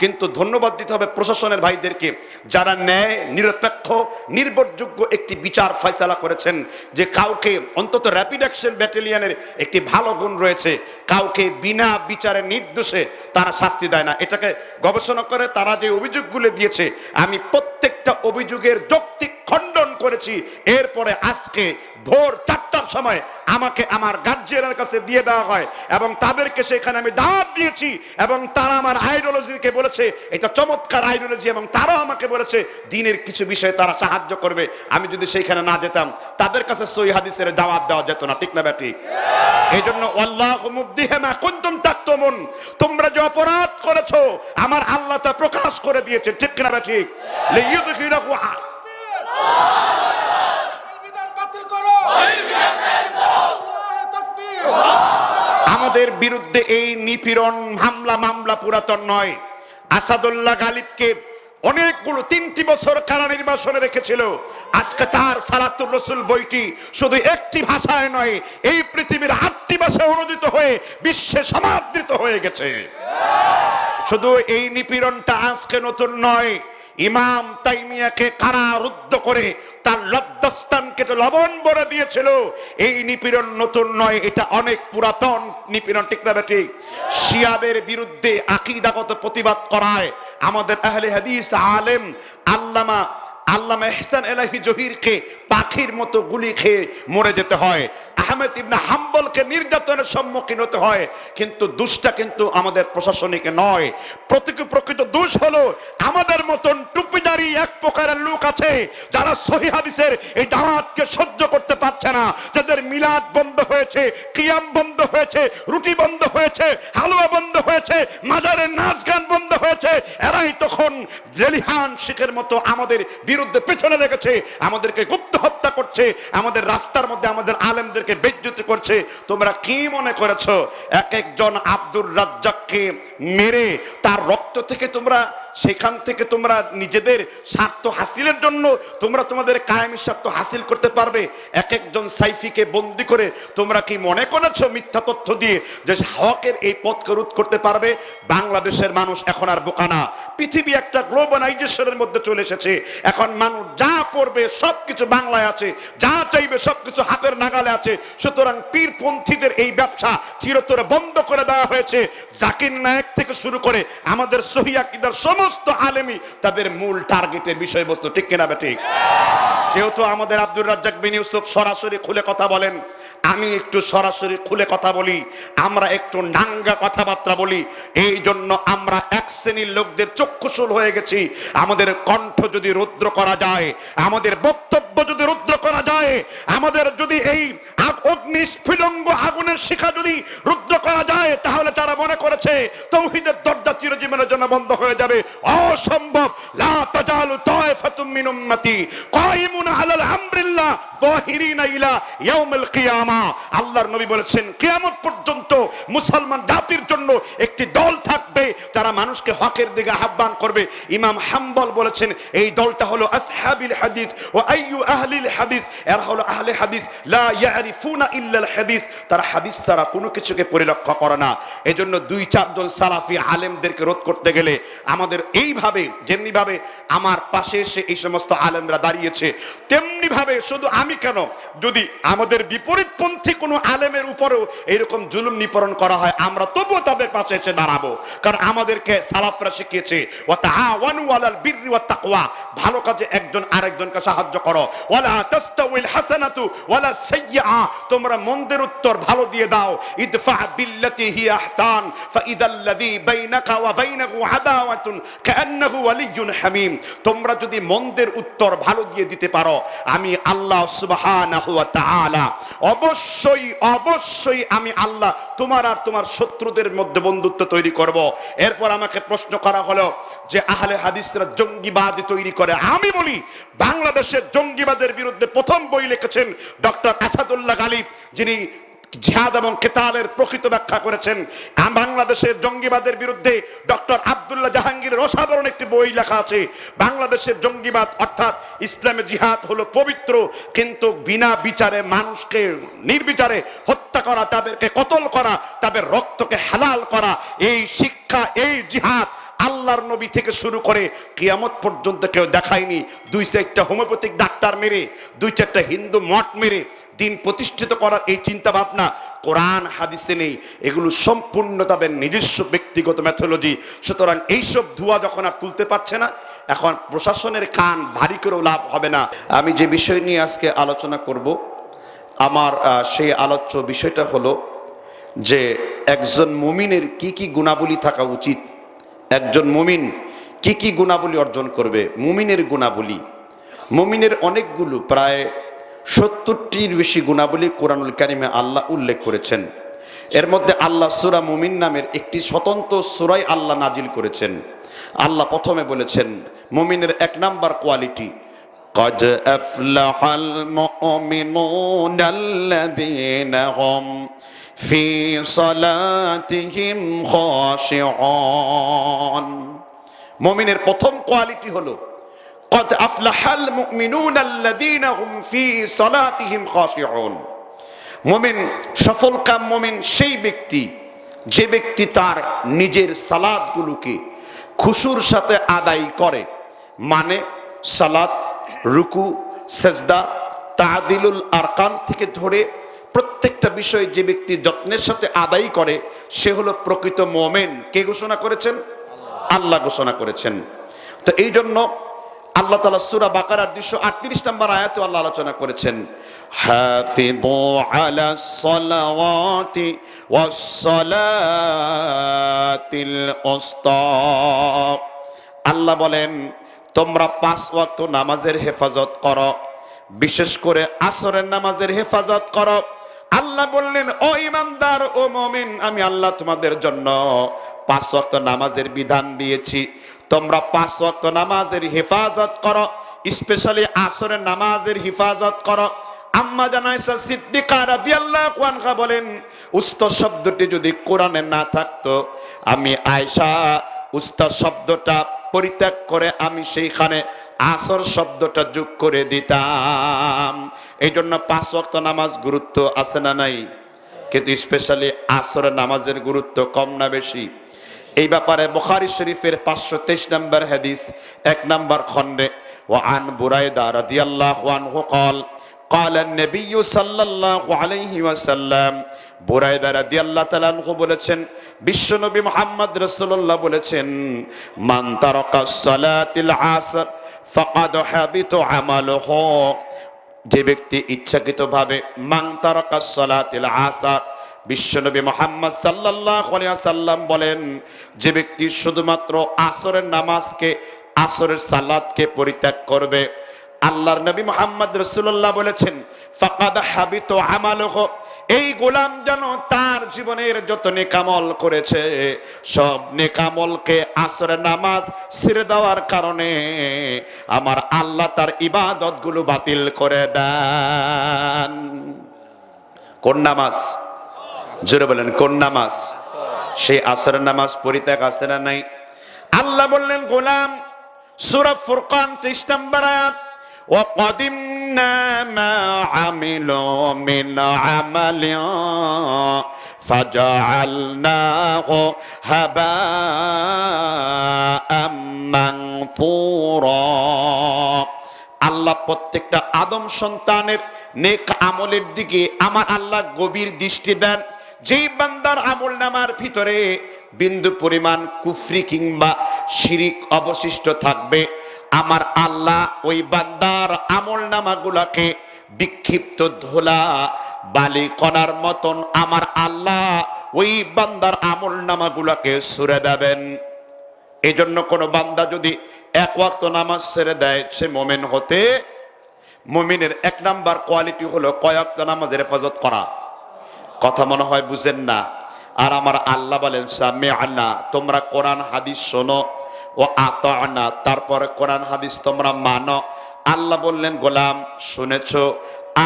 কিন্তু ধন্যবাদ দিতে হবে প্রশাসনের ভাইদেরকে, যারা ন্যায় নিরপেক্ষ নির্ভরযোগ্য একটি বিচার ফয়সালা করেছেন, যে কাউকে অন্তত র্যাপিড অ্যাকশন ব্যাটালিয়নের একটি ভালো গুণ রয়েছে, কাউকে বিনা বিচারে নির্দোষে তারা শাস্তি দেয় না। এটাকে গবেষণা করে তারা যে অভিযোগগুলো দিয়েছে, আমি প্রত্যেকটা অভিযোগের যৌক্তিক খণ্ডন করেছি। এরপরে আজকে ভোর 4টার সময় আমাকে আমার গার্জিয়ানের কাছে দিয়ে দেওয়া হয় এবং তাদেরকে সেখানে আমি দাওয়াত দিয়েছি এবং তারা আমার আইডিওলজিকে বলেছে এটা চমৎকার আইডিওলজি, এবং তারাও আমাকে বলেছে দিনের কিছু বিষয়ে তারা সাহায্য করবে। আমি যদি সেইখানে না যেতাম তাদের কাছে সহিহ হাদিসের দাওয়াত দেওয়া যেত না, ঠিক না ব্যাটি? এই জন্য আল্লাহু মুবদিহি মা কুনতুম তাকতুমুন, তোমরা যে অপরাধ করেছো আমার আল্লাহ তা প্রকাশ করে দিয়েছে, ঠিক না ব্যাটি? লিইয়ুদখিলাহু আমাদের বিরুদ্ধে এই নিপীড়ন হামলা মামলা পুরাতন নয়। আসাদুল্লাহ গালিবকে অনেকগুলো 3টি বছর কারানির্বাসনে রেখেছিল। আজকে তার সালাতুর রাসূল বইটি শুধু একটি ভাষায় নয়, এই পৃথিবীর 8টি ভাষায় অনুদিত হয়ে বিশ্বে সমাদৃত হয়ে গেছে। শুধু এই নিপীড়নটা আজকে নতুন নয়। ইমাম তাইমিয়াকে কারারুদ্ধ করে তার লজ্জাস্থান কেটে লবণ ভরে দিয়েছিল। এই নিপীড়ন নতুন নয়, এটা অনেক পুরাতন নিপীড়ন, ঠিক না বেঠিক? শিয়াদের বিরুদ্ধে আকীদাগত প্রতিবাদ করায় আমাদের আহলে হাদিস আলেম আল্লামা ইহসান এলাহি জহিরকে পাখির মতো গুলি খেয়ে মরে যেতে হয়। আহমেদ ইবনে হাম্বলকে নির্যাতনের সম্মুখীন হতে হয়। কিন্তু দুষ্টা কিন্তু আমাদের প্রশাসনিক নয়। প্রকৃত দোষ হলো আমাদের মতন টুপিদারি এক প্রকারের লোক আছে যারা সহিহ হাদিসের এই দাওয়াতকে সহ্য করতে পারছে না, যাদের মিলাদ বন্ধ হয়েছে, কিয়াম বন্ধ হয়েছে, রুটি বন্ধ হয়েছে, হালুয়া বন্ধ হয়েছে, মাজারের নাচ গান বন্ধ হয়েছে। এরাই তখন জেলিহান শিখের মতো আমাদের বিরুদ্ধে পেছনে লেগেছে, আমাদেরকে গুপ্ত হত্যা করছে, আমাদের রাস্তার মধ্যে আমাদের আলেমদেরকে বেইজ্জতি করছে। তোমরা কি মনে করেছো এক একজন আব্দুর রাজ্জাককে মেরে তার রক্ত থেকে তোমরা সেখান থেকে তোমরা নিজেদের স্বার্থ হাসিলের জন্য তোমরা তোমাদের কায়েমি স্বার্থ হাসিল করতে পারবে? এক একজন সাইফিকে বন্দি করে তোমরা কি মনে করেছো মিথ্যা তথ্য দিয়ে যে হকের এই পথকে রোধ করতে পারবে? বাংলাদেশের মানুষ এখন আর বোকা না। পৃথিবী একটা গ্লোবালাইজেশনের মধ্যে চলে এসেছে। এখন মানুষ যা পড়বে সবকিছু বাংলায় আছে, যা চাইবে সবকিছু হাতের নাগালে আছে। সুতরাং পীরপন্থীদের এই ব্যবসা চিরতরে বন্ধ করে দেওয়া হয়েছে। জাকির নায়েক থেকে শুরু করে আমাদের সহিহ আকীদার সমস্ত আলেমী তাদের মূল টার্গেটের বিষয়বস্তু, ঠিক কিনা বেঠিক? যেহেতু আমাদের আব্দুর রাজ্জাক বিন ইউসুফ সরাসরি খুলে কথা বলেন, আমি একটু সরাসরি খুলে কথা বলি, আমরা একটু নাঙ্গা কথাবার্তা বলি। এই জন্য আমরা এক শ্রেণীর লোকদের চক্ষুশূল হয়ে গেছি। আমাদের কণ্ঠ যদি রুদ্র করা যায়, আমাদের বক্তব্য যদি রুদ্র করা যায়, আমাদের যদি এই অগ্নিস্ফুলিঙ্গ আগুনের শিখা যদি রুদ্র করা যায়, তাহলে তারা মনে করেছে তাওহীদের দরজা চিরজীবনের জন্য বন্ধ হয়ে যাবে। অসম্ভব। লা তাজালু তায়ফাতুম মিন উম্মতি কায়িমুনা আলাল আমরিল্লাহ যাহিরিনা ইলা ইয়াউমিল কিয়ামা। আল্লাহর নবী বলেছেন কিয়ামত পর্যন্ত মুসলমান জাতির জন্য একটি দল থাকবে যারা মানুষকে হকের দিকে আহ্বান করবে। ইমাম হাম্বল বলেছেন এই দলটা হলো আসহাবিল হাদিস ওয়া আইয়ু আহলিল হাদিস, এরা হলো আহলে হাদিস লা ইয়ারিফুনা ইল্লাল হাদিস, তারা হাদিস ছাড়া কোনো কিছুকে পরিলক্ষ্য করে না। এজন্য 2-4 জন সালাফি আলেমদেরকে রোধ করতে গেলে আমাদের এইভাবে, যেমনি ভাবে আমার পাশে এসে এই সমস্ত আলেমরা দাঁড়িয়েছে, তেমনি ভাবে শুধু আমি কেন, যদি আমাদের বিপরীতপন্থী কোনো আলেমের উপরেও এরকম জুলুম নিপীড়ন করা হয়, আমরা তবুও তাদের পাশে এসে দাঁড়াবো। কারণ আমাদেরকে সালাফরা শিখিয়েছে ওয়া তাআওয়ানু আলাল বিররি ওয়াত তাকওয়া, ভালো কাজে একজন আরেকজনকে সাহায্য করো। ওয়ালা তাস্তাউইল হাসানাতু ওয়ালা সাইয়্যা, তোমরা মন্দের উত্তর ভালো দিয়ে দাও। ইদফা বিল্লাতি হিয়া আহসান ফাইযাল্লাযী বাইনাকা ওয়া বাইনাহু আদাওয়াতুন কাআন্নাহু ওয়ালিয়্যুন হামীম, তোমরা যদি মন্দের উত্তর ভালো দিয়ে দিতে পারো, আমি আল্লাহ সুবহানাহু ওয়া তাআলা অবশ্যই আমি আল্লাহ তোমার আর তোমার শত্রুদের মধ্যে বন্ধুত্ব তৈরি করব। এরপর আমাকে প্রশ্ন করা হলো যে আহলে হাদিসরা জঙ্গিবাদ তৈরি করে। আমি বলি বাংলাদেশের জঙ্গিবাদের বিরুদ্ধে প্রথম বই লিখেছেন ডক্টর আসাদুল্লাহ গালিব, যিনি জিহাদ এবং কিতালের প্রকৃত ব্যাখ্যা করেছেন। বাংলাদেশের জঙ্গিবাদের বিরুদ্ধে ডক্টর আব্দুল্লাহ জাহাঙ্গীরের অসাধারণ একটি বই লেখা আছে। বাংলাদেশের জঙ্গিবাদ অর্থাৎ ইসলামে জিহাদ হলো পবিত্র, কিন্তু বিনা বিচারে মানুষকে নির্বিচারে হত্যা করা, তাদেরকে কতল করা, তাদের রক্তকে হালাল করা, এই শিক্ষা, এই জিহাদ আল্লাহর নবী থেকে শুরু করে কিয়ামত পর্যন্ত কেউ দেখায়নি। 2-4টা হোমিওপ্যাথিক ডাক্তার মেরে, 2-4টা হিন্দু মঠ মেরে দিন প্রতিষ্ঠিত করার এই চিন্তা ভাবনা কোরআন হাদিসে নেই। এগুলো সম্পূর্ণ তাদের নিজস্ব ব্যক্তিগত ম্যাথোলজি। সুতরাং এইসব ধোঁয়া যখন আর তুলতে পারছে না, এখন প্রশাসনের কান ভারী করেও লাভ হবে না। আমি যে বিষয় নিয়ে আজকে আলোচনা করব, আমার সেই আলোচ্য বিষয়টা হলো যে একজন মুমিনের কি কি গুণাবলী থাকা উচিত, একজন মুমিন কি কি গুণাবলী অর্জন করবে। মুমিনের গুণাবলী, মুমিনের অনেকগুলো, প্রায় 70টির বেশি গুণাবলী কোরআনুল কারিমে আল্লাহ উল্লেখ করেছেন। এর মধ্যে আল্লাহ সূরা মুমিন নামের একটি স্বতন্ত্র সূরাই আল্লাহ নাজিল করেছেন। আল্লাহ প্রথমে বলেছেন মুমিনের 1 নাম্বার কোয়ালিটি, قد أفلح المؤمنون الذين هم في صلاتهم خاشعون। মুমিনের প্রথম কোয়ালিটি হলো قد أفلح المؤمنون الذين هم في صلاتهم خاشعون। মুমিন সফলকাম মুমিন সেই ব্যক্তি যে ব্যক্তি তার নিজের সালাতগুলোকে খুশুর সাথে আদায় করে। মানে সালাত, রুকু, সেজদা, তাদিলুল আরকান থেকে ধরে প্রত্যেকটা বিষয় যে ব্যক্তি যত্নের সাথে আদায় করে সে হলো প্রকৃত মুমিন। কে ঘোষণা করেছেন? আল্লাহ ঘোষণা করেছেন। তো এই জন্য আল্লাহ তাআলা সূরা বাকারার 238 নম্বর আয়াতে আল্লাহ আলোচনা করেছেন, হাফিযু আলাস সালাওয়াতি ওয়াস সালাতিল উসতা। আল্লাহ বলেন তোমরা 5 ওয়াক্ত নামাজের হেফাজত করো, বিশেষ করে আসরের নামাজের হেফাজত করো। আল্লাহ বললেন ও ঈমানদার, ও মুমিন, আমি আল্লাহ তোমাদের জন্য 5 ওয়াক্ত নামাজের বিধান দিয়েছি, তোমরা 5 ওয়াক্ত নামাজের হেফাজত করো, স্পেশালি আসরের নামাজের হেফাজত করো। আম্মা জান আয়েশা সিদ্দিকা রাদিয়াল্লাহু আনহা বলেন উস্তা শব্দটি যদি কোরআনে না থাকতো, আমি আয়েশা উস্তা শব্দটা পরিত্যাগ করে আমি সেইখানে আসর শব্দটা যোগ করে দিতাম। এই জন্য 5 ওয়াক্ত নামাজ গুরুত্ব আছে না নাই? কিন্তু স্পেশালি আসরের নামাজের গুরুত্ব কম না বেশি? এই ব্যাপারে বুখারী শরীফের 523 নম্বর হাদিস 1 নম্বর খণ্ডে ওয়ান বুরাইদা রাদিয়াল্লাহু আনহু قال قال النبي صلى الله عليه وسلم। বুরাইদা রাদিয়াল্লাহু তাআলা আনহু বলেছেন বিশ্বনবী মুহাম্মদ রাসূলুল্লাহ বলেছেন, মান তারাকাস সালাতিল আসর ফাকাদ হাবিতা আমালুহু। যে ব্যক্তি ইচ্ছাকৃতভাবে মান তারাকাস সালাতিল আসর, বিশ্বনবী মুহাম্মদ সাল্লাল্লাহু আলাইহি ওয়াসাল্লাম বলেন যে ব্যক্তি শুধুমাত্র আসরের নামাজকে, আসরের সালাতকে পরিত্যাগ করবে, আল্লাহর নবী মুহাম্মদ রাসূলুল্লাহ বলেছেন ফাকাদ হাবিতা আমালুহু, এই গোলাম যেন তার জীবনের যত নেকামল করেছে সব নেকামলকে আসরের নামাজ ছেড়ে দেওয়ার কারণে আমার আল্লাহ তার ইবাদতগুলো বাতিল করে দেন। কোন নামাজ? জোরে বলেন কোন নামাজ? সেই আসরের নামাজ পরিত্যাগ আছে না নাই? আল্লাহ বললেন গোলাম, সূরা ফুরকান 23 নম্বর আয়াত, وَقَدِمْنَا مَا عَمِلُوا مِنْ عَمَلٍ فَجَعَلْنَاهُ هَبَاءً مَنْثُورًا। আল্লাহ প্রত্যেকটা আদম সন্তানের নেক আমলের দিকে আমার আল্লাহ গভীর দৃষ্টি দেন। যেই বান্দার আমল নামার ভিতরে বিন্দু পরিমাণ কুফরি কিংবা শিরিক অবশিষ্ট থাকবে, আমার আল্লাহ ওই বান্দার আমল নামাগুলাকে বিক্ষিপ্ত ধুলা বালি কণার মতন আমার আল্লাহ ওই বান্দার আমল নামাগুলাকে ছুঁড়ে দেবেন। এই জন্য কোনো বান্দা যদি 1 ওয়াক্ত নামাজ ছেড়ে দেয় সে মুমিন হতে, মুমিনের 1 নাম্বার কোয়ালিটি হলো কয় ওয়াক্ত নামাজের হেফাজত করা। কথা মনে হয় বুঝেন না। আর আমার আল্লাহ বলেন সামিআনা, তোমরা কোরআন হাদিস শোনো, ও আতানা, তারপরে কোরআন হাদিস তোমরা মানো। আল্লাহ বললেন গোলাম শুনেছো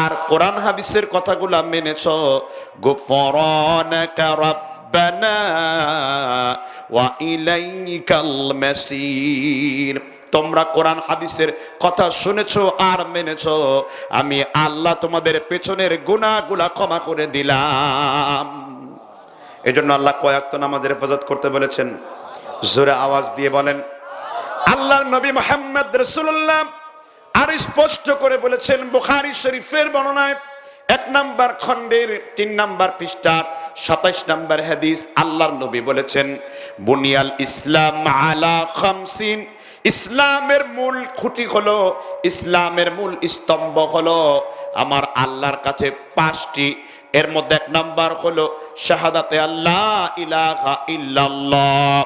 আর কোরআন হাদিসের কথাগুলো মেনেছো, গুফরানাকা রাব্বানা ওয়া ইলাইকাল মাসির। তোমরা কোরআন হাদিসের কথা শুনেছো আর মেনেছো, আমি আল্লাহ তোমাদের পেছনের গুনাহগুলো ক্ষমা করে দিলাম। এজন্য আল্লাহ কয় ওয়াক্ত নামাজের হেফাজত করতে বলেছেন? জোরে আওয়াজ দিয়ে বলেন। আল্লাহর নবী মুহাম্মদ রাসূলুল্লাহ আর স্পষ্ট করে বলেছেন বুখারী শরীফের বর্ণনায় 1 নম্বর খণ্ডের 3 নম্বর পৃষ্ঠার 27 নম্বর হাদিস, আল্লাহর নবী বলেছেন বুনিয়াল ইসলাম আলা খামসিন, ইসলামের মূল খুঁটি হলো, ইসলামের মূল স্তম্ভ হলো আমার আল্লাহর কাছে 5টি। এর মধ্যে 1 নম্বর হলো শাহাদাতে আল্লাহ ইলাহা ইল্লাল্লাহ,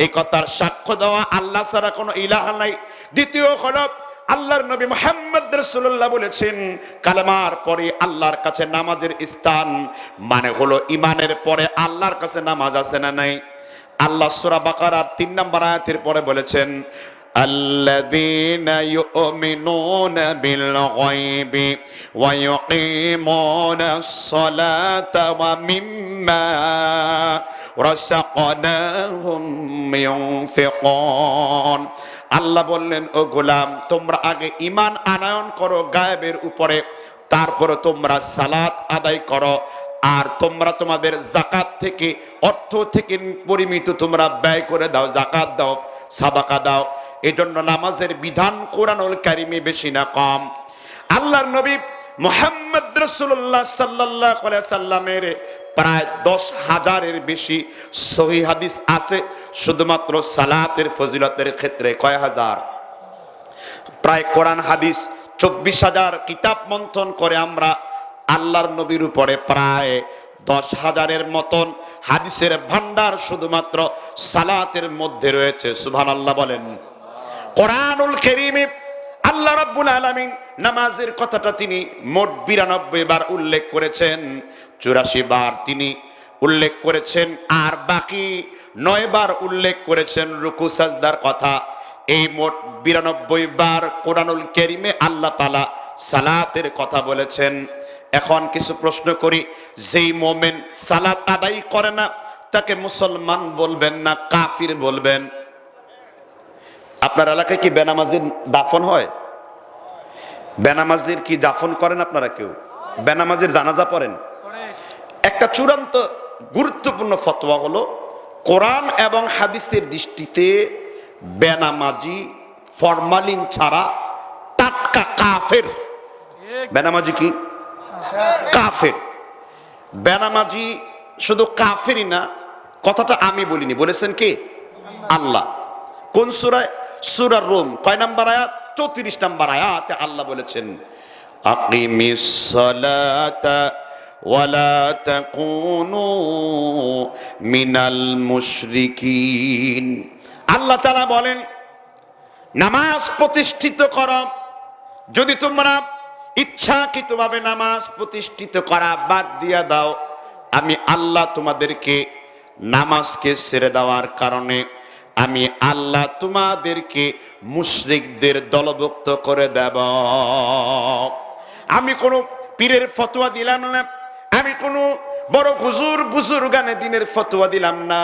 এই কথার সাক্ষ্য দেওয়া আল্লাহ ছাড়া কোনো ইলাহ নাই। দ্বিতীয় হলো আল্লাহর নবী মুহাম্মদ রাসূলুল্লাহ বলেছেন কালেমার পরে আল্লাহর কাছে নামাজের স্থান, মানে হলো ইমানের পরে আল্লাহর কাছে নামাজ আছে না নাই? আল্লাহ সূরা বাকারার 3 নম্বর আয়াতের পরে বলেছেন আল্লাযীনা ইউমিনুনা বিল গায়বি ওয়া ইউকিমুনাস সালাতা ওয়া মিম্মা রাযাকনাহুম ইউনফিকুন। আল্লাহ বললেন ও গোলাম, তোমরা আগে ঈমান আনয়ন করো গায়েবের উপরে, তারপরে তোমরা সালাত আদায় করো, আর তোমরা তোমাদের যাকাত থেকে, অর্থ থেকে পরিমিত তোমরা ব্যয় করে দাও, যাকাত দাও, সাদাকা দাও। এজন্য নামাজের বিধান কোরআনুল কারীমে বেশি না কম। আল্লাহর নবী মুহাম্মদ রাসূলুল্লাহ সাল্লাল্লাহু আলাইহি সাল্লামের প্রায় 10,000-এর বেশি সহিহ হাদিস আছে শুধুমাত্র সালাতের ফজিলতের ক্ষেত্রে। কয় হাজার? প্রায় কোরআন হাদিস 24,000 কিতাব মন্থন করে আমরা আল্লাহর নবীর উপরে প্রায় 10,000-এর মতন হাদিসের ভান্ডার শুধুমাত্র সালাতের মধ্যে রয়েছে। সুবহানাল্লাহ বলেন। কোরআনুল কারীমে আল্লাহ রাব্বুল আলামিন নামাজের কথাটা তিনি মোট 92 বার উল্লেখ করেছেন, 84 বার তিনি উল্লেখ করেছেন, আর বাকি 9 বার উল্লেখ করেছেন রুকু সাজদার কথা। এই মোট 92 বার কোরআনুল কারীমে আল্লাহ তাআলা সালাতের কথা বলেছেন। এখন কিছু প্রশ্ন করি, যেই মুমিন সালাত আদায় করে না তাকে মুসলমান বলবেন না কাফির বলবেন? আপনার এলাকায় কি বেনামাজির দাফন হয়? বেনামাজির কি দাফন করেন আপনারা? কেউ বেনামাজির জানাজা পড়েন? একটা চূড়ান্ত গুরুত্বপূর্ণ ফতোয়া হলো কোরআন এবং হাদিসের দৃষ্টিতে বেনামাজি ফরমালিন ছাড়া টাটকা কাফের। বেনামাজি কি? কাফের। বেনামাজি শুধু কাফেরই না, কথাটা আমি বলিনি, বলেছেন কে? আল্লাহ। কোন সূরায়? সূরা রুম কয় নম্বর আয়াত? 34 নম্বর আয়াতে আল্লাহ বলেছেন আকিমিস সালাতা ওয়ালা তাকুনু মিনাল মুশরিকিন। আল্লাহ তাআলা বলেন নামাজ প্রতিষ্ঠিত করো। যদি তোমরা ইচ্ছাকৃতভাবে নামাজ প্রতিষ্ঠিত করা বাদ দিয়া দাও, আমি আল্লাহ তোমাদেরকে নামাজকে ছেড়ে দেওয়ার কারণে আমি আল্লাহ তোমাদেরকে মুশরিকদের দলভুক্ত করে দেব। আমি কোনো পীরের ফতোয়া দিলাম না, আমি কোনো বড় হুজুর বুজুর্গানে দিনের ফতোয়া দিলাম না।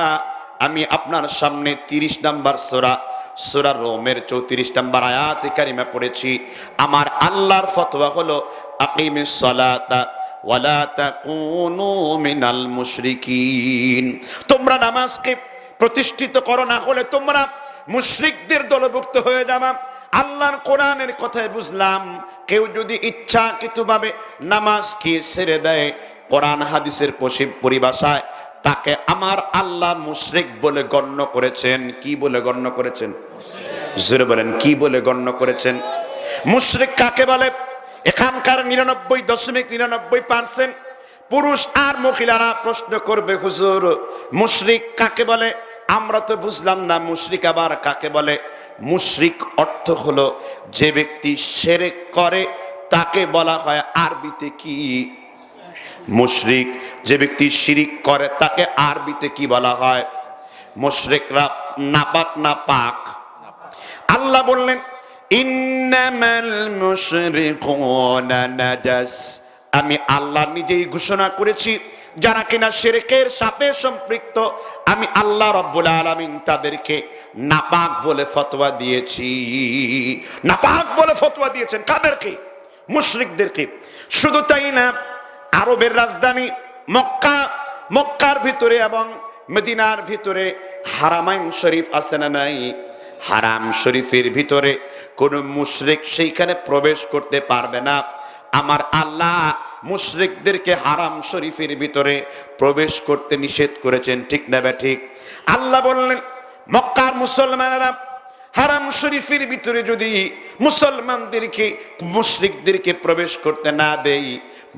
আমি আপনার সামনে 30 নম্বর সূরা রোমের 34 নম্বর আয়াতে কারিমা পড়েছি। আমার আল্লাহর ফতোয়া হলো আকিমিস সালাতা ওয়ালা তাকুনু মিনাল মুশরিকিন। তোমরা নামাজকে প্রতিষ্ঠিত করো, না হলে তোমরা মুশরিকদের দলভুক্ত হয়ে যাবে। আল্লাহর কোরআনের কথায় বুঝলাম কেউ যদি ইচ্ছাকৃতভাবে নামাজকে ছেড়ে দেয়, কোরআন হাদিসের পরিভাষায় তাকে আমার আল্লাহ মুশরিক বলে গণ্য করেছেন। কি বলে গণ্য করেছেন? জোরে বলেন, কি বলে গণ্য করেছেন? মুশরিক কাকে বলে? এখানকার 99.99% পুরুষ আর মহিলারা প্রশ্ন করবে, হুজুর মুশরিক কাকে বলে? আমরা তো বুঝলাম না, মুশরিক আবার কাকে বলে? মুশরিক অর্থ হলো যে ব্যক্তি শিরক করে তাকে বলা হয় আরবিতে কি? মুশরিক। যে ব্যক্তি শিরিক করে তাকে আরবিতে কি বলা হয়? মুশরিকরা নাপাক না পাক? আল্লাহ বললেন ইন্নামাল মুশরিকুনা নাজাস। আমি আল্লাহ নিজেই ঘোষণা করেছি যারা কিনা শিরকের সাথে সম্পৃক্ত, আমি আল্লাহ রাব্বুল আলামিন তাদেরকে নাপাক বলে ফতোয়া দিয়েছি। নাপাক বলে ফতোয়া দিয়েছেন কাদেরকে? মুশরিকদেরকে। শুধু তাই না, আরবের রাজধানী মক্কার ভিতরে এবং মদিনার ভিতরে হারামাইন শরীফ আছে না নাই? হারাম শরীফের ভিতরে কোন মুশরিক সেইখানে প্রবেশ করতে পারবে না। আমার আল্লাহ মুশরিকদেরকে হারাম শরীফের ভিতরে প্রবেশ করতে নিষেধ করেছেন, ঠিক না ঠিক? আল্লাহ বললেন মক্কার মুসলমানেরা হারাম শরীফের ভিতরে যদি মুসলমানদেরকে মুশরিকদেরকে প্রবেশ করতে না দেই,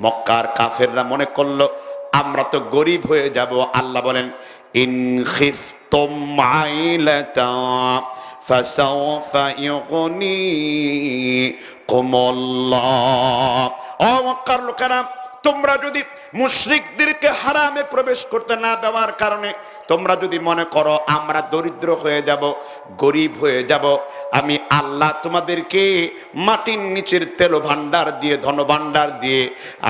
মক্কার কাফেররা মনে করলো আমরা তো গরিব হয়ে যাব। আল্লাহ বলেন ইন খিফতুম আইলাতা ফাসাওফা ইউগনিকুমুল্লাহ। ও মক্কার লোকেরা, তোমরা যদি মুশরিকদেরকে হারামে প্রবেশ করতে না দেওয়ার কারণে তোমরা যদি মনে করো আমরা দরিদ্র হয়ে যাব, গরিব হয়ে যাব, আমি আল্লাহ তোমাদেরকে মাটির নিচের তেল ভান্ডার দিয়ে, ধন ভান্ডার দিয়ে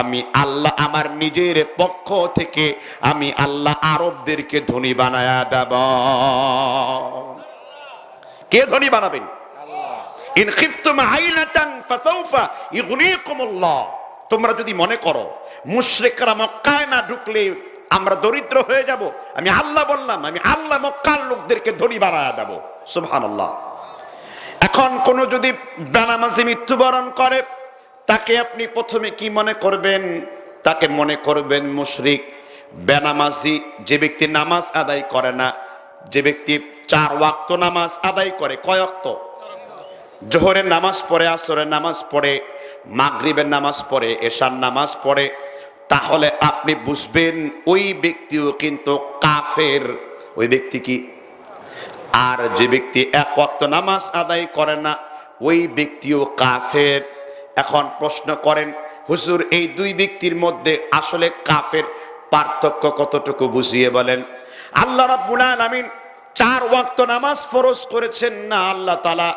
আমি আল্লাহ আমার নিজের পক্ষ থেকে আমি আল্লাহ আরবদেরকে ধনী বানায়া দেব। কে ধনী বানাবেন? ইন খিফতুম আইলাতান ফাসাউফা ইউগনিকুমুল্লাহ। তোমরা যদি মনে করো মুশরিকরা মক্কায় না ঢুকলে আমরা দরিদ্র হয়ে যাব, আমি আল্লাহ বললাম আমি আল্লাহ মক্কার লোকদেরকে ধনী বানায়া দেব। সুবহানাল্লাহ। এখন কোন যদি বেনামাজি মৃত্যুবরণ করে তাকে আপনি প্রথমে কি মনে করবেন? তাকে মনে করবেন মুশরিক, বেনামাজি। যে ব্যক্তি নামাজ আদায় করে না, যে ব্যক্তি 4 ওয়াক্ত নামাজ আদায় করে, কয় ওয়াক্ত? জোহরের নামাজ পড়ে, আসরের নামাজ পড়ে, মাগরিবের নামাজ পড়ে, এশার নামাজ পড়ে, তাহলে আপনি বুঝবেন ওই ব্যক্তিও কিন্তু কাফের। ওই ব্যক্তি কি? আর যে ব্যক্তি 1 ওয়াক্ত নামাজ আদায় করে না ওই ব্যক্তিও কাফের। এখন প্রশ্ন করেন হুজুর এই দুই ব্যক্তির মধ্যে আসলে কাফের পার্থক্য কতটুকু বুঝিয়ে বলেন। আল্লাহ রাব্বুল আলামিন 4 ওয়াক্ত নামাজ ফরজ করেছেন না আল্লাহ তাআলা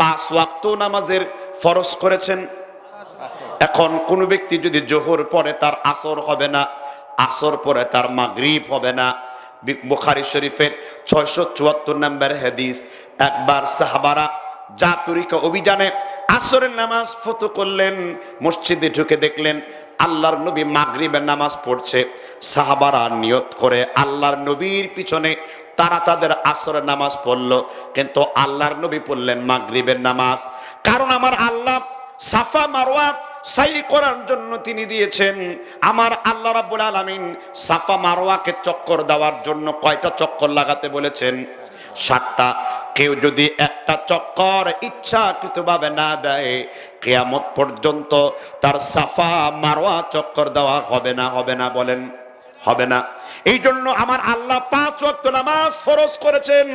5 ওয়াক্ত নামাজের ফরজ করেছেন? এখন কোন ব্যক্তি যদি জোহর পড়ে তার আসর হবে না, আসর পড়ে তার মাগরিব হবে না। বুখারী শরীফের 674 নম্বর হাদিস। একবার সাহাবারা জাতুরিকা অভিযানে আসরের নামাজ ফতো করলেন, মসজিদে ঢুকে দেখলেন আল্লাহর নবী মাগরিবের নামাজ পড়ছে। সাহাবারা নিয়ত করে আল্লাহর নবীর পিছনে তারা তাদের আসরের নামাজ পড়লো, কিন্তু আল্লাহর নবী পড়লেন মাগরিবের নামাজ। কারণ আমার আল্লাহ সাফা মারওয়া সাই করার জন্য তিনি দিয়েছেন। আমার আল্লাহ রাব্বুল আলামিন সাফা মারওয়াকে চক্কর দেওয়ার জন্য কয়টা চক্কর লাগাতে বলেছেন? 7টা। কেউ যদি একটা চক্কর ইচ্ছাকৃতভাবে না দেয় কিয়ামত পর্যন্ত তার সাফা মারওয়া চক্কর দেওয়া হবে না। হবে না বলেন? হবে না। এই জন্য আমার আল্লাহ 5 ওয়াক্ত নামাজ ফরজ করেছেন।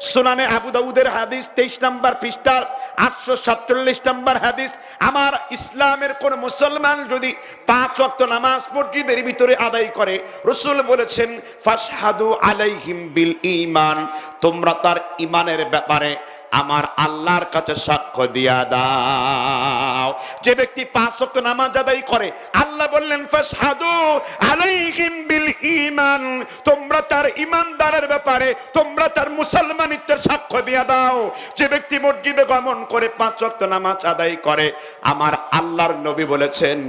সুনানে আবু দাউদের হাদিস 23 নম্বর পৃষ্ঠার 847 নম্বর হাদিস। আমার ইসলামের কোন মুসলমান যদি 5 ওয়াক্ত নামাজ মসজিদের ভিতরে আদায় করে, রাসূল বলেছেন ফাশহাদু আলাইহিম বিল ঈমান, তোমরা তার ঈমানের ব্যাপারে আমার আল্লাহর কাছে সাক্ষ্য দিয়া দাও। যে ব্যক্তি 5 ওয়াক্ত নামাজ আদায় করে আল্লাহ বললেন ফাশহাদু আলাইহিম বিল ঈমান, তোমরা তার ঈমানদারের ব্যাপারে তোমরা তার মুসলমানিত্বের সাক্ষ্য দিয়া দাও। যে ব্যক্তি মসজিদে গমন করে 5 ওয়াক্ত নামাজ আদায় করে আমার আল্লাহর নবী বলেছেন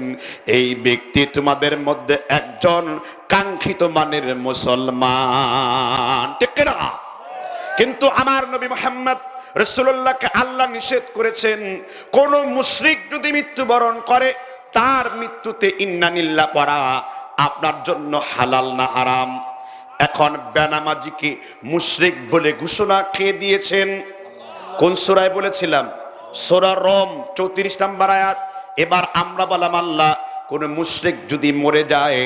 এই ব্যক্তি তোমাদের মধ্যে একজন কাঙ্ক্ষিত মানের মুসলমান। ঠিক না? কিন্তু আমার নবী মুহাম্মদ রাসূলুল্লাহকে আল্লাহ নিষেধ করেছেন কোন মুশরিক যদি মৃত্যুবরণ করে তার মৃত্যুতে ইন্নানিল্লাহ পড়া আপনার জন্য হালাল না হারাম। এখন বেনামাজিকে মুশরিক বলে ঘোষণা কে দিয়েছেন? কোন সূরায় বলেছিলাম? সূরা রম 34 নম্বর আয়াত। এবার আমরা বললাম আল্লাহ কোন মুশরিক যদি মরে যায়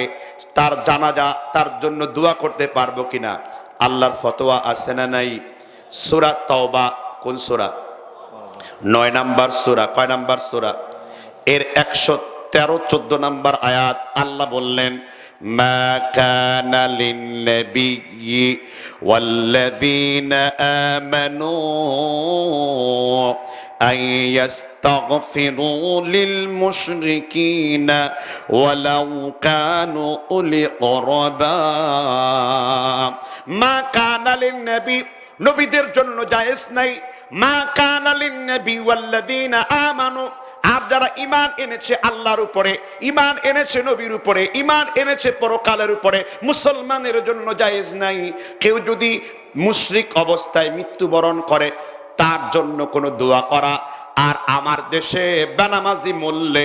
তার জানাজা তার জন্য দোয়া করতে পারবো কিনা? আল্লাহর ফতোয়া আছে না নাই? সূরা তাওবা কোন সূরা? 9 নম্বর সূরা। কয় নম্বর সূরা? এর 113-14 নম্বর আয়াত। আল্লাহ বললেন মা কানা লিন-নাবিয়্যি ওয়াল্লাযীনা আমানু আন ইস্তাগফিরু লিল-মুশরিকিনা ওয়ালাউ কানু উলি কুরবা। মা কানা লিন-নাবি, নবীদের জন্য জায়েজ নাই। মা কানা লিন-নাবি ওয়াল্লাযীনা আমানু, আর যারা ঈমান এনেছে আল্লাহর উপরে, ঈমান এনেছে নবীর উপরে, ঈমান এনেছে পরকালের উপরে, মুসলমানের জন্য জায়েজ নাই কেউ যদি মুশরিক অবস্থায় মৃত্যুবরণ করে তার জন্য কোনো দোয়া করা। আর আমার দেশে বেনামাজি মরলে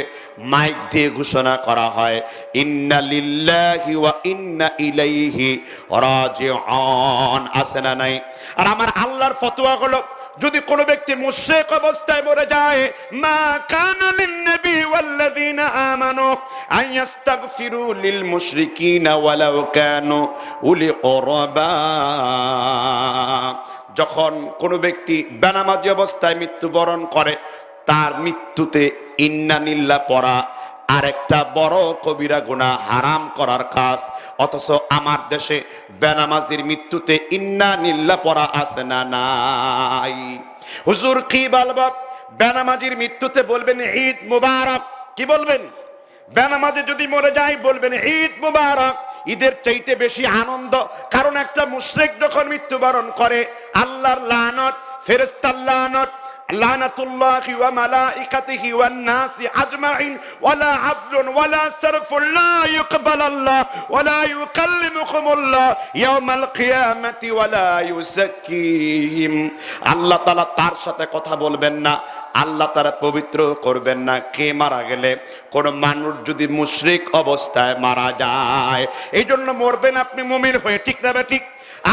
মাইক দিয়ে ঘোষণা করা হয় ইন্না লিল্লাহি ওয়া ইন্না ইলাইহি রাজিউন, আছে না নাই? আর আমার আল্লাহর ফতোয়া হলো যদি কোনো ব্যক্তি মুশরিক অবস্থায় মরে যায়, মা কানা লিন নবী ওয়াল্লাযিনা আমানু আন ইস্তাগফিরু লিল মুশরিকিনা ওয়ালাউ কানু উলি কুরবা। যখন কোনো ব্যক্তি বেনামাজি অবস্থায় মৃত্যুবরণ করে তার মৃত্যুতে ইন্না লিল্লাহ পড়া আরেকটা বড় কবিরা গুনাহ, হারাম করার কাজ। অথচ আমার দেশে বেনামাজির মৃত্যুতে ইন্না লিল্লাহ পড়া আছে না নাই? হুজুর কি বলবো? বেনামাজির মৃত্যুতে বলবেন ঈদ মুবারক। কি বলবেন? বেনামাজি যদি মরে যায় বলবেন ঈদ মুবারক। ঈদের চাইতে বেশি আনন্দ, কারণ একটা মুশরিক যখন মৃত্যুবরণ করে আল্লাহর লানত, ফেরেশতার লানত, লানাতুল্লাহি ওয়া মালাইকাতিহি ওয়ান নাসি আজমাইন ওয়ালা আবদুন ওয়ালা সারফুন লা ইকবালাল্লাহ ওয়ালা ইউকাল্লিমুকুমুল্লাহ ইয়াওমাল কিয়ামাতি ওয়ালা ইউযাক্কিহিম। আল্লাহ তাআলা তার সাথে কথা বলবেন না, আল্লাহ তারা পবিত্র করবেন না। কে মারা গেলে? কোন মানুষ যদি মুশরিক অবস্থায় মারা যায়, এই জন্য মরবেন আপনি মুমিন হয়ে, ঠিক না ঠিক?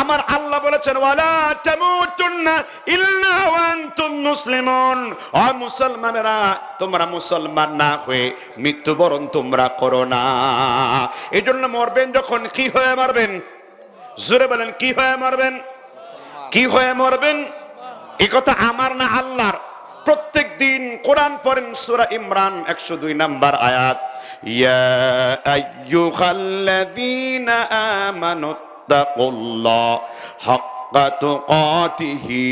আমার আল্লাহ বলেছেন ওয়ালা তামুতুন্না ইল্লা ওয়া আনতুম মুসলিমুন, ও মুসলমানেরা তোমরা মুসলমান না হয়ে মৃত্যুবরণ তোমরা করো না। এই জন্য মরবেন যখন কি হয়ে মরবেন? জোরে বলেন, কি হয়ে মরবেন? কি হয়ে মরবেন? এই কথা আমার না আল্লাহর। প্রত্যেক দিন কোরআন পড়েন, সূরা ইমরান 102 নম্বর আয়াত, ইয়া আইয়ুহাল্লাযীনা আমানুত্তাকুল্লাহ হাক্কা তুকাতিহি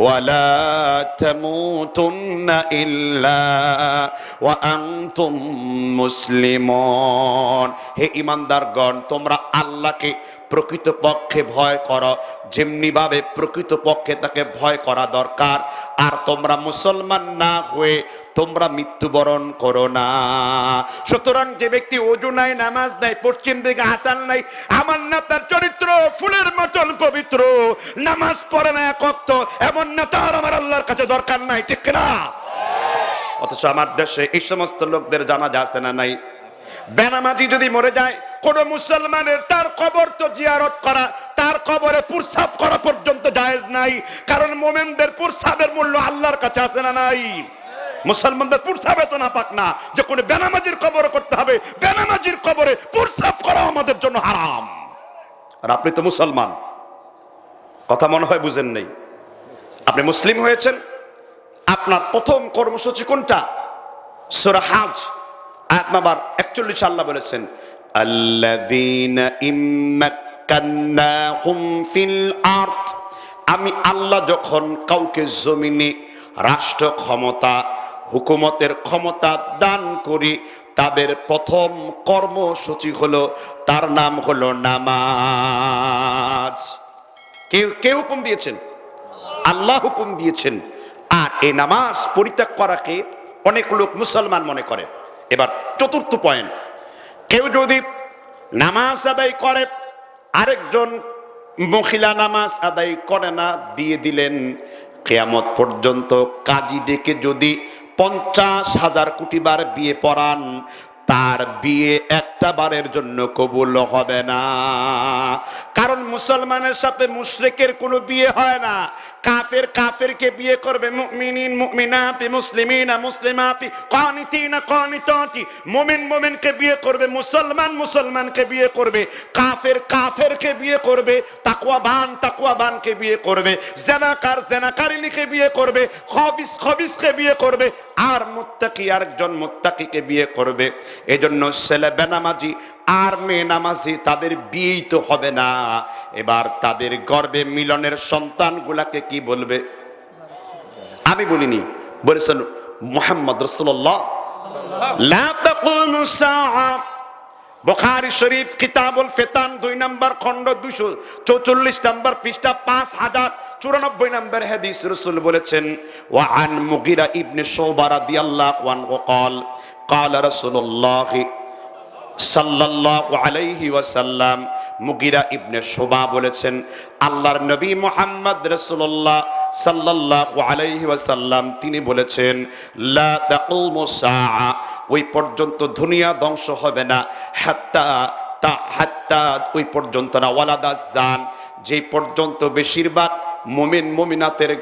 ওয়া লা তামুতুন্না ইল্লা ওয়া আনতুম মুসলিমুন। হে ঈমানদারগণ, তোমরা আল্লাহকে প্রকৃতপক্ষে ভয় করো যেমনি ভাবে প্রকৃতপক্ষে তাকে ভয় করা দরকার, আর তোমরা মুসলমান না হয়ে তোমরা মৃত্যুবরণ করো না। সুতরাং যে ব্যক্তি ওযু নাই, নামাজ নাই, পশ্চিম দিকে হাসান নাই, আমার না তার চরিত্র ফুলের মতন পবিত্র, নামাজ পড়ে না এক ওয়াক্ত, এমন না তার আমার আল্লাহর কাছে দরকার নাই, ঠিক না? অথচ আমার দেশে এই সমস্ত লোকদের জানাজা আছে না নাই? বেনামাজি যদি মরে যায় কোন মুসলমানের তার কবর তো জিয়ারত করা, তার কবরে প্রস্রাব করা পর্যন্ত জায়েজ নাই, কারণ মুমিনদের প্রস্রাবের মূল্য আল্লাহর কাছে আছে না নাই? মুসলমানদের প্রস্রাবে তো নাপাক না, যে কোনো বেনামাজির কবর করতে হবে, বেনামাজির কবরে প্রস্রাব করা আমাদের জন্য হারাম। আর আপনি তো মুসলমান, কথা মনে হয় বুঝেন নেই। আপনি মুসলিম হয়েছেন, আপনার প্রথম কর্মসূচি কোনটা? সূরা হজ আয়াত নাম্বার 41 আল্লাহ বলেছেন আল্লাযীনা ইম্মাক্কান্নাহুম ফিল আরদ, আমি আল্লাহ যখন কাউকে জমিনে রাষ্ট্র ক্ষমতা, হুকুমতের ক্ষমতা দান করি, তাদের প্রথম কর্মসূচি হলো, তার নাম হলো নামাজ। কে হুকুম দিয়েছেন? আল্লাহ হুকুম দিয়েছেন। আর এই নামাজ পরিত্যাগ করাকে অনেক লোক মুসলমান মনে করে। এবার চতুর্থ পয়েন্ট, কেউ যদি নামাজ আদায় করে, আরেকজন মহিলা নামাজ আদায় করে না, বিয়ে দিলেন, কিয়ামত পর্যন্ত কাজী ডেকে যদি 50,000 কোটি বার বিয়ে পড়ান, তার বিয়ে একটা বারের জন্য কবুল হবে না। কারণ মুসলমানের সাথে মুশরিকের কোনো বিয়ে হয় না। কাফের কাফেরকে বিয়ে করবে, মুমিনিন মুমিনাতি, মুসলিমিনা মুসলিমাতি, কানিতিনা কানিতাতি। মুমিন মুমিনকে বিয়ে করবে, মুসলমান মুসলমানকে বিয়ে করবে, কাফের কাফেরকে বিয়ে করবে, তাকওয়াবান তাকওয়াবানকে বিয়ে করবে, জিনাকার জিনাকারিনীকে বিয়ে করবে, খবিস খবিসকে বিয়ে করবে, আর মুত্তাকি আরেকজন মুত্তাকিকে বিয়ে করবে। এজন্য ছেলে বেনামাজি আর মেয়ে নামাজি তাদের বিয়েই তো হবে না। এবার তাদের গর্ভে মিলনের সন্তানগুলাকে কি বলবে? আমি বলিনি, বলেছেন মুহাম্মদ রাসূলুল্লাহ। লা তাকুমুস সাআ, বুখারী শরীফ কিতাবুল ফিতান 2 নম্বর খণ্ড 244 নম্বর পৃষ্ঠা 5000 94 নম্বর হাদিস রাসূল বলেছেন ওয়া আন মুগিরা ইবনে শুবা রাদিয়াল্লাহু আনহু قال قال رسول الله সাল্লাল্লাহু আলাইহি ওয়াসাল্লাম, মুগিরা ইবনে শুবা বলেছেন আল্লাহর নবী মুহাম্মদ রাসূলুল্লাহ সাল্লাল্লাহু আলাইহি ওয়াসাল্লাম তিনি বলেছেন লা তাকুমু সাআ, ওই পর্যন্ত দুনিয়া ধ্বংস হবে না, হাত্তা ওই পর্যন্ত না, ওয়ালাদা জান, যে পর্যন্ত বেশিরভাগ মুমিন মুমিনাতের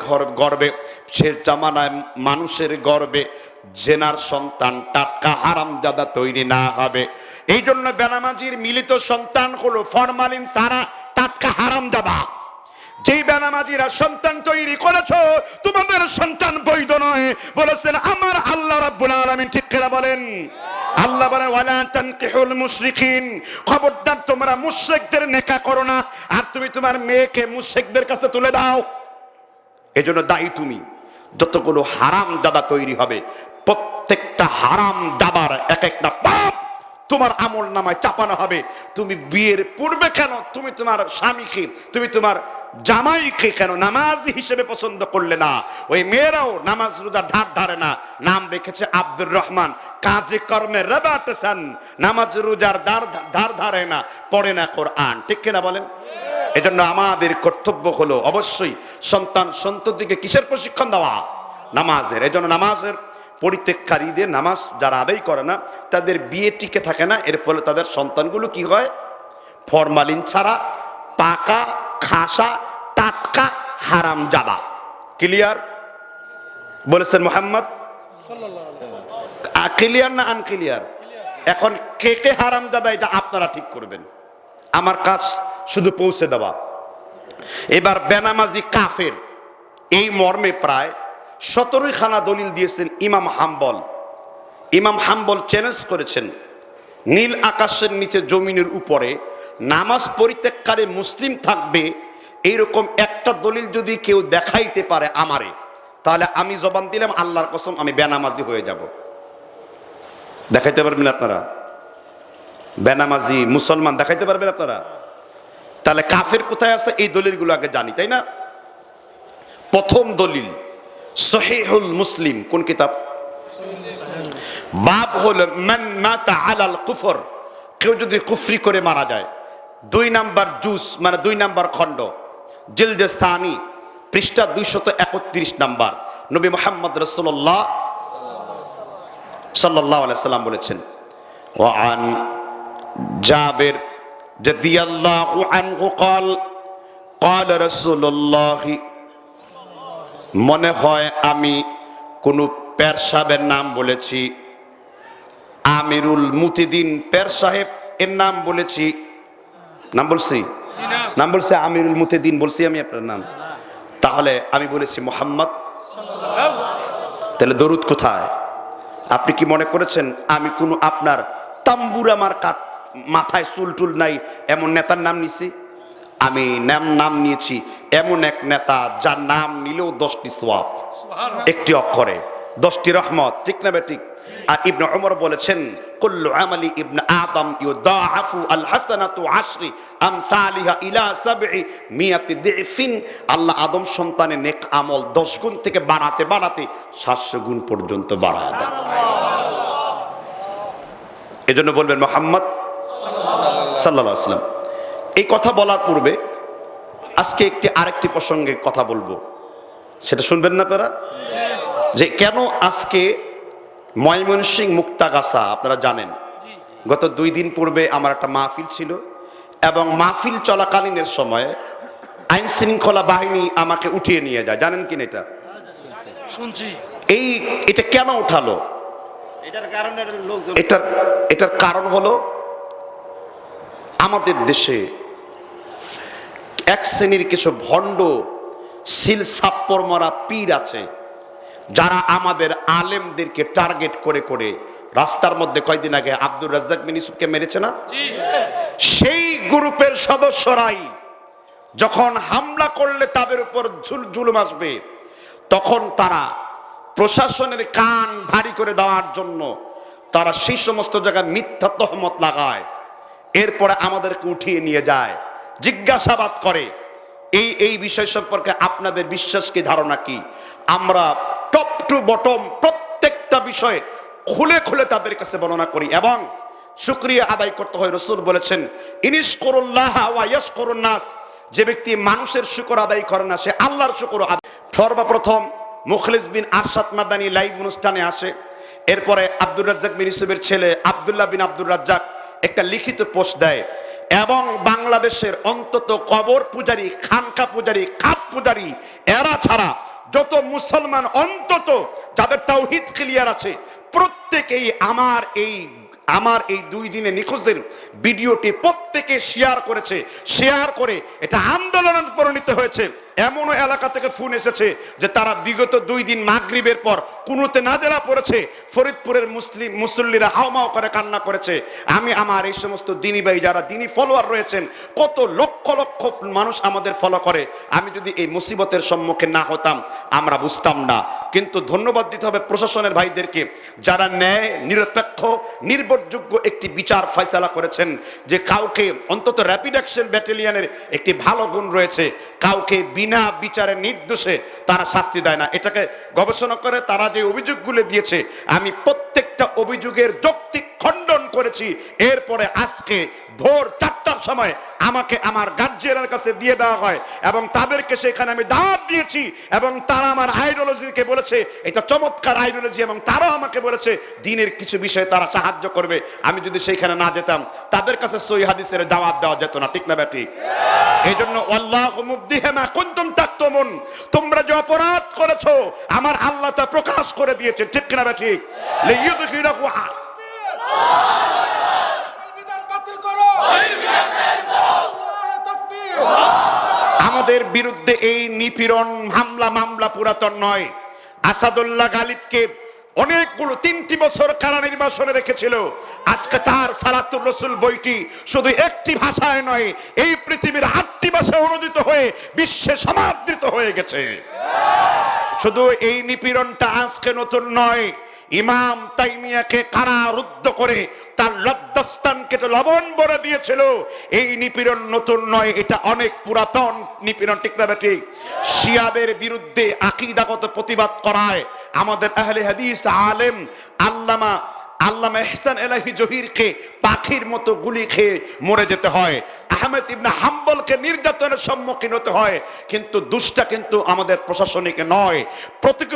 গর্বে, সে জামানায় মানুষের গর্বে জেনার সন্তান টাটকা হারামজাদা তৈরি না হবে। এই জন্য বেনামাজির মিলিত সন্তান হলো ফরমালিন সারা টাটকা হারামজাদা। যেই বেনামাজিরা সন্তান তৈরি করেছো তোমাদের সন্তান বৈধ নয়, বলেছেন আমার আল্লাহ রাব্বুল আলামিন। ঠিক করে বলেন, আল্লাহ বলেন ওয়ালা তানকিহুল মুশরিকিন, খবরদার তোমরা মুশরিকদের নেকাহ করো না, আর তুমি তোমার মেয়েকে মুশরিকদের কাছে তুলে দাও। এজন্য দায়ী তুমি। যতগুলো হারাম দাদা তৈরি হবে প্রত্যেকটা হারাম দাদার এক একটা পাপ তোমার আমল নামায় চাপানো হবে। তুমি বিয়ের পূর্বে কেন তুমি তোমার স্বামীকে, তুমি তোমার জামাইকে কেন নামাজি হিসেবে পছন্দ করলে না? ওই মেয়েরাও নামাজ রোজা ধার ধারে না, নাম রেখেছে আব্দুর রহমান, কাজে কর্মে রাবাতাসান, নামাজ রোজার ধার ধারে না, পড়ে না কোরআন। ঠিক কিনা বলেন? এজন্য আমাদের কর্তব্য হলো অবশ্যই সন্তান সন্ততিকে কিসের প্রশিক্ষণ দেওয়া? নামাজের। এজন্য নামাজের পরিত্যাগকারীদের, নামাজ যারা আদায় করে না তাদের বিয়ে টিকে থাকে না। এর ফলে তাদের সন্তানগুলো কি হয়? ফরমালিন ছাড়া পাকা খাসা টাটকা হারামজাদা। ক্লিয়ার বলেছেন মুহাম্মদ? ক্লিয়ার না আনক্লিয়ার? এখন কে কে হারামজাদা এটা আপনারা ঠিক করবেন, আমার কাজ শুধু পৌঁছে দেওয়া। এবার বেনামাজি কাফের এই মর্মে প্রায় 17 খানা দলিল দিয়েছেন ইমাম হাম্বল। ইমাম হাম্বল চ্যালেঞ্জ করেছেন নীল আকাশের নিচে জমিনের উপরে নামাজ পরিত্যাগকারী মুসলিম থাকবে এইরকম একটা দলিল যদি কেউ দেখাইতে পারে আমারে, তাহলে আমি জবান দিলাম আল্লাহর কসম আমি বেনামাজি হয়ে যাব। দেখাইতে পারবেন আপনারা? বেনামাজি মুসলমান দেখাইতে পারবেন আপনারা? তাহলে কাফের কোথায় আছে এই দলিলগুলো আগে জানি, তাই না? প্রথম দলিল সহিহুল মুসলিম, কোন কিতাব? বাব হল মান মাতা আলাল কুফর, কেউ যদি কুফরি করে মারা যায়। 2 নাম্বার জুজ মানে 2 নাম্বার খণ্ড, জিলদে স্থানী, পৃষ্ঠা 231 নাম্বার। নবী মুহাম্মদ রাসূলুল্লাহ সাল্লাল্লাহু আলাইহি সাল্লাম বলেছেন ওয়া আন জাবির রাদিয়াল্লাহু আনহু قال قال رسول الله, মনে হয় আমি কোন পের সাহেবের নাম বলেছি, আমিরুল মুতিদিন পের সাহেব এর নাম বলেছি। নাম বলছি? নাম বলছে আমিরুল মুতিদিন, বলছি আমি আপনার নাম? তাহলে আমি বলেছি মুহাম্মদ। তাহলে দরুদ কোথায়? আপনি কি মনে করেছেন আমি কোন আপনার তাম্বুর আমার কাট মাথায় চুল টুল নাই এমন নেতার নাম নিছি? আমি নাম নিয়েছি এমন এক নেতা যার নাম নিলেও 10টি সওয়াব, একটি অক্ষরে 10টি রহমত। ঠিক না বেঠিক? আর ইবনে ওমর বলেছেন কুল্লু আমালি ইবনে আদম ইউদাআফু আল হাসানাতু 10 আমসালিহা ইলা 700 দিফিন। আল্লাহ আদম সন্তানের নেক আমল 10 গুণ থেকে বাড়াতে বাড়াতে 700 গুণ পর্যন্ত বাড়ায় দেন। এজন্য বলবেন মুহাম্মদ সাল্লাল্লাহু আলাইহি ওয়াসাল্লাম। এই কথা বলার পূর্বে আজকে আরেকটি প্রসঙ্গে কথা বলবো, সেটা শুনবেন না আপনারা? যে কেন আজকে ময়মনসিংহ মুক্তাগাছা, আপনারা জানেন গত 2 দিন পূর্বে আমার একটা মাহফিল ছিল, এবং মাহফিল চলাকালীনের সময় আইন শৃঙ্খলা বাহিনী আমাকে উঠিয়ে নিয়ে যায়। জানেন কিনা এটা? শুনছি। এটা কেন উঠালো? এটার কারণ হলো আমাদের দেশে এক শ্রেণীর কিছু ভণ্ড সিল সাপ্পর মারা পীর আছে, যারা আমাদের আলেমদেরকে টার্গেট করে করে রাস্তার মধ্যে কয়েকদিন আগে আব্দুর রাজ্জাক বিন ইউসুফকে মেরেছে না? সেই গ্রুপের সদস্যরাই যখন হামলা করলে তাদের উপর জুলুম আসবে, তখন তারা প্রশাসনের কান ভারী করে দেওয়ার জন্য তারা সেই সমস্ত জায়গায় মিথ্যা তহমত লাগায়, এরপরে আমাদেরকে উঠিয়ে নিয়ে যায়, জিজ্ঞাসাবাদ করে। এই বিষয় সম্পর্কে আপনাদের বিশ্বাস কি, ধারণা কি? আমরা টপ টু বটম প্রত্যেকটা বিষয়ে খুলে খুলে তাদের কাছে বর্ণনা করি এবং শুকরিয়া আদায় করতে হয়। রাসূল বলেছেন, ইনিশকুরুল্লাহ ওয়া ইয়াশকুরুন নাস, যে ব্যক্তি মানুষের শুকর আদায় করে না সে আল্লাহর শুকর আদায়। সর্বপ্রথম মুখলিস বিন আরশাদ মাদানী লাইভ অনুষ্ঠানে আসে। এরপরে আব্দুর রাজ্জাক বিন ইউসুফের ছেলে আব্দুল্লাহ বিন আব্দুর রাজ্জাক একটা লিখিত পোস্ট দেয় এবং বাংলাদেশের অন্তত কবর পূজারী, খানকা পূজারী, খাত পূজারী এরা ছাড়া যত মুসলমান অন্তত যাদের তাওহীদ ক্লিয়ার আছে প্রত্যেকেই আমার এই 2 দিনে নিখোঁজদের ভিডিওটি প্রত্যেকে শেয়ার করেছে। শেয়ার করে এটা আন্দোলনে পরিণত হয়েছে। এমনও এলাকা থেকে ফোন এসেছে যে তারা বিগত 2 দিন মাগরিবের পর কুনুতে নাজেলা পড়েছে, ফরিদপুরের মুসল্লিরা হাওমাও করে কান্না করেছে। আমি আমার এই সমস্ত দিনী ভাই যারা দিনী ফলোয়ার রয়েছেন, কত লক্ষ লক্ষ মানুষ আমাদের ফলো করে, আমি যদি এই মুসিবতের সম্মুখীন না হতাম আমরা বুঝতাম না। কিন্তু ধন্যবাদ দিতে হবে প্রশাসনের ভাইদেরকে যারা ন্যায় নিরপেক্ষ নির্ভরযোগ্য একটি বিচার ফয়সালা করেছেন, যে কাউকে অন্তত র্যাপিড অ্যাকশন ব্যাটালিয়নের একটি ভালো গুণ রয়েছে, কাউকে বিনা বিচারে নির্দোষে তারা শাস্তি দেয় না। এটাকে গবেষণা করে তারা যে অভিযোগগুলো দিয়েছে আমি প্রত্যেকটা অভিযোগের যৌক্তিক খণ্ডন করেছি। এরপরে আজকে ভোর 4টার সময় আমাকে আমার গার্জিয়ানের কাছে দিয়ে দেওয়া হয় এবং তাদেরকে সেখানে আমি দাওয়াত দিয়েছি এবং তারা আমার আইডিওলজিকে বলেছে এটা চমৎকার আইডিওলজি এবং তারাও আমাকে বলেছে দিনের কিছু বিষয়ে তারা সাহায্য করবে। আমি যদি সেইখানে না যেতাম তাদের কাছে সহিহ হাদিসের দাওয়াত দেওয়া যেত না, ঠিক না ব্যাটি? এই জন্য আল্লাহু মুবদিহি মা কুনতুম তাকতুমুন, তোমরা যে অপরাধ করেছো আমার আল্লাহ তা প্রকাশ করে দিয়েছে, ঠিক না ব্যাটি? লিইয়ুদখিলাকু আমাদের বিরুদ্ধে এই নিপীড়ন হামলা মামলা পুরাতন নয়। আসাদুল্লাহ গালিবকে অনেকগুলো 3টি বছর কারা নির্বাসনে রেখেছিল। আজকে তার সালাতুর রাসূল বইটি শুধু একটি ভাষায় নয়, এই পৃথিবীর 8টি ভাষায় অনুদিত হয়ে বিশ্বে সমাদৃত হয়ে গেছে। শুধু এই নিপীড়নটা আজকে নতুন নয়। ইমাম তাইমিয়াকে কারারুদ্ধ করে তার লজ্জাস্থান কেটে লবণ ভরে দিয়েছিল। এই নিপীড়ন নতুন নয়, এটা অনেক পুরাতন নিপীড়ন, ঠিক না ঠিক? শিয়াদের বিরুদ্ধে আকীদাগত প্রতিবাদ করায় আমাদের আহলে হাদিস আলেম আল্লামা ইহসান এলাহি জহিরকে পাখির মতো গুলি খেয়ে মরে যেতে হয়। আহমেদ ইবনে হাম্বলকে নির্যাতনের সম্মুখীন হতে হয়। কিন্তু দুষ্টা কিন্তু আমাদের প্রশাসনিক নয়।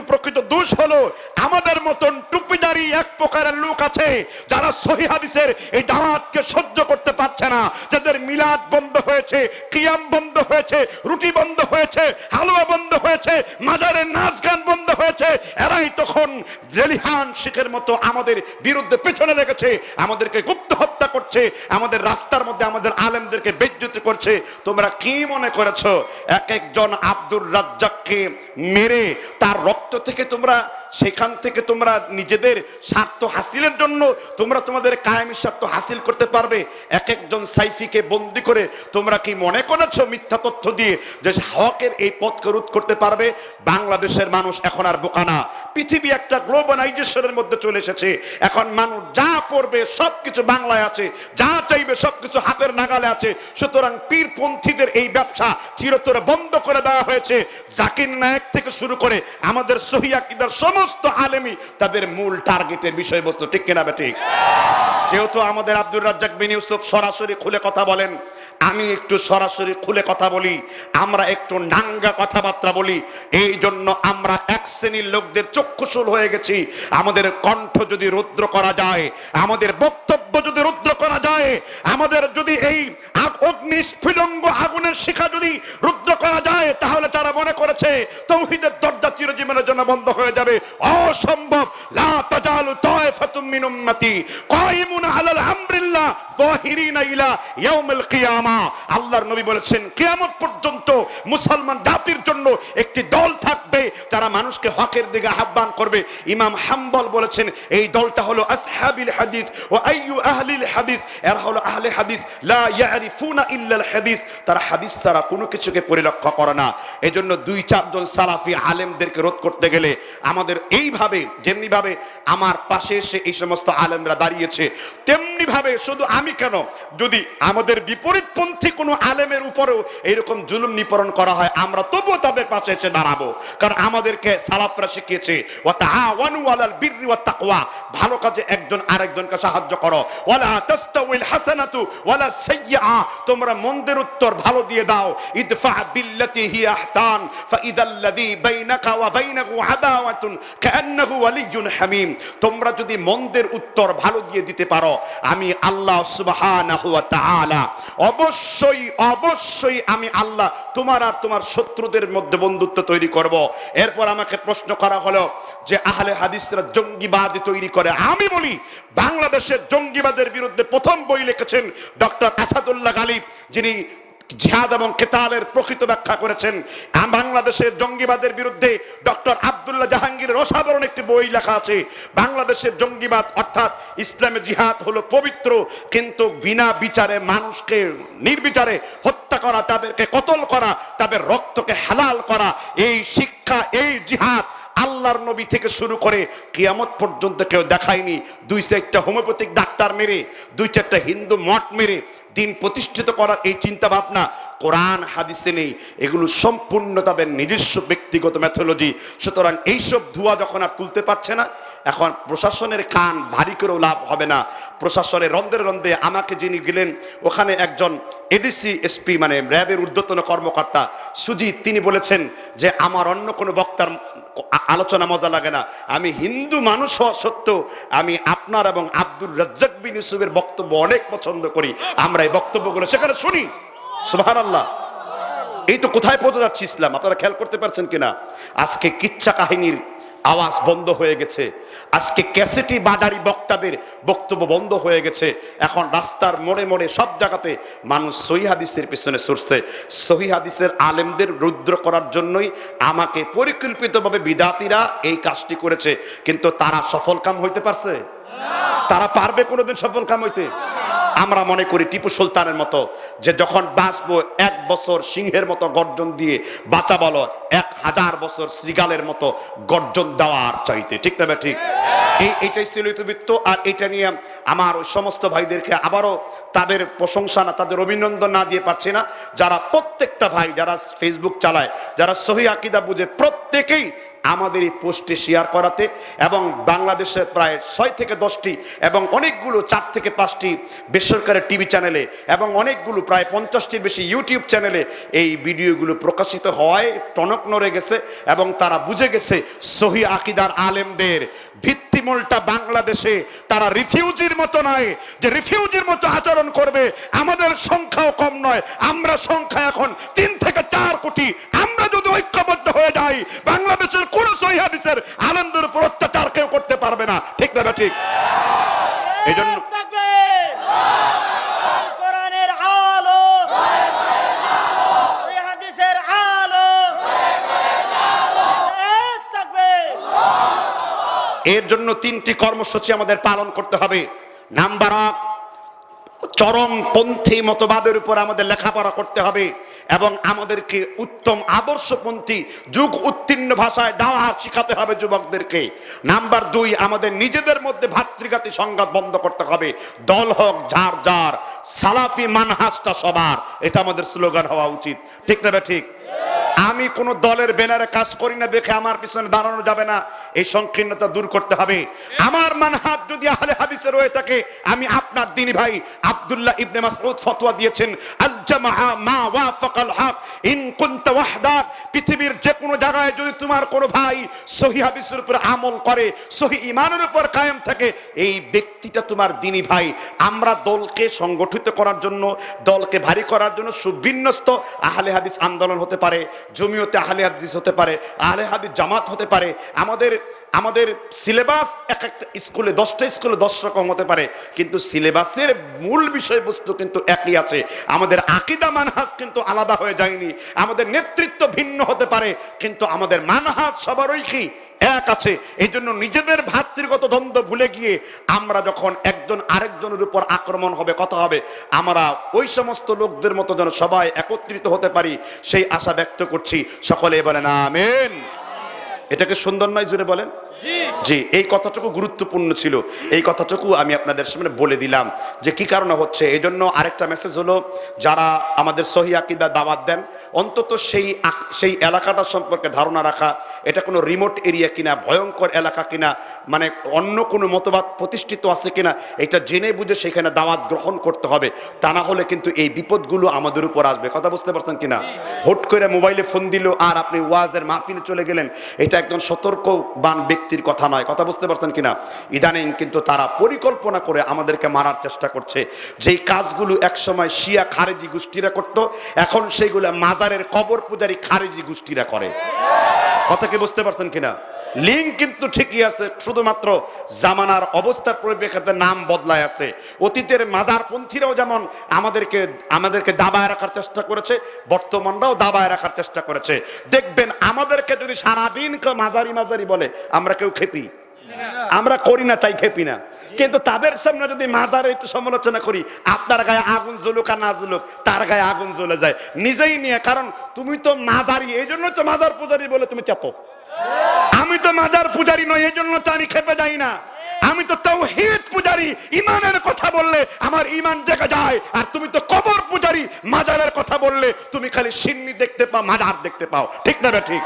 প্রকৃত দোষ হলো আমাদের মতন টুপিদারি এক প্রকারের লোক আছে যারা সহিহ হাদিসের এই দাওয়াতকে সহ্য করতে পারছে না, যাদের মিলাদ বন্ধ হয়েছে, কিয়াম বন্ধ হয়েছে, রুটি বন্ধ হয়েছে, হালুয়া বন্ধ হয়েছে, মাজারের নাচ গান বন্ধ হয়েছে। এরাই তখন জেলিহান শিখের মতো আমাদের বিরুদ্ধে পেছনে লেগেছে, আমাদেরকে গুপ্ত হত্যা করছে, আমাদের রাস্তার মধ্যে আমাদের আলেমদেরকে বেইজ্জতি করছে। তোমরা কি মনে করেছো এক একজন আব্দুর রাজ্জাককে মেরে তার রক্ত থেকে সেখান থেকে তোমরা নিজেদের স্বার্থ হাসিলের জন্য তোমাদের কায়েমি স্বার্থ হাসিল করতে পারবে? এক একজন সাইফিকে বন্দি করে তোমরা কি মনে করেছো মিথ্যা তথ্য দিয়ে যে হকের এই পথকে রোধ করতে পারবে? বাংলাদেশের মানুষ এখন আর বোকা না। পৃথিবী একটা গ্লোবালাইজেশনের মধ্যে চলে এসেছে। এখন মানুষ যা পড়বে সবকিছু বাংলায় আছে, যা চাইবে সবকিছু হাতের নাগালে আছে। সুতরাং পীরপন্থীদের এই ব্যবসা চিরতরে বন্ধ করে দেওয়া হয়েছে। জাকির নায়েক থেকে শুরু করে আমাদের সহিহ আকীদার সমস্ত আলেমী তাদের মূল টার্গেটের বিষয়বস্তু, ঠিক কিনা ঠিক? যেহেতু আমাদের আব্দুর রাজ্জাক বিন ইউসুফ সরাসরি খুলে কথা বলেন, আমি একটু সরাসরি খুলে কথা বলি, আমরা একটু নাঙ্গা কথাবার্তা বলি। এই জন্য আমরা এক শ্রেণীর লোকদের চক্ষুশূল হয়ে গেছি। আমাদের কণ্ঠ যদি রুদ্র করা যায়, আমাদের বক্তব্য যদি রুদ্র করা যায়, আমাদের যদি এই অগ্নি স্ফুলিঙ্গ আগুনের শিখা যদি রুদ্র করা যায়, তাহলে তারা মনে করেছে তাওহীদের দরজা চিরজীবনের জন্য বন্ধ হয়ে যাবে। অসম্ভব। লা তাজালু তায়ফাতুম মিন উম্মতি কায়িমুনা আলাল আমরিল্লাহ যাহিরিনা ইলা ইয়াউমিল কিয়ামা। আল্লাহর নবী বলেছেন কিয়ামত পর্যন্ত মুসলমান জাতির জন্য একটি দল থাকবে যারা মানুষকে হকের দিকে আহ্বান করবে। ইমাম হাম্বল বলেছেন এই দলটা হলো আসহাবিল হাদিস ওয়া আইয়ু আহলিল হাদিস, এরা হলো আহলে হাদিস লা ইয়ারিফুনা ইল্লাল হাদিস, তারা হাদিস ছাড়া কোনো কিছুকে পরিলক্ষ্য করে না। এজন্য 2-4 জন সালাফি আলেমদেরকে রোধ করতে গেলে আমাদের এইভাবে যেমনি ভাবে আমার পাশে এসে এই সমস্ত আলেমরা দাঁড়িয়েছে, তেমনি ভাবে শুধু আমি কেন, যদি আমাদের বিপরীতপন্থী কোনো আলেমের উপরেও এরকম জুলুম নিপরণ করা হয়, আমরা তবুও তাদের পাশে এসে দাঁড়াবো। কারণ আমাদেরকে সালাফরা শিখিয়েছে ওয়া তাআওয়ানু আলাল বিররি ওয়াত তাকওয়া, ভালো কাজে একজন আরেকজনকে সাহায্য করো। ওয়ালা তাস্তাউল হাসানাতু ওয়ালা সাইয়্যা, তোমরা মন্দের উত্তর ভালো দিয়ে দাও। ইদফা বিল্লাতি হিয়া আহসান ফাইযাল্লাযী বাইনাকা ওয়া বাইনাহু আদাওয়াতুন কাআন্নাহু ওয়ালিয়্যুন হামীম। তোমরা যদি মন্দের উত্তর ভালো দিয়ে দিতে পারো, আমি আল্লাহ সুবহানাহু ওয়া তাআলা অবশ্যই অবশ্যই আমি আল্লাহ তোমার আর তোমার শত্রুদের মধ্যে বন্ধুত্ব তৈরি করব। এরপর আমাকে প্রশ্ন করা হলো যে আহলে হাদিসরা জঙ্গিবাদ তৈরি করে। আমি বলি, বাংলাদেশের জঙ্গিবাদের বিরুদ্ধে প্রথম বই লিখেছেন ডক্টর আসাদুল্লাহ গালিব, যিনি জিহাদ এবং কেতালের প্রকৃত ব্যাখ্যা করেছেন। বাংলাদেশের জঙ্গিবাদের বিরুদ্ধে ডক্টর আব্দুল্লাহ জাহাঙ্গীরের অসাধারণ একটি বই লেখা আছে। বাংলাদেশের জঙ্গিবাদ অর্থাৎ ইসলামে জিহাদ হলো পবিত্র, কিন্তু বিনা বিচারে মানুষকে নির্বিচারে হত্যা করা, তাদেরকে কতল করা, তাদের রক্তকে হালাল করা, এই শিক্ষা, এই জিহাদ আল্লাহর নবী থেকে শুরু করে কিয়ামত পর্যন্ত কেউ দেখায়নি। দুই চারটা হোমিওপ্যাথিক ডাক্তার মেরে, দুই চারটা হিন্দু মঠ মেরে দিন প্রতিষ্ঠিত করার এই চিন্তা ভাবনা কোরআন হাদিসে নেই। এগুলো সম্পূর্ণ তাদের নিজস্ব ব্যক্তিগত ম্যাথোলজি। সুতরাং এইসব ধোঁয়া যখন আর তুলতে পারছে না, এখন প্রশাসনের কান ভারী করেও লাভ হবে না। প্রশাসনের রন্ধে রন্ধে আমাকে যিনি গেলেন, ওখানে একজন এডিসি এসপি মানে র্যাবের ঊর্ধ্বতন কর্মকর্তা সুজিত, তিনি বলেছেন যে আমার অন্য কোনো বক্তার আলোচনা মজা লাগে না, আমি হিন্দু মানুষ হওয়া সত্ত্বেও আমি আপনার এবং আব্দুর রাজ্জাক বিন ইউসুফের বক্তব্য অনেক পছন্দ করি, আমরা এই বক্তব্যগুলো সেখানে শুনি। সুবহানাল্লাহ। এই তো কোথায় পৌঁছে যাচ্ছে ইসলাম, আপনারা খেয়াল করতে পারছেন কিনা? আজকে কিচ্ছা কাহিনীর আওয়াজ বন্ধ হয়ে গেছে, আজকে ক্যাসেটি বাজারি বক্তাদের বক্তব্য বন্ধ হয়ে গেছে। এখন রাস্তার মোড়ে মোড়ে সব জায়গাতে মানুষ সহিহ হাদিসের পিছনে ছুটছে। সহিহ হাদিসের আলেমদের রুদ্র করার জন্যই আমাকে পরিকল্পিতভাবে বিদাতিরা এই কাজটি করেছে, কিন্তু তারা সফল কাম হইতে পারছে? তারা পারবে কোনোদিন সফল কাম হইতে? আমরা মনে করি টিপু সুলতানের মতো, যে যখন বাঁচবো 1 বছর সিংহের মতো গর্জন দিয়ে বাঁচা বলো 1000 বছর শ্রীগালের মতো গর্জন দেওয়ার চাইতে, ঠিক না? ঠিক। এইটাই ছিল ইতিবৃত্ত। আর এটা নিয়ে আমার ওই সমস্ত ভাইদেরকে আবারও তাদের প্রশংসা না, তাদের অভিনন্দন না দিয়ে পারছি না, যারা প্রত্যেকটা ভাই যারা ফেসবুক চালায়, যারা সহিহ আকীদা বুঝে, প্রত্যেকেই আমাদের এই পোস্টে শেয়ার করাতে, এবং বাংলাদেশের প্রায় 6 থেকে 10টি এবং অনেকগুলো 4 থেকে 5টি বেসরকারি টিভি চ্যানেলে এবং অনেকগুলো প্রায় 50টির বেশি ইউটিউব চ্যানেলে এই ভিডিওগুলো প্রকাশিত হওয়ায় টনক নড়ে গেছে এবং তারা বুঝে গেছে সহিহ আকীদার আলেমদের ভিত্তিমূলটা বাংলাদেশে তারা রিফিউজির মতো নয়, যে রিফিউজির মতো আচরণ করবে। আমাদের সংখ্যাও কম নয়, আমরা সংখ্যা এখন 3 থেকে 4 কোটি। আমরা যদি ঐক্যবদ্ধ হয়ে যাই, বাংলাদেশের কোন সহিহ হাদিসের আলেমদের উপর অত্যাচার কেউ করতে পারবে না, ঠিক না? ঠিক। এই জন্য কোরআনের আলো, সহিহ হাদিসের আলো, এর জন্য 3টি কর্মসূচি আমাদের পালন করতে হবে। নাম্বার 1, চরমপন্থী মতবাদের উপর আমাদের লেখাপড়া করতে হবে এবং আমাদেরকে উত্তম আদর্শপন্থী যুগ উত্তীর্ণ ভাষায় দাওয়াত শিখাতে হবে যুবকদেরকে। নাম্বার 2, আমাদের নিজেদের মধ্যে ভাতৃঘাতী সংঘাত বন্ধ করতে হবে। দল হোক যার যার, সালাফি মানহাজটা সবার, এটা আমাদের স্লোগান হওয়া উচিত, ঠিক না? ঠিক। আমি কোন দলের ব্যানারে কাজ করি না দেখে আমার পিছনে দাঁড়ানো যাবে না, এই সংকীর্ণতা দূর করতে হবে। আমার মানহাজ যদি আহলে হাদিসের হয়ে থাকে, আমি আপনার দ্বীনি ভাই আব্দুল্লাহ ইবনে মাসউদ ফতোয়া দিয়েছেন, আল জামাআ মা ওয়াফাকাল হক ইন কুনতা ওয়াহদাক। পৃথিবীর যে কোনো জায়গায় যদি তোমার কোনো ভাই সহিহ হাদিসের উপর আমল করে, সহিহ ঈমানের উপর কায়েম থাকে, এই ব্যক্তিটা তোমার দ্বীনি ভাই। আমরা দলকে সংগঠিত করার জন্য, দলকে ভারী করার জন্য সুবিন্যস্ত আহলে হাদিস আন্দোলন হতে পারে, জমিয়তে আহলে হাদিস হতে পারে, আহলে হাদিস জামাত হতে পারে। আমাদের সিলেবাস এক একটা স্কুলে 10টা স্কুলে 10 রকম হতে পারে, কিন্তু সিলেবাসের মূল বিষয়বস্তু কিন্তু একই আছে। আমাদের আকীদা মানহাজ কিন্তু আলাদা হয়ে যায়নি। আমাদের নেতৃত্ব ভিন্ন হতে পারে, কিন্তু আমাদের মানহাজ সবারই কি এক আছে। এই জন্য নিজেদের ভাতৃগত দ্বন্দ্ব ভুলে গিয়ে আমরা যখন একজন আরেকজনের উপর আক্রমণ হবে, কথা হবে, আমরা ওই সমস্ত লোকদের মতো যেন সবাই একত্রিত হতে পারি, সেই আশা ব্যক্ত করছি। সকলে বলেন আমিন। এটাকে সুন্দর নয়, জুড়ে বলেন জি। এই কথাটুকু গুরুত্বপূর্ণ ছিল, এই কথাটুকু আমি আপনাদের সামনে বলে দিলাম যে কি কারণে হচ্ছে। এই জন্য আরেকটা মেসেজ হলো, যারা আমাদের সহিহ আকীদা দাওয়াত দেন, অন্তত সেই এলাকাটা সম্পর্কে ধারণা রাখা, এটা কোনো রিমোট এরিয়া কিনা, ভয়ঙ্কর এলাকা কিনা, মানে অন্য কোনো মতবাদ প্রতিষ্ঠিত আছে কিনা, এটা জেনে বুঝে সেখানে দাওয়াত গ্রহণ করতে হবে। তা না হলে কিন্তু এই বিপদগুলো আমাদের উপর আসবে। কথা বুঝতে পারছেন কিনা? হুট করে মোবাইলে ফোন দিল আর আপনি ওয়াজের মাহফিলে চলে গেলেন, এটা একজন সতর্কবান ব্যক্তির কথা নয়। কথা বুঝতে পারছেন কিনা? ইদানিং কিন্তু তারা পরিকল্পনা করে আমাদেরকে মারার চেষ্টা করছে। যেই কাজগুলো একসময় শিয়া খারেজি গোষ্ঠীরা করত, এখন সেইগুলো মাজারের কবর পূজারী খারেজি গোষ্ঠীরা করে। কথা কি বুঝতে পারছেন কিনা? লিঙ্ক কিন্তু ঠিকই আছে, শুধুমাত্র জামানার অবস্থার পরিপ্রেক্ষিতে নাম বদলায় আছে। অতীতের মাজারপন্থীরাও যেমন আমাদেরকে দাবায় রাখার চেষ্টা করেছে, বর্তমানরাও দাবায় রাখার চেষ্টা করেছে। দেখবেন আমাদেরকে যদি সারাদিন কেউ মাজারি বলে, আমরা কেউ খেপি, আমরা করি না, তাই খেপি না। কিন্তু তাদের সামনে যদি মাজারে একটু সমালোচনা করি, আপনার গায়ে আগুন জ্বলুক আর না জ্বলুক, তার গায়ে আগুন জ্বলে যায় নিজেই নিয়ে। কারণ তুমি তো মাজারি, এই জন্য তো মাজার পূজারি বলে তুমি চেতো। আমি তো মাজার পূজারি নই, এই জন্য তো আমি খেপে যাই না। আমি তো তাওহীদ পূজারি, ইমানের কথা বললে আমার ইমান জেগে যায়। আর তুমি তো কবর পূজারি, মাজারের কথা বললে তুমি খালি সিন্নি দেখতে পাও, মাজার দেখতে পাও। ঠিক না ঠিক?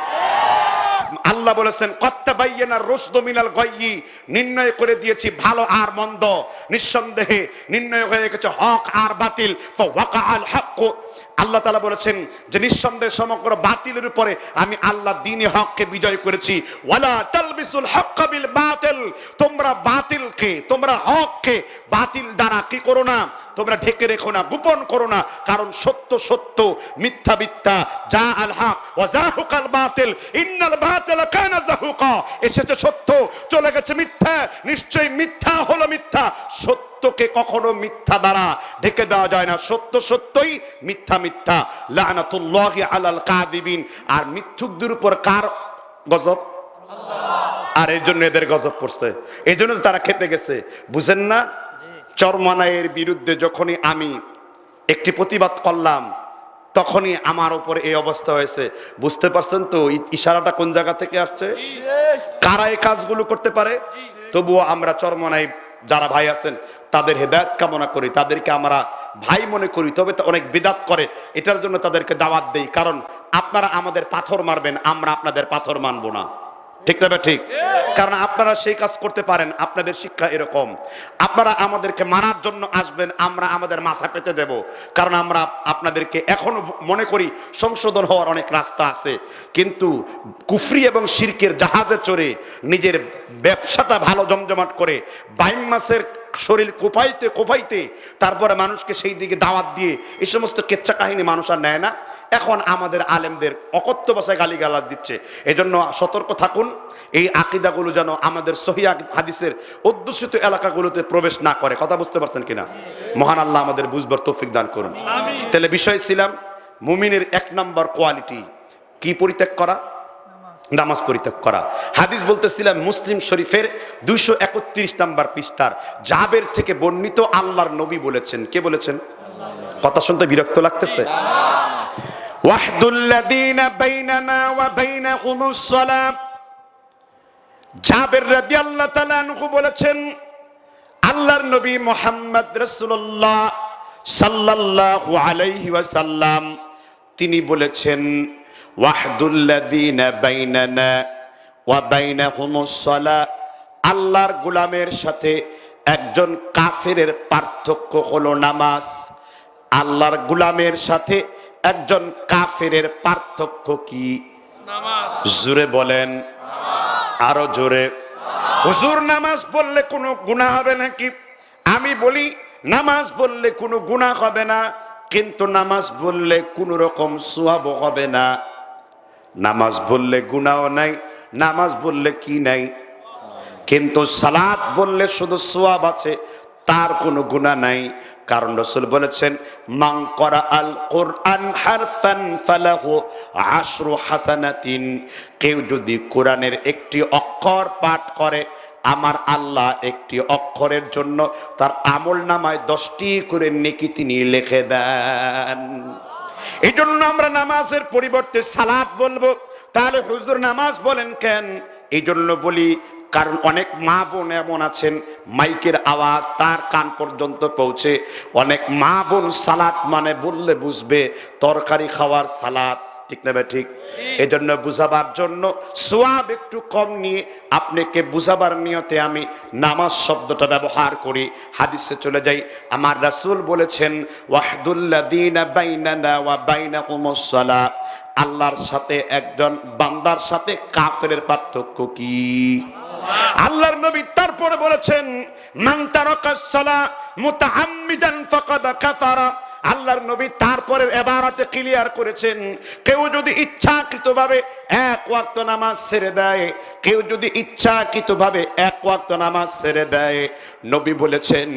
আল্লাহ বলেছেন কত্তাবাইয়ানা রুশদু মিনাল গায়য়ি, নির্ণয় করে দিয়েছি ভালো আর মন্দ। নিঃসন্দেহে নির্ণয় হয়ে গেছে হক আর বাতিল। ফাওয়াকাআল হক, আল্লাহ তাআলা বলেছেন যে নিঃসন্দেহে সমগ্র বাতিলের উপরে আমি আল্লাহ দ্বীনে হককে বিজয় করেছি। ওয়ালা তালবিসুল হক বিল বাতিল, তোমরা হককে বাতিল দ্বারা কি করো না, তোমরা ঢেকে রেখো না, গোপন করো না। কারণ সত্য সত্য, মিথ্যা মিথ্যা। যা আল হক ওয়া যাহুকাল বাতিল ইন্নাল বাতিলা কানা যাহুকা, এসেছে সত্য, চলে গেছে মিথ্যা, নিশ্চয়ই মিথ্যা হলো মিথ্যা। সত্যকে কখনো মিথ্যা দ্বারা ঢেকে দেওয়া যায় না, সত্য সত্যই, মিথ্যা মিথ্যা। লানাতুল্লাহি আলাল কাযিবিন, আর মিথ্যুকদের উপর কার গজব? আর এই জন্য এদের গজব পড়ছে, এই জন্য তারা খেপে গেছে। বুঝেন না? চরমনাইয়ের বিরুদ্ধে যখনই আমি একটি প্রতিবাদ করলাম, তখনই আমার উপর এই অবস্থা হয়েছে। বুঝতে পারছেন তো ইশারাটা কোন জায়গা থেকে আসছে? কারা এই কাজগুলো করতে পারে? তবুও আমরা চরমনাই যারা ভাই আছেন তাদের হেদায়েত কামনা করি, তাদেরকে আমরা ভাই মনে করি। তবে তো অনেক বিদাত করে, এটার জন্য তাদেরকে দাওয়াত দেই। কারণ আপনারা আমাদের পাথর মারবেন, আমরা আপনাদের পাথর মানবো না। ঠিক না ঠিক? কারণ আপনারা সেই কাজ করতে পারেন, আপনাদের শিক্ষা এরকম। আপনারা আমাদেরকে মারার জন্য আসবেন, আমরা আমাদের মাথা পেতে দেব। কারণ আমরা আপনাদেরকে এখনো মনে করি সংশোধন হওয়ার অনেক রাস্তা আছে। কিন্তু কুফরি এবং শিরকের জাহাজে চড়ে নিজের ব্যবসাটা ভালো জমজমাট করে 22 মাসের শরীর কোপাইতে তারপরে মানুষকে সেই দিকে দাওয়াত দিয়ে এই সমস্ত কেচ্ছা কাহিনী মানুষ আর নেয় না। এখন আমাদের আলেমদের অকথ্য ভাষায় গালিগালাজ দিচ্ছে। এজন্য সতর্ক থাকুন, এই আকীদাগুলো যেন আমাদের সহিহ হাদিসের অধ্যুষিত এলাকাগুলোতে প্রবেশ না করে। কথা বুঝতে পারছেন কিনা? মহান আল্লাহ আমাদের বুঝবার তৌফিক দান করুন। তাহলে বিষয় ছিলাম মুমিনের 1 নম্বর কোয়ালিটি কি? পরিত্যাগ করা, নামাজ পরিত্যাগ করা। হাদিস বলতেছিলাম মুসলিম শরীফের 231 নম্বর পৃষ্ঠার, জাবের থেকে বর্ণিত, আল্লাহর নবী বলেছেন। কে বলেছেন? কথা শুনতে বিরক্ত লাগতেছে? ওয়াহদুল্লাযীনা বাইনানা ওয়া বাইনাহুমুস সালাম, জাবের রাদিয়াল্লাহু তাআলা আনহু বলেছেন, আল্লাহর নবী মুহাম্মদ রাসূলুল্লাহ সাল্লাল্লাহু আলাইহি ওয়াসাল্লাম তিনি বলেছেন, ওয়াহদুল্লাযীনা বাইনানা ওয়া বাইনাহুমুস সালাহ, আল্লাহর গোলামের সাথে একজন কাফেরের পার্থক্য হলো নামাজ। আল্লাহর গোলামের সাথে একজন কাফেরের পার্থক্য কি? নামাজ। জোরে বলেন, আরো জোরে। হুজুর নামাজ পড়লে কোনো গুনাহ হবে নাকি? আমি বলি নামাজ পড়লে কোনো গুনাহ হবে না, কিন্তু নামাজ পড়লে কোনো রকম সওয়াব হবে না। নামাজ পড়লে গুনাহ নাই, নামাজ পড়লে কি নাই? কিন্তু সালাত বললে শুধু সওয়াব আছে, তার কোনো গুনাহ নাই। কারণ রাসূল বলেছেন, মান করা আল কোরআন হারফান ফালাহু আশরু হাসানাতিন, কেউ যদি কোরআনের একটি অক্ষর পাঠ করে, আমার আল্লাহ একটি অক্ষরের জন্য তার আমলনামায় 10টি করে নেকি তিনি লিখে দেন। এই জন্য আমরা নামাজের পরিবর্তে সালাত বলবো। তাহলে হুজুর নামাজ বলেন কেন? এই জন্য বলি, কারণ অনেক মা বোন এমন আছেন মাইকের আওয়াজ তার কান পর্যন্ত পৌঁছে, অনেক মা বোন সালাত মানে বললে বুঝবে তরকারি খাওয়ার সালাত, ঠিক না ভাই? ঠিক। এই জন্য বুঝাবার জন্য সোয়াব একটু কম নিয়ে আপনাকে বুঝাবার নিয়তে আমি নামাজ শব্দটা ব্যবহার করি। হাদিসে চলে যাই, আমার রাসূল বলেছেন ওয়াহদুল্লাযীনা বাইনানা ওয়া বাইনাকুমুস সালাহ, আল্লাহর সাথে একজন বান্দার সাথে কাফেরের পার্থক্য কি? আল্লাহর নবী তারপরে বলেছেন মান তারাকাস সালাহ মুতাআম্মিদান ফাকাদ কাফারা। আল্লাহর নবী তারপরে ইবারতে ক্লিয়ার করেছেন, কেউ যদি ইচ্ছাকৃতভাবে এক ওয়াক্ত নামাজ ছেড়ে দেয়, কেউ যদি ইচ্ছাকৃতভাবে এক ওয়াক্ত নামাজ ছেড়ে দেয়, নবী বলেছেন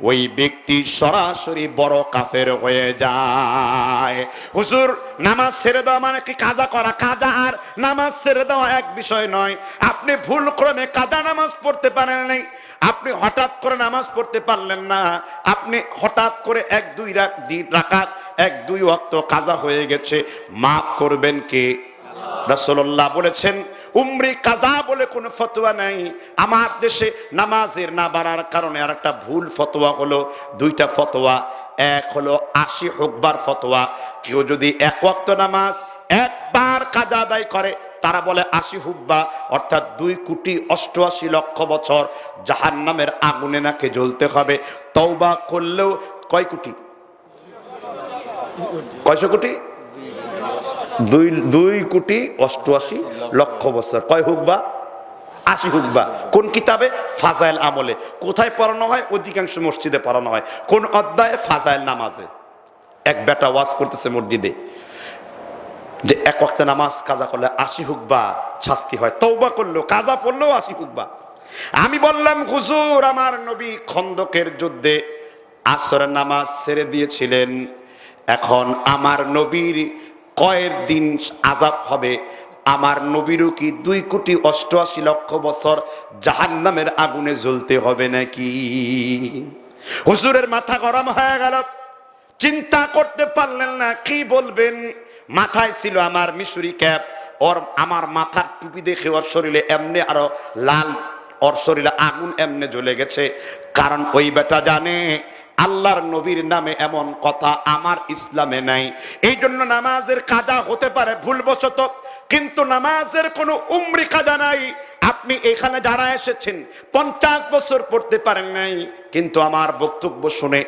ওই ব্যক্তি সরাসরি বড় কাফের হয়ে যায়। হুজুর নামাজ ছেড়ে দেওয়া মানে কি কাজা করা? কাজা আর নামাজ ছেড়ে দেওয়া এক বিষয় নয়। আপনি ভুল ক্রমে কাজা নামাজ পড়তে পারেন নাই, আপনি হঠাৎ করে নামাজ পড়তে পারলেন না, আপনি হঠাৎ করে এক দুই রাকাত এক দুই ওয়াক্ত কাজা হয়ে গেছে, মাফ করবেন কে? রাসূলুল্লাহ বলেছেন উমরি কাজা বলে কোনো ফতোয়া নাই। আমার দেশে নামাজের না বাড়ার কারণে আর একটা ভুল ফতোয়া হলো, দুইটা ফতোয়া। এক হলো 80 হুকবার ফতোয়া, কেউ যদি এক ওয়াক্ত নামাজ একবার কাজা আদায় করে তারা বলে 80 হুব্বা, অর্থাৎ 2,88,00,000 বছর জাহান্নামের আগুনে নাকি জ্বলতে হবে। তওবা করলেও কয় কোটি? কয়শো কোটি? 2,88,00,000 বছর। কয় হুব্বা? 80 হুব্বা। কোন কিতাবে? ফাজাইল আমলে। কোথায় পড়ানো হয়? অধিকাংশ মসজিদে পড়ানো হয়। কোন অধ্যায়ে? ফাজাইল নামাজে। এক বেটা ওয়াজ করতেছে মসজিদে যে এক ওয়াক্ত নামাজ কাজা করলে 80 হুকবা শাস্তি হয়, তওবা করলেও কাজা পড়লেও 80 হুকবা। আমি বললাম হুজুর আমার নবী খন্দকের যুদ্ধে আসরের নামাজ ছেড়ে দিয়েছিলেন, এখন আমার নবীর কয়ের দিন আযাব হবে? আমার নবীরও কি 2,88,00,000 বছর জাহান্নামের আগুনে জ্বলতে হবে নাকি? হুজুরের মাথা গরম হয়ে গেল, চিন্তা করতে পারলেন না কি বলবেন। মাথায় ছিল আমার মিশরি ক্যাপ, ওর আমার মাথার টুপি দেখে ওর শরীরে এমনি আরো লাল, ওর শরীরে আগুন এমনি জ্বলে গেছে। কারণ ওই বেটা জানে আল্লাহর নবীর নামে এমন কথা আমার ইসলামে নাই। এই জন্য নামাজের কাজা হতে পারে ভুলবশত, কিন্তু নামাজের কোনো উমরি কাজা নাই। আপনি এখানে যারা এসেছেন 50 বছর পড়তে পারেন নাই, কিন্তু আমার বক্তব্য শুনে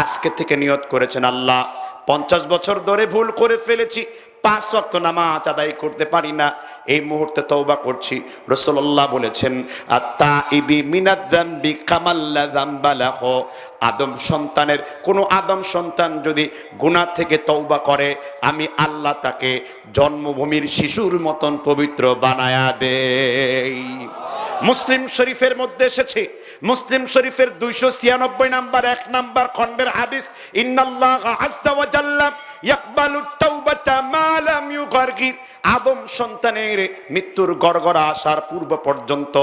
আজকে থেকে নিয়ত করেছেন আল্লাহ 50 বছর ধরে ভুল করে ফেলেছি, 5 ওয়াক্ত নামাজ আদায় করতে পারি না, এই মুহূর্তে তওবা করছি। রাসূলুল্লাহ বলেছেন আত-তাইবি মিনায যামবি কামাল্লা যামবা লাহু। আদম সন্তানের কোন আদম সন্তান যদি গুনাহ থেকে তওবা করে, আমি আল্লাহ তাকে জন্মভূমির শিশুর মতন পবিত্র বানায়া দেই। মুসলিম শরীফের মধ্যে এসেছে, মুসলিম শরীফের 296 নাম্বার 1 নাম্বার খণ্ডের হাদিস, ইন্নাল্লাহা আযজা ওয়া জাল্লা ইয়াকবালুত তাওবাতা মা লাম ইউগারগির। আদম সন্তানের মৃত্যুর গড়গড়া আসার পূর্ব পর্যন্ত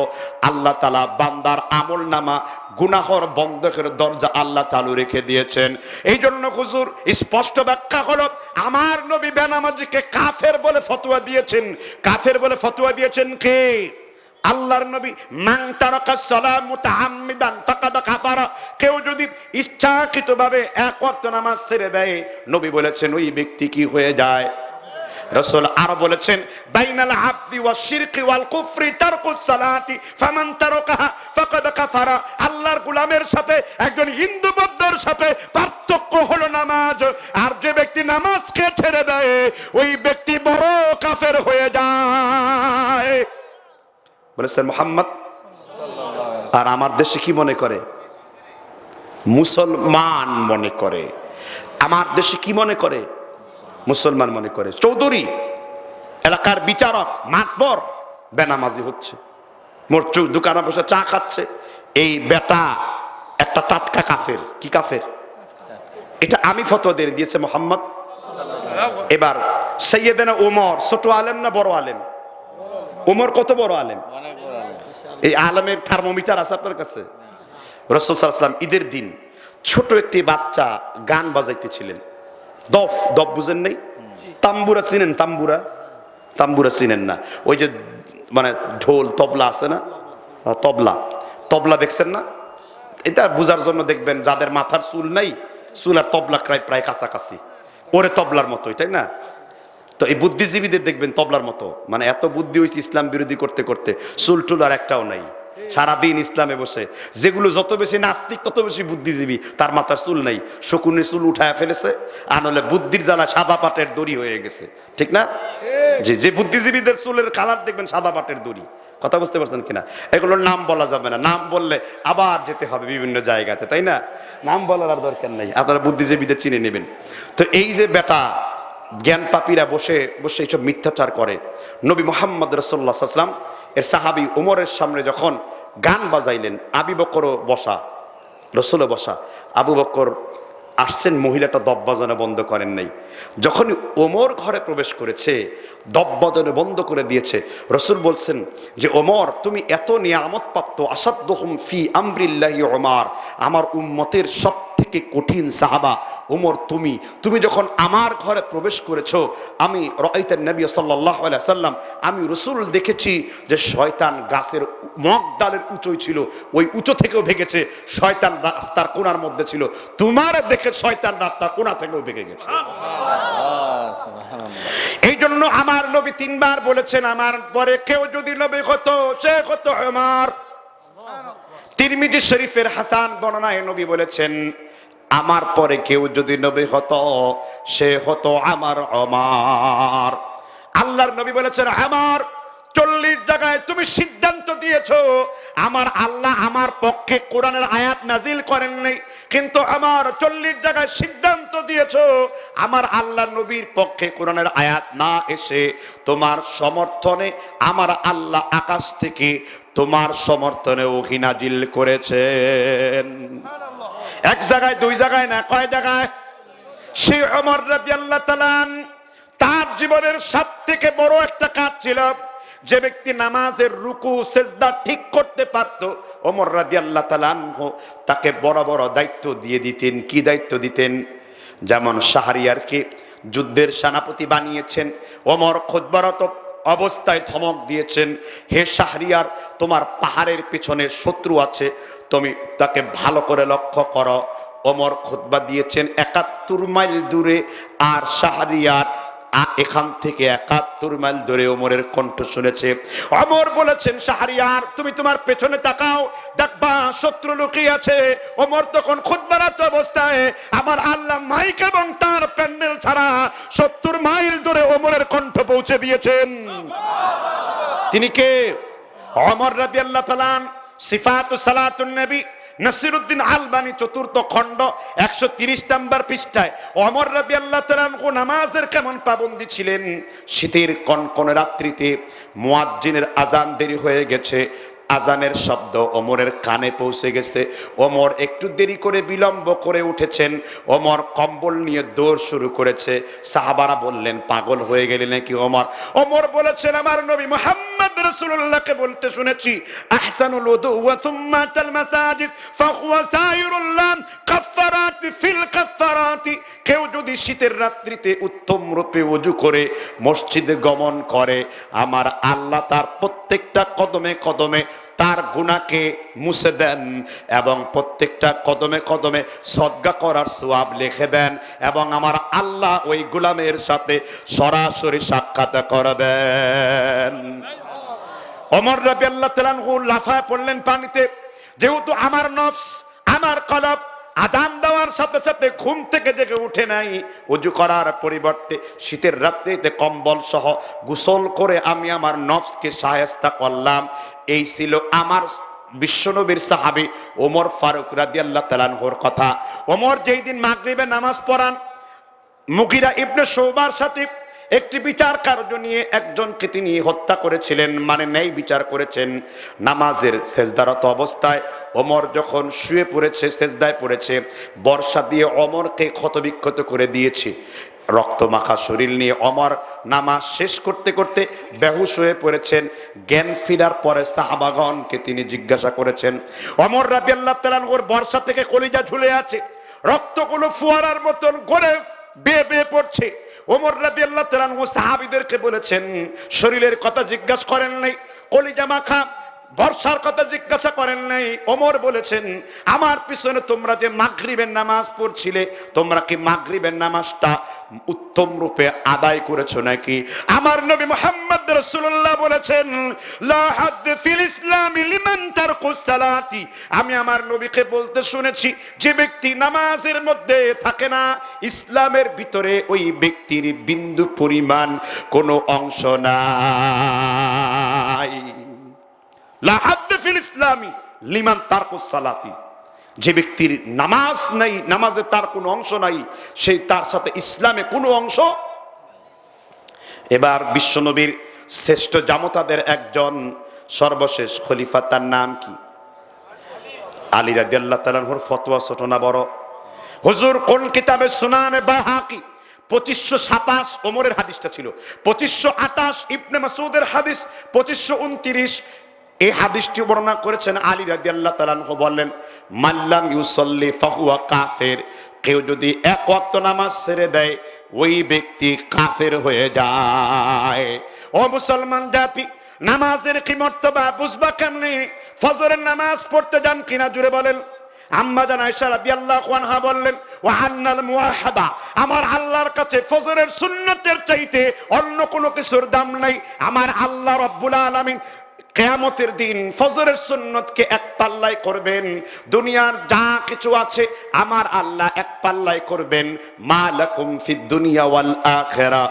আল্লাহ তাআলা বান্দার আমলনামা গুনাহর বন্ধকের দরজা আল্লাহ চালু রেখে দিয়েছেন। এই জন্য হুজুর স্পষ্ট ব্যাখ্যা হলো আমার নবী বেনামাজিকে কাফের বলে ফতোয়া দিয়েছেন। কাফের বলে ফতোয়া দিয়েছেন কে? আল্লাহর নবী মান তারাকাস সালাহ মুতাআম্মিদান ফাকাদ কাফারা। কেউ যদি ইচ্ছাকৃতভাবে এক ওয়াক্ত নামাজ ছেড়ে দেয়, নবী বলেছেন ওই ব্যক্তি কি হয়ে যায়? রাসূল আরো বলেছেন বাইনাল আবদি ওয়াশ শিরকি ওয়াল কুফরি তারকুস সালাতি ফামান তারাকাহা ফাকাদ কাফারা। আল্লাহর গোলামের সাথে একজন হিন্দু বৌদ্ধের সাথে পার্থক্য হলো নামাজ, আর যে ব্যক্তি নামাজকে ছেড়ে দেয় ওই ব্যক্তি বড় কাফের হয়ে যায় বলেছেন মুহাম্মদ। আর আমার দেশে কি মনে করে? মুসলমান মনে করে। আমার দেশে কি মনে করে? মুসলমান মনে করে। চৌধুরী এলাকার বিচারক মাতবর বেনামাজি হচ্ছে, মোর দোকানে বসে চা খাচ্ছে, এই বেটা একটা টাটকা কাফের। কি কাফের? এটা আমি ফতোয়া দিয়ে দিয়েছে মুহাম্মদ। এবার সাইয়েদনা ওমর ছোট আলেম না বড় আলেম? ওমর কত বড় আলেম? এই আলেমের থার্মোমিটার আছে আপনার কাছে? রাসূল সাল্লাল্লাহু আলাইহি ওয়াসাল্লাম ঈদের দিন ছোট একটি বাচ্চা গান বাজাইতেছিলেন। দফ বুঝেন নাই? তাম্বুরা চিনেন? তাম্বুরা তাম্বুরা চিনেন না? ওই যে মানে ঢোল তবলা আছে না, তবলা, তবলা দেখছেন না? এটা বোঝার জন্য দেখবেন যাদের মাথার চুল নাই, চুল আর তবলা প্রায় প্রায় কাছাকাছি, ওরে তবলার মতোই, তাই না? তো এই বুদ্ধিজীবীদের দেখবেন তবলার মতো, মানে এত বুদ্ধি হয়েছে ইসলাম বিরোধী করতে করতে, চুল টুল আর একটাও নাই, সারাদিন ইসলামে বসে। যেগুলো যত বেশি নাস্তিক তত বেশি বুদ্ধিজীবী, তার মাথার চুল নাই, শকুনের চুল উঠায় ফেলেছে, আর নাহলে বুদ্ধির জ্বালা সাদা পাটের দড়ি হয়ে গেছে, ঠিক না? যে বুদ্ধিজীবীদের চুলের কালার দেখবেন সাদা পাটের দড়ি। কথা বুঝতে পারছেন কিনা? এগুলোর নাম বলা যাবে না, নাম বললে আবার যেতে হবে বিভিন্ন জায়গাতে, তাই না? নাম বলার আর দরকার নেই, আপনারা বুদ্ধিজীবীদের চিনে নেবেন। তো এই যে বেটা জ্ঞান পাপীরা বসে বসে এইসব মিথ্যাচার করে, নবী মুহাম্মদ রাসূলুল্লাহ সাল্লাল্লাহু আলাইহি ওয়াসাল্লাম এর সাহাবী ওমরের সামনে যখন গান বাজাইলেন, আবু বকরও বসা, রসুলও বসা, আবু বকর আসছেন, মহিলাটা দব বাজানো বন্ধ করেন নাই। যখন ওমর ঘরে প্রবেশ করেছে, দব বাজানো বন্ধ করে দিয়েছে। রসুল বলছেন যে ওমর, তুমি এত নিয়ামত প্রাপ্ত, আসাদুহুম ফি আমরিল্লাহি ওমর, আমার উম্মতের সব থেকে কঠিন সাহাবা ওমর তুমি। তুমি যখন আমার ঘরে প্রবেশ করেছো, আমি রাআইতুন নবী সাল্লাল্লাহু আলাইহি ওয়াসাল্লাম, আমি রসুল দেখেছি যে শয়তান গাছের মগ ডালের উঁচুই ছিল, ওই উঁচু থেকেও ভেঙেছে, শয়তান রাস্তার কোণার মধ্যে ছিল, তোমার দেখে শয়তান রাস্তার কোণা থেকেও ভেঙে গেছে। এই জন্য আমার নবী তিনবার বলেছেন, আমার পরে কেউ যদি নবী হতো সে হতো ওমর। তিরমিজি শরীফের হাসান বর্ণনায় নবী বলেছেন, আমার পরে কেউ যদি নবী হতো সে হতো আমার ওমর। আল্লাহর নবী বলেছেন, আমার 40 জায়গায় তুমি সিদ্ধান্ত দিয়েছো, আমার আল্লাহ আমার পক্ষে কোরআনের আয়াত নাজিল করেন নাই, কিন্তু আমার 40 জায়গায় সিদ্ধান্ত দিয়েছো, আমার আল্লাহ নবীর পক্ষে কোরআনের আয়াত না এসে তোমার সমর্থনে আমার আল্লাহ আকাশ থেকে তোমার সমর্থনে ওহী নাজিল করেছেন। এক জায়গায়, দুই জায়গায় না, কয় জায়গায়? সেই ওমর রাদিয়াল্লাহু তাআলা তার জীবনের সবথেকে বড় একটা কাজ ছিল, যে ব্যক্তি নামাজের রুকু সিজদা ঠিক করতে পারত, ওমর রাদিয়াল্লাহু তাআলা তাকে বড় বড় দায়িত্ব দিয়ে দিতেন। কি দায়িত্ব দিতেন? যেমন শাহরিয়ারকে যুদ্ধের সেনাপতি বানিয়েছেন, ওমর খুতবারত অবস্থায় ধমক দিয়েছেন, হে শাহরিয়ার, তোমার পাহাড়ের পিছনে শত্রু আছে, তুমি তাকে ভালো করে লক্ষ্য করো। ওমর খুতবা দিয়েছেন 71 মাইল দূরে, আর শাহরিয়ার এখান থেকে 71 মাইল দূরে ওমরের কণ্ঠ শুনেছে। ওমর বলেছেন, শাহরিয়ার তুমি তোমার পেছনে তাকাও, দেখবা শত্রু লুকিয়ে আছে। ওমর তখন খুতবারত অবস্থায়, আমার আল্লাহ মাইক এবং তার প্যান্ডেল ছাড়া 70 মাইল দূরে ওমরের কণ্ঠ পৌঁছে দিয়েছেন। তিনি কে? ওমর রাদিয়াল্লাহু তাআলা। সিফাতু সালাতুন নবী, নাসিরউদ্দিন আলবানী 4th খণ্ড 130 নম্বর পৃষ্ঠায় ওমর রাদিয়াল্লাহু তাআলা নামাজের কেমন পাবন্দী ছিলেন। শীতের কনকনে রাত্রিতে মুয়াজ্জিনের আজান দেরি হয়ে গেছে, আজানের শব্দ ওমরের কানে পৌঁছে গেছে, ওমর একটু দেরি করে বিলম্ব করে উঠেছেন, ওমর কম্বল নিয়ে দৌড় শুরু করেছে। সাহাবারা বললেন, পাগল হয়ে গেলেন নাকি ওমর? ওমর বলেছেন, আমার নবী মুহাম্মদ রাসূলুল্লাহকে বলতে শুনেছি, আহসানুল উযু ওয়া সুম্মাতাল মাসাজিদ ফাহুয়া সায়রুল্লাহ কাফফারাতি ফিল কাফফারাতি। কেউ যদি শীতের রাত্রিতে উত্তম রূপে ওযু করে মসজিদে গমন করে, আমার আল্লাহ তার প্রত্যেকটা কদমে কদমে তার গুনাহকে মুছে দেন এবং প্রত্যেকটা কদমে কদমে সদকা করার সওয়াব লিখে দেন, এবং আমার আল্লাহ ওই গোলামের সাথে সরাসরি সাক্ষাৎ করবেন। ওমর রাদিয়াল্লাহু তাআলা লাফায় পড়লেন পানিতে, যেহেতু আমার নফস, আমার কলব আযান দেওয়ার সাথে সাথে ঘুম থেকে জেগে উঠে নাই, ওযু করার পরিবর্তে শীতের রাত্রিতে কম্বল সহ গোসল করে আমি আমার নফসকে শায়েস্তা করলাম। এই ছিল আমার বিশ্বনবীর সাহাবী ওমর ফারুক রাদিয়াল্লাহু তাআলা আনহুর কথা। ওমর যেই দিন মাগরিবে নামাজ পড়ান, মুগীরা ইবনে শুবার সাথে একটি বিচার কার্য নিয়ে একজনকে তিনি হত্যা করেছিলেন, মানে ন্যায় বিচার করেছেন। নামাজের সেজদারত অবস্থায় ওমর যখন শুয়ে পড়েছে, সেজদায় পড়েছে, বর্ষা দিয়ে ওমরকে ক্ষতবিক্ষত করে দিয়েছে। রক্তমাখা শরীর নিয়ে ওমর নামাজ শেষ করতে করতে বেহুশ হয়ে পড়েছেন। জ্ঞান ফিরার পরে সাহাবাগণকে তিনি জিজ্ঞাসা করেছেন, ওমর রাদিয়াল্লাহু তাআলা ওর বর্ষা থেকে কলিজা ঝুলে আছে, রক্তগুলো ফোয়ারার মতন গড়ে বেয়ে বেয়ে পড়ছে। ওমর রাদিয়াল্লাহু তাআলা আনহু সাহাবীদেরকে বলেছেন, শরীরের কথা জিজ্ঞাসা করেন নাই, কলিজা মাখা বর্ষার কথা জিজ্ঞাসা করেন নাই। ওমর বলেছেন, আমার পিছনে তোমরা যে মাগরিবের নামাজ পড়ছিলে, তোমরা কি মাগরিবের নামাজটা উত্তম রূপে আদায় করেছো নাকি? আমার নবী মুহাম্মদ রাসূলুল্লাহ বলেছেন, লা হাদ ফিল ইসলামি লিমান তারকুস সালাতি। আমি আমার নবীকে বলতে শুনেছি, যে ব্যক্তি নামাজের মধ্যে থাকে না, ইসলামের ভিতরে ওই ব্যক্তির বিন্দু পরিমাণ কোনো অংশ নাই। লা হাদ ফিল ইসলামি লিমান তারকুস সালাতি। যে ব্যক্তির নামাজ নাই, নামাজে তার কোনো অংশ নাই, সেই তার সাথে ইসলামে কোনো অংশ। এবার বিশ্বনবীর শ্রেষ্ঠ জামতাদের একজন সর্বশেষ খলিফা, তার নাম কি? আলী রাদিয়াল্লাহু তাআলা আনহুর ফতোয়া ছোট না বড়? হুজুর কোন কিতাবে? সুনানে বাহাকি 2527 ওমরের হাদিসটা ছিল, 2528 ইবনে মাসউদের হাদিস, 2529 এই হাদিসটি বর্ণনা করেছেন আলী রাদিয়াল্লাহু তাআলা আনহু। বললেন, মাল্লাম ইউসাল্লি ফাহুয়া কাফের। কেউ যদি এক ওয়াক্ত নামাজ ছেড়ে দেয়, ওই ব্যক্তি কাফের হয়ে যায়। ও মুসলমান জাতি, নামাজের কি মর্তবা বুঝবা কেমনে? ফজরের নামাজ পড়তে যান কিনা জুড়ে বলেন। আম্মা জান আয়েশা রাদিয়াল্লাহু আনহা বললেন, ওয়া আন্নাল মুওয়াহাদা, আমার আল্লাহর কাছে ফজরের সুন্নতের চাইতে অন্য কোনো কিছুর দাম নাই। আমার আল্লাহ রাব্বুল আলামিন কিয়ামতের দিন ফজরের সুন্নতকে এক পাল্লায় করবেন, দুনিয়ার যা কিছু আছে আমার আল্লাহ এক পাল্লায় করবেন। মালাকুম ফিদ দুনিয়া ওয়াল আখিরা,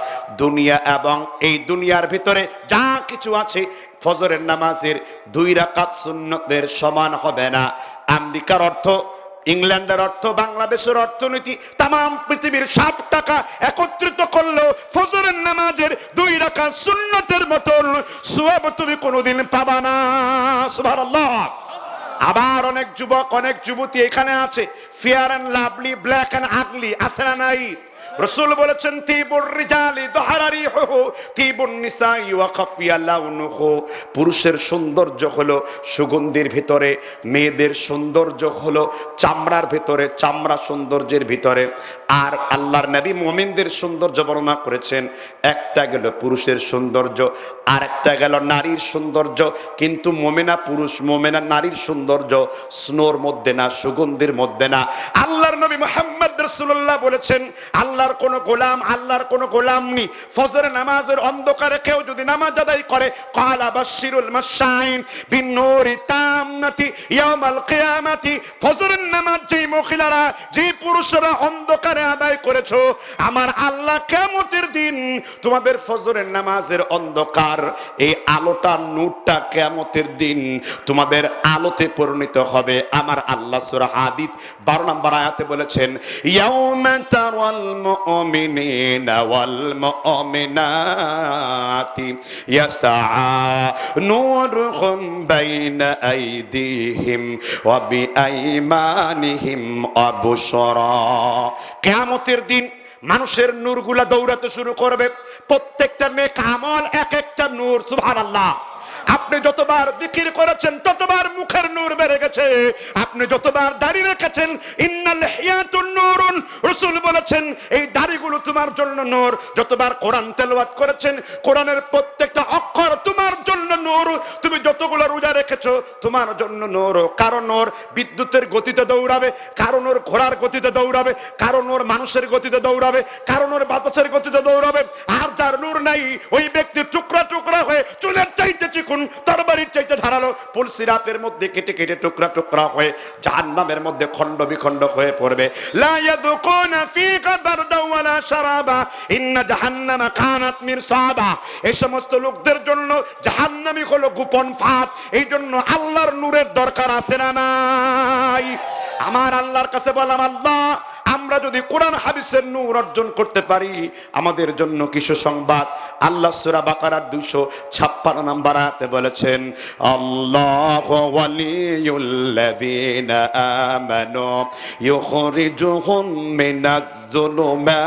দুনিয়া এবং এই দুনিয়ার ভিতরে যা কিছু আছে ফজরের নামাজের 2 রাকাত সুন্নতের সমান হবে না। আমেরিকার অর্থ, ইংল্যান্ডের অর্থ, বাংলাদেশের অর্থনীতি, তাম পৃথিবীর 7 টাকা একত্রিত করলো ফজরের নামাজের 2 রাকাত সুন্নতের মতন সওয়াব তুমি কোনোদিন পাবা না। সুবহানাল্লাহ। আবার অনেক যুবক, অনেক যুবতী এখানে আছে, fair and lovely, black and ugly, আছে না নাই? রাসূল বলেছেন, তিবুর রিজালি দহারারিহু তিবুন নিসাই ওয়া খাফিয়া লাউনুহু। পুরুষের সৌন্দর্য হলো সুগন্ধির ভিতরে, মেয়েদের সৌন্দর্য হলো চামড়ার ভিতরে, চামড়া সৌন্দর্যের ভিতরে। আর আল্লাহর নবী মুমিনদের সৌন্দর্য বর্ণনা করেছেন, একটা গেল পুরুষের সৌন্দর্য, আর একটা গেল নারীর সৌন্দর্য। কিন্তু মুমিনা পুরুষ, মুমিনা নারীর সৌন্দর্য স্নোর মধ্যে না, সুগন্ধির মধ্যে না। আল্লাহর নবী মুহাম্মদ রাসূলুল্লাহ বলেছেন, আল্লাহর কোন গোলাম, আল্লাহর কোন গোলাম নি ফজরের নামাজের অন্ধকারে কেউ যদি নামাজ আদায় করে, ক্বালা বাশশিরুল মাশাইন বিন্নুরি তাম্মাতি ইয়াউমাল কিয়ামাতি। ফজরের নামাজ যেই মহিলারা, যেই পুরুষরা অন্ধকারে আদায় করেছো, আমার আল্লাহ কিয়ামতের দিন তোমাদের ফজরের নামাজের অন্ধকার, এই আলোটা, নূরটা কিয়ামতের দিন তোমাদের আলোতে পরিণত হবে। আমার আল্লাহ সূরা হাদীদ 12 নম্বর আয়াতে বলেছেন, ইয়াউমা তারাল মুমিনিনা ওয়াল মুমিনাতি ইয়াসআ নূরুহুম বাইনা আইদিহিম ওয়া বিআইমানিহিম আবশরা। কিয়ামতের দিন মানুষের নূরগুলা দৌড়াতে শুরু করবে, প্রত্যেকটা নেক আমল এক একটা নূর। সুবহানাল্লাহ। আপনি যতবার জিকির করেছেন ততবার মুখের নূর বেড়ে গেছে, আপনি যতবার দাড়ি রেখেছেন, ইন্নাল হিয়াতুন নূরুন, রাসূল বলেছেন এই দাড়িগুলো তোমার জন্য নূর। যতবার কোরআন তেলাওয়াত করেছেন, কোরআনের প্রত্যেকটা অক্ষর তোমার জন্য নূর। তুমি যতগুলো রোজা রেখেছো তোমার জন্য নূর। কারণ নূর বিদ্যুতের গতিতে দৌড়াবে, কারণ নূর ঘোড়ার গতিতে দৌড়াবে, কারণ নূর মানুষের গতিতে দৌড়াবে, কারণ নূর বাতাসের গতিতে দৌড়াবে। আর যার নূর নাই, ওই ব্যক্তি টুকরা টুকরা হয়ে চুলের চাইতে চিকুন, তরবারির চাইতে ধারালো, পুলসিরাতের মধ্যে কেটে কেটে টুকরা টুকরা হয়ে জাহান্নামের মধ্যে খণ্ড বিখণ্ড হয়ে পড়বে। লা ইয়াযুকুনা ফীহা বারদাও ওয়ালা শারাবা ইন্না জাহান্নামা কানাত মিরসাবা। এই সমস্ত লোকদের জন্য জাহান্নামই হলো গোপন ফাঁদ। এই জন্য আল্লাহর নূরের দরকার আছে না নাই? আমার আল্লাহর কাছে বললাম, আল্লাহ আমরা যদি কোরআন হাদিসের নূর অর্জন করতে পারি, আমাদের জন্য কিছু সংবাদ। আল্লাহ সূরা বাকারার 256 নম্বর আয়াতে বলেছেন, আল্লাহু ওয়ালিয়ুল্লাযীনা আমানু ইউখরিজুহুম মিনাজ যুলুমাতি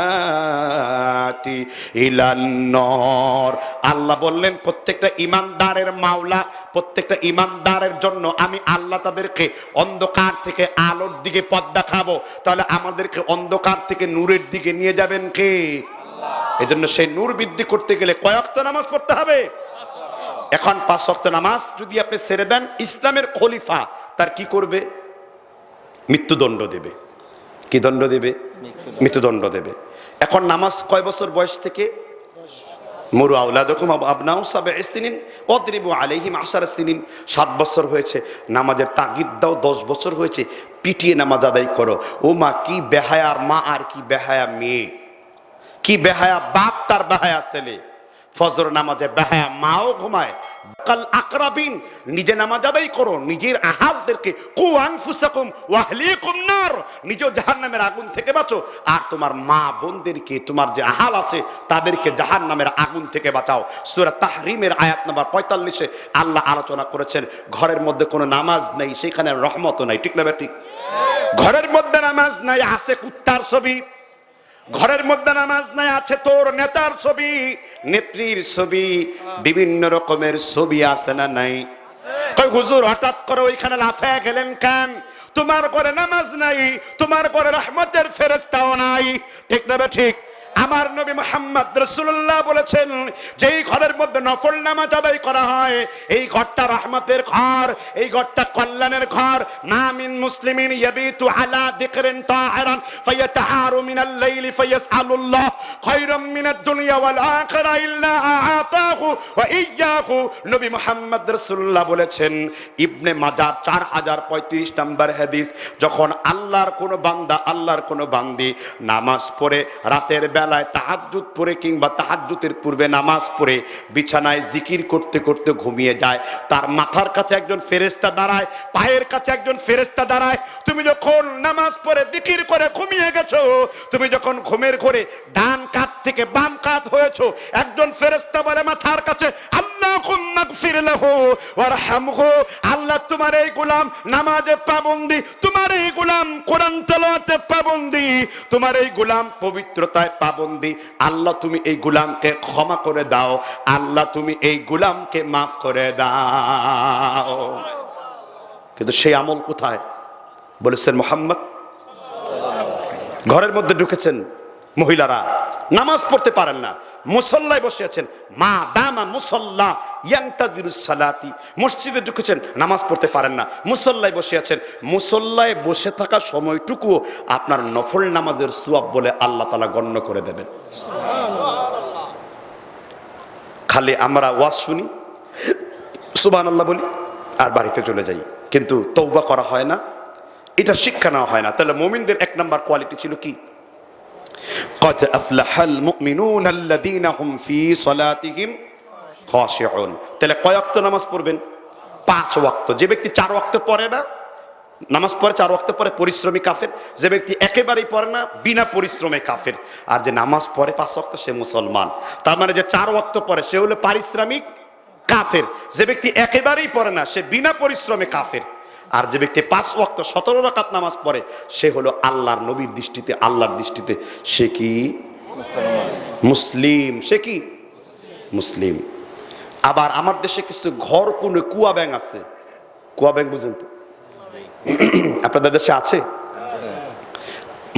ইলান নূর। আল্লাহ বললেন, প্রত্যেকটা ঈমানদারের মাওলা, প্রত্যেকটা ঈমানদারের জন্য আমি আল্লাহ তাদেরকে অন্ধকার থেকে আলোর দিকে পথ দেখাবো। তাহলে আমাদেরকে অন্ধকার থেকে নূরের দিকে নিয়ে যাবেন কে? আল্লাহ। এজন্য সেই নূর বৃদ্ধি করতে গেলে কয় ওয়াক্ত নামাজ পড়তে হবে? এখন 5 ওয়াক্ত নামাজ যদি আপনি ছেড়ে দেন, ইসলামের খলিফা তার কি করবে? মৃত্যুদণ্ড দেবে। কি দণ্ড দেবে? মৃত্যুদণ্ড দেবে। এখন নামাজ কয় বছর বয়স থেকে? মুরু আওলাদাকুম আবনাউ সাবঈ সিনিন ওয়াদরিবু আলাইহিম 10 সিনিন। 7 বছর হয়েছে, নামাজের তাগিদ দাও। 10 বছর হয়েছে, পিটিয়ে নামাজ আদায় করো। ও মা, কি বেহায়ার মা আর কি বেহায়া মেয়ে, কি বেহায়া বাপ তার বেহায়া ছেলে। ফজর নামাজে বেহায়া মাও ঘুমায়। কাল আকরাবিন, নিজে নামাজ আদায় করো, নিজের আহালদেরকে কু আনফুসাকুম ওয়া আহলিকুম নার, নিজে জাহান্নামের আগুন থেকে বাঁচো, আর তোমার মা বোনদেরকে, তোমার যে আহাল আছে তাদেরকে জাহান্নামের আগুন থেকে বাঁচাও। সূরা তাহরিমের আয়াত নাম্বার 45-এ আল্লাহ আলোচনা করেছেন ঘরের মধ্যে কোনো নামাজ নেই, সেখানে রহমতও নাই। ঠিক না ঠিক? ঘরের মধ্যে নামাজ নাই, আছে কুত্তার ছবি। ঘরের মধ্যে নামাজ নাই, আছে তোর নেতার ছবি, নেত্রীর ছবি, বিভিন্ন রকমের ছবি আছে না নাই? কই হুজুর হঠাৎ করে ওইখানে লাফায় গেলেন কেন? তোমার ঘরে নামাজ নাই, তোমার ঘরে রহমতের ফেরেশতাও নাই। ঠিক না ঠিক? আমার নবী মুহাম্মদ রাসূলুল্লাহ বলেছেন, যেই ঘরের মধ্যে নফল নামাজ আদায় করা হয়, এই ঘরটা রহমতের ঘর, এই ঘরটা কল্যাণের ঘর। মা মিন মুসলিমিন ইয়াবিতু আলা যিকরিন তাহিরান ফায়াতাহারু মিনাল লাইলি ফায়াসআলুল্লাহ খায়রাম মিনাদ দুনিয়া ওয়াল আখিরা ইল্লা আতাহু ওয়া ইয়্যাহু। নবী মুহাম্মদ রাসূলুল্লাহ বলেছেন, ইবনে মাজাহ 4035 নম্বর হাদিস, যখন আল্লাহর কোন বান্দা, আল্লাহর কোন বান্দি নামাজ পড়ে রাতের বেলায় তাহাজ্জুদ পড়ে কিংবা তাহাজ্জুদের পূর্বে নামাজ পড়ে বিছানায় জিকির করতে করতে ঘুমিয়ে যায়, তার মাথার কাছে একজন ফেরেশতা দাঁড়ায়, পায়ের কাছে একজন ফেরেশতা দাঁড়ায়। তুমি যখন নামাজ পড়ে জিকির করে ঘুমিয়ে গেছো, তুমি যখন ঘুমের ঘরে ডান কাত থেকে বাম কাত হয়েছো, একজন ফেরেশতা বলে মাথার কাছে, আল্লাহুম্মা গফির লাহু ওয়ারহামহু, আল্লাহ তোমার এই গোলাম নামাজে পাবন্দি, তোমার এই গোলাম কোরআন তেলাওয়াতে পাবন্দি, তোমার এই গোলাম পবিত্রতায় পাবন্দি, আল্লাহ তুমি এই গোলামকে ক্ষমা করে দাও, আল্লাহ তুমি এই গোলামকে মাফ করে দাও। কিন্তু সেই আমল কোথায়? বলেছেন মুহাম্মদ। ঘরের মধ্যে ঢুকেছেন মহিলারা, নামাজ পড়তে পারেন না, মুসল্লায় বসে আছেন, মা দামা মুসল্লা ইয়ান্তাজিরুস সালাতি। মসজিদে ঢুকেছেন, নামাজ পড়তে পারেন না, মুসল্লায় বসে আছেন। মুসল্লায় বসে থাকা সময়টুকু আপনার নফল নামাজের সওয়াব বলে আল্লাহ তাআলা গণ্য করে দেবেন। খালি আমরা ওয়াজ শুনি, সুবহানাল্লাহ বলি, আর বাড়িতে চলে যাই, কিন্তু তওবা করা হয় না, এটা শিক্ষা নেওয়া হয় না। তাহলে মুমিনদের 1 নাম্বার কোয়ালিটি ছিল কি? قد أفلح المؤمنون الذين هم في صلاتهم خاشعون। তাহলে কয় ওয়াক্ত নামাজ পড়বেন? 5 ওয়াক্ত। যে ব্যক্তি 4 ওয়াক্ত পড়ে না, নামাজ পড়ে 4 ওয়াক্ত পড়ে, পরিশ্রমী কাফের। যে ব্যক্তি একেবারেই পড়ে না, বিনা পরিশ্রমে কাফের। আর যে নামাজ পড়ে 5 ওয়াক্ত, সে মুসলমান। তার মানে যে 4 ওয়াক্ত পড়ে সে হলো পারিশ্রমিক কাফের। যে ব্যক্তি একেবারেই পড়ে না, সে বিনা পরিশ্রমে কাফের। আর যে ব্যক্তি 5 ওয়াক্ত 17 রাকাত নামাজ পড়ে, সে হলো আল্লাহর নবীর দৃষ্টিতে, আল্লাহর দৃষ্টিতে সে কি? মুসলিম। সে কি? মুসলিম। আবার আমার দেশে কিছু ঘর কোণে কুয়া ব্যাং আছে। কুয়া ব্যাং বুঝেন তো? আপনাদের দেশে আছে?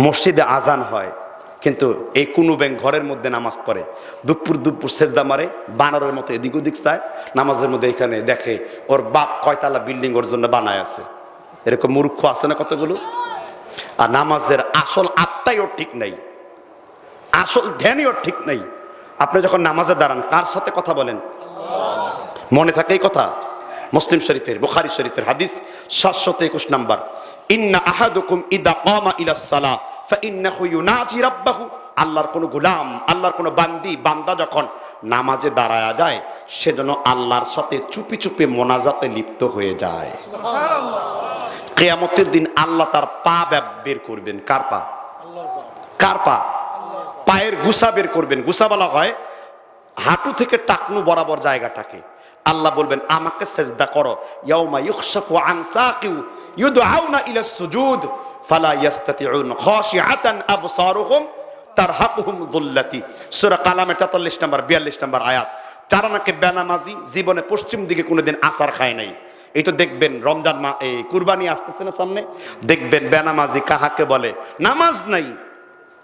মসজিদে আজান হয়, কিন্তু এই কুনু ব্যাং ঘরের মধ্যে নামাজ পড়ে, দুপুর দুপুর সেজদা মারে, বানরের মতো এদিক ওদিক চায়, নামাজের মধ্যে এখানে দেখে ওর বাপ কয়তালা বিল্ডিং ওর জন্য বানায় আছে। এরকম মূর্খ আছে না কতগুলো? আর নামাজের আসল আত্মাই ওর ঠিক নাই, আসল ধ্যানই ওর ঠিক নাই। আপনি যখন নামাজে দাঁড়ান, কার সাথে কথা বলেন? মনে থাকে এই কথা? মুসলিম শরীফের, বুখারী শরীফের হাদিস 721 নাম্বার, ইন্না আহাদুকুম ইদা কামা ইলাস সালাহ ফাইন্নাহু ইউনাজি রাব্বাহু। আল্লাহর কোন গোলাম, আল্লাহর কোন বান্দি, বান্দা যখন নামাজে দাঁড়ায়া যায়, সে যেন আল্লাহর সাথে চুপি চুপি মোনাজাতে লিপ্ত হয়ে যায়। কিয়ামতের দিন আল্লাহ তার পা বের করবেন। কার পা? কার পা? পায়ের গুসা বের করবেন। গুসা বলা হয় হাঁটু থেকে টাকনু বরাবর জায়গাটাকে। আল্লাহ বলবেন, আমাকে সেজদা করো। ইয়াউমা ইউখশাফু আন সাকিউ ইউদআউনা ইলাস সুজুদ ফালা ইয়াস্তাতিউন খাশিআতান আবসারুহুম তারহাকুহুম যুল্লাতি। সূরা কালামের 43 নম্বর 42 নম্বর আয়াত। যারা নাকি বেনামাজি, জীবনে পশ্চিম দিকে কোনোদিন আসার খায় নাই। এই তো দেখবেন রমজান এই কুরবানি আসতেছে না সামনে, দেখবেন বেনামাজি কাহাকে বলে? নামাজ নাই,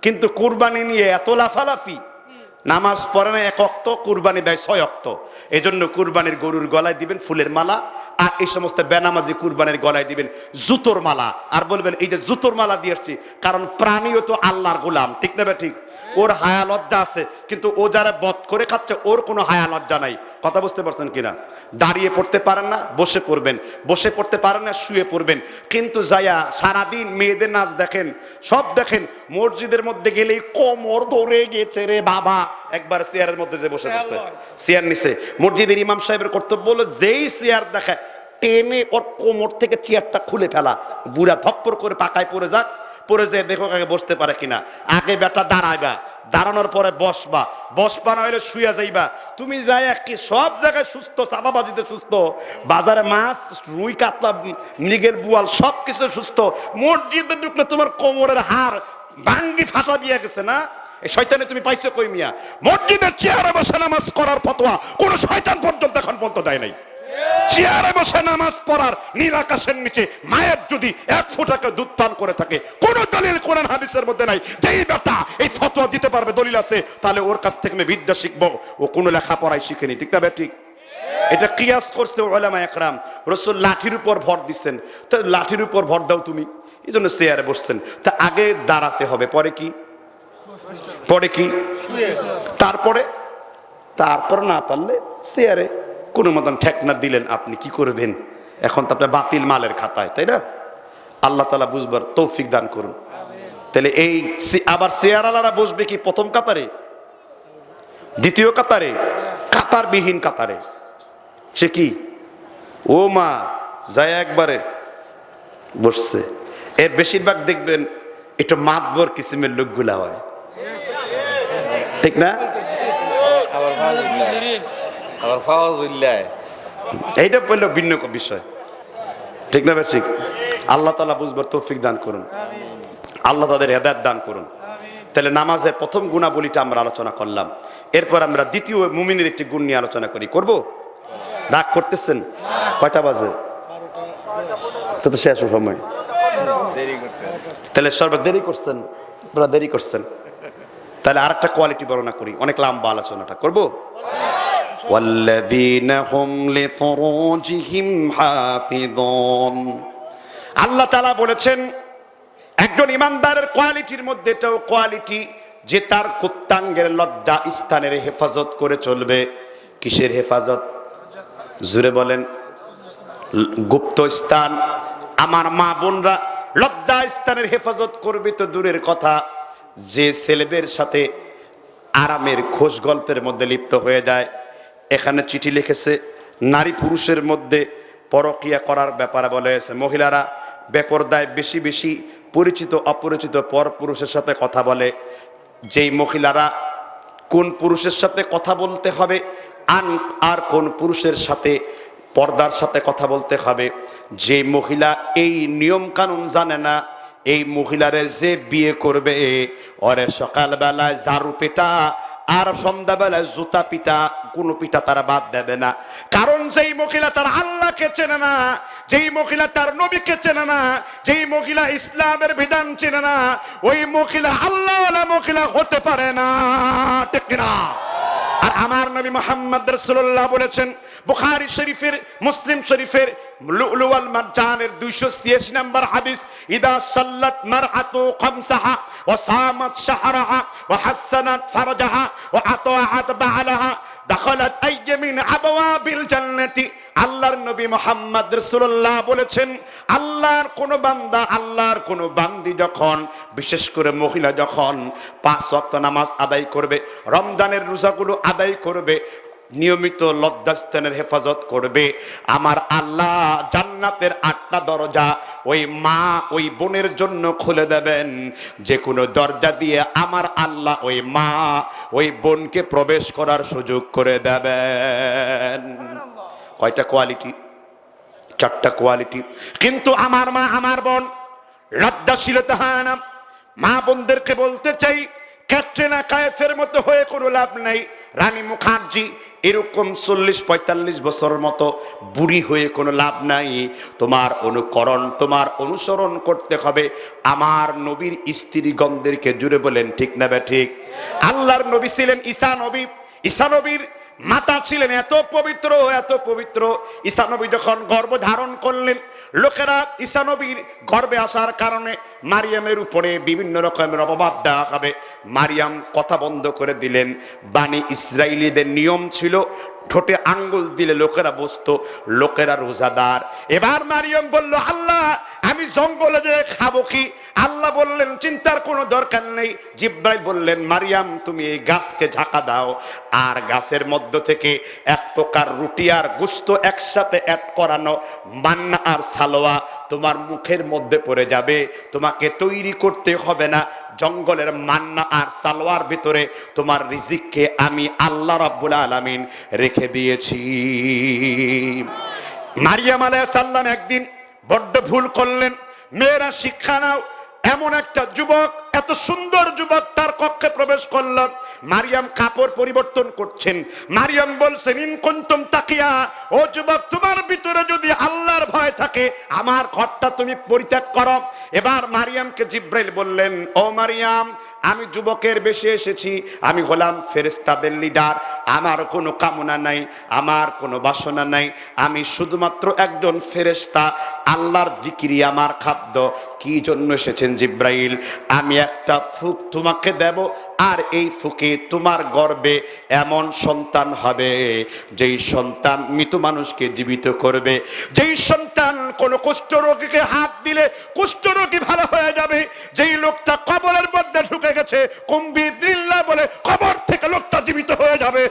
কিন্তু কুরবানি নিয়ে এত লাফালাফি, নামাজ পড়ে না 1 ওয়াক্ত, কুরবানি দেয় 6 ওয়াক্ত। এই জন্য কুরবানির গরুর গলায় দিবেন ফুলের মালা, আর এই সমস্ত বেনামাজি কুরবানির গলায় দিবেন জুতোর মালা, আর বলবেন এই যে জুতোর মালা দিয়ে আসছি, কারণ প্রাণীও তো আল্লাহর গোলাম, ঠিক না বে ঠিক? ওর হায়া লজ্জা আছে, কিন্তু ও যারা বধ করে খাচ্ছে ওর কোনো হায়া লজ্জা নাই। কথা বুঝতে পারছেন কিনা? দাঁড়িয়ে পড়তে পারেন না, বসে পড়বেন, বসে পড়তে পারেন না, শুয়ে পড়বেন, কিন্তু যাইয়া সারাদিন মেয়েদের নাচ দেখেন, সব দেখেন। মসজিদের মধ্যে গেলেই কোমর ধরে গেছে রে বাবা, একবার চেয়ারের মধ্যে যে বসে পড়ছে, চেয়ার নিছে। মসজিদের ইমাম সাহেবের কর্তব্য হলো যেই চেয়ার দেখে টেনে ওর কোমর থেকে চেয়ারটা খুলে ফেলা, বুড়া ধপ্পর করে পাকায় পড়ে যাক, পরে যে দেখো আগে বসতে পারে কিনা। আগে বেটা দাঁড়াইবা, দাঁড়ানোর পরে বসবা, বসবা না হলে শুয়ে যাইবা। তুমি যাই কি সব জায়গায় সুস্থ, চাপাবাজিতে সুস্থ, বাজারে মাছ, রুই, কাতলা, মৃগেল, বুয়াল সব কিছু সুস্থ, মসজিদে ঢুকলে তোমার কোমরের হাড় ভাঙ্গি ফাটা দিয়ে গেছে না? এই শয়তানে তুমি পাইছো কই মিয়া? মসজিদের চেয়ারে বসে নামাজ করার ফতোয়া কোন শয়তান পর্যন্ত এখন পর্যন্ত দেয় নাই। চেয়ারে বসে নামাজ পড়ার, নীল আকাশের নিচে মায়ের যদি 1 ফোঁটাকে দুধ পান করে থাকে, কোন দলিল কোরআন হাদিসের মধ্যে নাই। যেই বেটা এই ফতোয়া দিতে পারবে, দলিল আছে, তাহলে ওর কাছ থেকে আমি বিদ্যা শিখবো। ও কোনো লেখাপড়াই শিখেনি, ঠিক না বে ঠিক? এটা কিয়াস করছে উলামা একরাম। রাসূল লাঠির উপর ভর দিচ্ছেন, তো লাঠির উপর ভর দাও তুমি, এই জন্য চেয়ারে বসছেন। তা আগে দাঁড়াতে হবে, পরে কি? পরে কি? তারপর না পারলে চেয়ারে কোনো মতন ঠেকনা দিলেন, আপনি কি করবেন? এখন তো আপনার বাতিল মালের খাতায়, তাই না? আল্লাহ তাআলা বুঝবার তৌফিক দান করুন। তাহলে এই আবার চেয়ারওয়ালারা বসবে কি প্রথম কাতারে, দ্বিতীয় কাতারে, কাতারবিহীন কাতারে? সে কি ও মা যায় একবারে বসছে। এর বেশিরভাগ দেখবেন একটু মাতবর কিসিমের লোকগুলা হয়, ঠিক না? এইটা বললো ভিন্ন বিষয়, ঠিক না বেশি? আল্লাহ তাআলা বুঝবার তৌফিক দান করুন, আল্লাহ তাদের হেদায়েত দান করুন। তাহলে নামাজের প্রথম গুণাবলীটা আমরা আলোচনা করলাম। এরপর আমরা দ্বিতীয় মুমিনের একটি গুণ নিয়ে আলোচনা করব। রাগ করতেছেন? কয়টা বাজে? তো শেষ সময়, তাহলে সর্ব দেরি করছেন, আপনারা দেরি করছেন। তাহলে আরেকটা কোয়ালিটি বর্ণনা করি, অনেক লম্বা আলোচনাটা করব। والذين هم لفروجهم حافظون। আল্লাহ তাআলা বলেছেন একজন ইমানদারের কোয়ালিটির মধ্যে এটাও কোয়ালিটি যে তার কুত্তাঙ্গের লজ্জা স্থানের হেফাজত করে চলবে। কিসের হেফাজত? জুড়ে বলেন। গুপ্ত স্থান। আমার মা বোনরা লজ্জা স্থানের হেফাজত করবে তো দূরের কথা, যে ছেলেদের সাথে আরামের খোশ গল্পের মধ্যে লিপ্ত হয়ে যায়। এখানে চিঠি লিখেছে নারী পুরুষের মধ্যে পরকিয়া করার ব্যাপারে বলেছে, মহিলারা বেপরদায় বেশি বেশি পরিচিত অপরিচিত পর পুরুষের সাথে কথা বলে। যেই মহিলারা কোন পুরুষের সাথে কথা বলতে হবে আর কোন পুরুষের সাথে পর্দার সাথে কথা বলতে হবে, যে মহিলা এই নিয়ম কানুন জানে না, এই মহিলারে যে বিয়ে করবে ওরে সকালবেলায় ঝাড়ু পিটা আর সন্ধ্যাবেলায় জুতা পিটা, কোন পিটা তারা বাদ দেবে না। কারণ যেই মহিলা তার আল্লাহকে চেনে না, যেই মহিলা তার নবীকে চেনে না, যেই মহিলা ইসলামের বিধান চেনে না, ওই মহিলা আল্লাহওয়ালা মহিলা হতে পারে না, ঠিক না? আর আমার নবী মুহাম্মদ রাসূলুল্লাহ বলেছেন বুখারী শরীফের, মুসলিম শরীফের লুলু ওয়াল মারজানের 283 নম্বর হাদিস, ইদা সাল্লাত মারআতু খামসাহা ওয়া সামাত শাহরাহা ওয়া হাসানাত ফারজাহা ওয়া আতাআত বা'লাহা দাখালাত আইয়ামিন আবওয়াবিল জান্নাতি। আল্লাহর নবী মুহাম্মদ রাসূলুল্লাহ বলেছেন আল্লাহর কোন বান্দা, আল্লাহর কোন বান্দি যখন, বিশেষ করে মহিলা যখন 5 ওয়াক্ত নামাজ আদায় করবে, রমজানের রোজাগুলো আদায় করবে, নিয়মিত লজ্জাস্থানের হেফাজত করবে, আমার আল্লাহ জান্নাতের 8টা দরজা ওই মা ওই বোনের জন্য খুলে দেবেন। যে কোনো দরজা দিয়ে আমার আল্লাহ ওই মা ওই বোনকে প্রবেশ করার সুযোগ করে দেবেন। কয়টা কোয়ালিটি? 4টা কোয়ালিটি। কিন্তু আমার মা আমার বোন লজ্জাশীলতা হয় না। মা বোনদেরকে বলতে চাই, ক্যাটরিনা কাইফের মতো হয়ে কোনো লাভ নাই। রানী মুখার্জি এরকম 40-45 বছরের মতো বুড়ি হয়ে কোনো লাভ নাই। তোমার অনুকরণ, তোমার অনুসরণ করতে হবে আমার নবীর স্ত্রীগণদেরকে। জুড়ে বলেন ঠিক না বে ঠিক? আল্লাহর নবী ছিলেন ঈসা নবী। ঈসা নবীর মাতা ছিলেন এত পবিত্র, এত পবিত্র। ঈসা নবী যখন গর্ভ ধারণ করলেন, লোকেরা ঈসা নবীর গর্ভে আসার কারণে মারিয়ামের উপরে বিভিন্ন রকমের অপবাদ দেওয়া হবে। মারিয়াম কথা বন্ধ করে দিলেন। বানি ইসরাইলীদের নিয়ম ছিল ঠোঁটে আঙ্গুল দিলে লোকেরা বসতো, লোকেরা রোজাদার। এবার মারিয়াম বলল, আল্লাহ আমি জঙ্গলে যে খাবো কি? আল্লাহ বললেন চিন্তার কোনো দরকার নেই। জিব্রাইল বললেন, মারিয়াম তুমি এই গাছকে ঢাকা দাও, আর গাছের মধ্য থেকে এক প্রকার রুটি আর গোশত একসাথে অ্যাড করানো মান্না আর সালোয়া তোমার মুখের মধ্যে পড়ে যাবে। তোমাকে তৈরি করতে হবে না। জঙ্গলের মান্না আর সালোয়ার ভিতরে তোমার রিজিককে আমি আল্লাহ রাব্বুল আলামিন রেখে দিয়েছি। মারিয়াম আলাইহিস সালাম একদিন বড্ড ভুল করলেন। মেয়েরা শিক্ষা নাও। এমন একটা যুবক, এত সুন্দর যুবক তার কক্ষে প্রবেশ করলেন। মারিয়াম কাপড় পরিবর্তন করছেন। মারিয়াম বলছেন, ইন কুনতুম তাকিয়া, ও যুবক তোমার ভিতরে যদি আল্লাহর ভয় থাকে আমার ঘরটা তুমি পরিত্যাগ করো। এবার মারিয়ামকে জিব্রাইল বললেন, ও মারিয়াম আমি যুবকের বেশে এসেছি, আমি হলাম ফেরেশতাদের লিডার। আমার কোনো কামনা নাই, আমার কোনো বাসনা নাই, আমি শুধুমাত্র একজন ফেরেশতা। আল্লাহর জিকিরি আমার খাদ্য। কি জন্য এসেছেন জিব্রাইল? আমি একটা ফুক তোমাকে দেব, আর এই ফুকে তোমার গর্ভে এমন সন্তান হবে যেই সন্তান মৃত মানুষকে জীবিত করবে, যেই সন্তান কোনো কুষ্ঠরোগীকে হাত দিলে কুষ্ঠরোগী ভালো হয়ে যাবে, যেই লোকটা কবরের মধ্যে ঢুকে গেছে কুম্বি দ্রিল্লা বলে কবর থেকে লোকটা জীবিত হয়ে যাবে।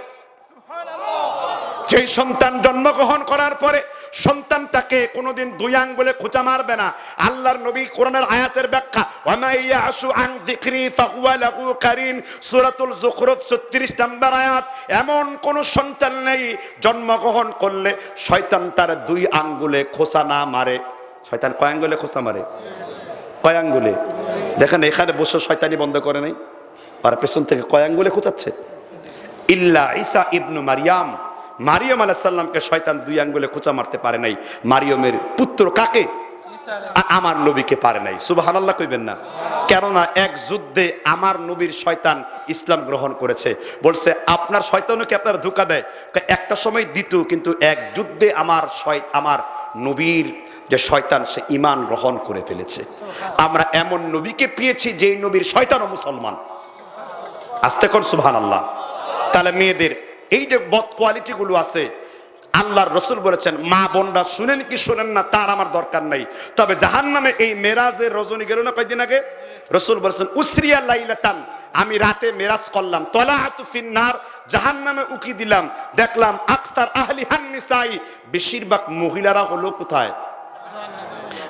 যেই সন্তান জন্মগ্রহণ করার পরে সন্তানটাকে কোনোদিন দুই আঙ্গুলে খোঁচা মারবে না। আল্লাহর নবী কোরআনের আয়াতের ব্যাখ্যা, ওয়ামা ইয়াশু আন যিকরি ফাহুয়া লাহু কারিন, সূরাতুল যুখরুফ 36 নম্বর আয়াত। এমন কোন সন্তান নেই জন্মগ্রহণ করলে শয়তান তার দুই আঙ্গুলে খোঁচা না মারে। শয়তান কয় আঙ্গুলে খোঁচা মারে? কয় আঙ্গুলে? দেখেন এখানে বসে শয়তানি বন্ধ করে নাই, আর পেছন থেকে কয় আঙ্গুলে খোঁচাচ্ছে। ইল্লা ঈসা ইবনু মারিয়াম, মারিয়াম আলাইহিস সালামকে শয়তান দুই আঙ্গুলে খোঁচা মারতে পারে নাই। মারিয়ামের পুত্র কাকে? আমার নবীকে পারে নাই। সুবহানাল্লাহ কইবেন না? কেননা এক যুদ্ধে আমার নবীর শয়তান ইসলাম গ্রহণ করেছে। বলছে আপনার শয়তানও কি আপনার ধোঁকা দেয়? একটা সময় দিত, কিন্তু এক যুদ্ধে আমার নবীর যে শয়তান সে ঈমান গ্রহণ করে ফেলেছে। আমরা এমন নবীকে পেয়েছি যেই নবীর শয়তানও মুসলমান। আস্তে কোন সুবহানাল্লাহ। তাহলে মেয়েদের এই যে বদ কোয়ালিটি গুলো আছে, আল্লাহর রাসূল বলেছেন, মা বোনরা শুনেন কি শুনেন না তার আমার দরকার নাই, তবে জাহান্নামে এই মেরাজের রজনী গেল না কয়েকদিন আগে, রাসূল বলেছেন উসরিয়া লাইলাতান, আমি রাতে মেরাজ করলাম, তলাআতু ফিন্নার, জাহান্নামে উকি দিলাম, দেখলাম আকতার আহলি হান্নিসাই, বেশিরভাগ মহিলারা হলো কোথায়?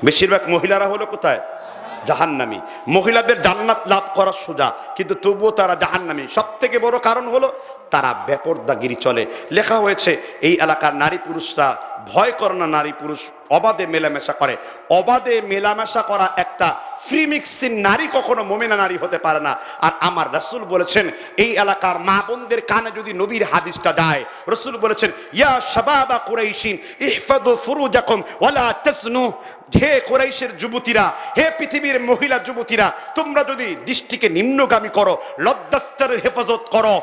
বেশিরভাগ মহিলারা হলো কোথায়? জাহান্নামী। মহিলাদের জান্নাত লাভ করা সোজা, কিন্তু তবুও তারা জাহান্নামী। সব থেকে বড় কারণ হলো তারা বেপরদাগিরি চলে। লেখা হয়েছে এই এলাকার নারী পুরুষরা ভয় করে না, নারী পুরুষ অবাধে মেলামেশা করে। অবাধে মেলামেশা করা একটা ফ্রি মিক্সিং নারী কখনো মুমিনা নারী হতে পারে না। আর আমার রাসূল বলেছেন, এই এলাকার মা বোনদের কানে যদি নবীর হাদিসটা যায়, রাসূল বলেছেন, ইয়া শাবাবা কুরাইশিন ইহফাযু ফুরুজাকুম ওয়ালা তাসনু, হে কুরাইশের যুবতীরা, হে পৃথিবীর মহিলা যুবতীরা, তোমরা যদি দৃষ্টিকে নিম্নগামী করো, লজ্জাস্থানের হেফাজত করো,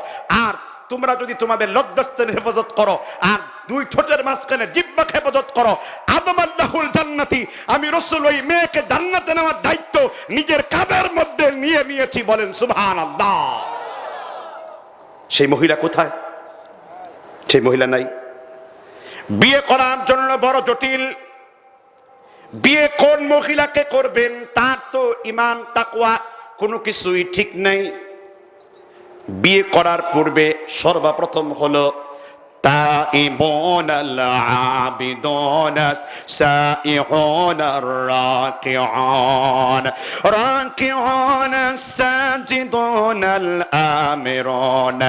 আর তোমরা যদি তোমাদের লজ্জাস্থানের হেফাজত করো আর দুই ঠোঁটের মাঝখানে জিহ্বা হেফাজত করো, আদমাল্লাহুল জান্নাতি, আমি রাসূল ওই মেয়েকে জান্নাতে নেওয়ার দায়িত্ব নিজের কাঁধের মধ্যে নিয়ে নিয়েছি। বলেন সুবহানাল্লাহ। সেই মহিলা কোথায়? সেই মহিলা নাই। বিয়ে করার জন্য বড় জটিল। বিয়ে কোন মহিলাকে করবেন তার তো ঈমান তাকওয়া কোনো কিছুই ঠিক নাই। বিয়ে করার পূর্বে সর্বপ্রথম হলো তাইবুন আল-আবিদুন সাইহুন রাকিউন রাকিউন সাজিদুন আল-আমিরুন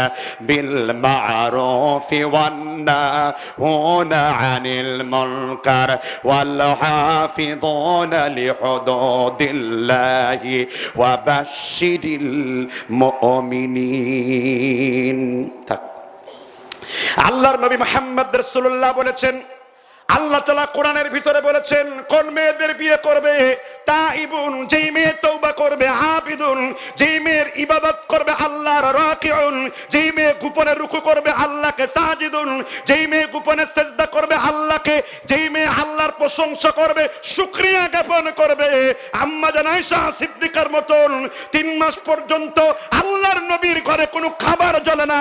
বিল মা'রুফি ওয়ান নাহুন আনিল মুনকার ওয়াল হাফিযুন লিহুদুদিল্লাহি ওয়া বাশশিরিল মুমিনিন। আল্লাহর নবী মুহাম্মদ রাসূলুল্লাহ বলেছেন, আল্লাহ তাআলা কোরআনের ভিতরে বলেছেন, কোন মেয়েদের বিয়ে করবে? তাইবুন, যেই মেয়ে তওবা করবে, আবিদুন, যেই মেয়ের ইবাদত করবে আল্লাহর, রাকিউন, যেই মেয়ে গোপনে রুকু করবে আল্লাহকে, সাজিদুন, যেই মেয়ে গোপনে সিজদা করবে আল্লাহকে, যেই মেয়ে আল্লাহর প্রশংসা করবে, শুকরিয়া জ্ঞাপন করবে। আম্মা জান আয়েশা সিদ্দিকার মতন 3 মাস পর্যন্ত আল্লাহর নবীর ঘরে কোনো খাবার জ্বলে না,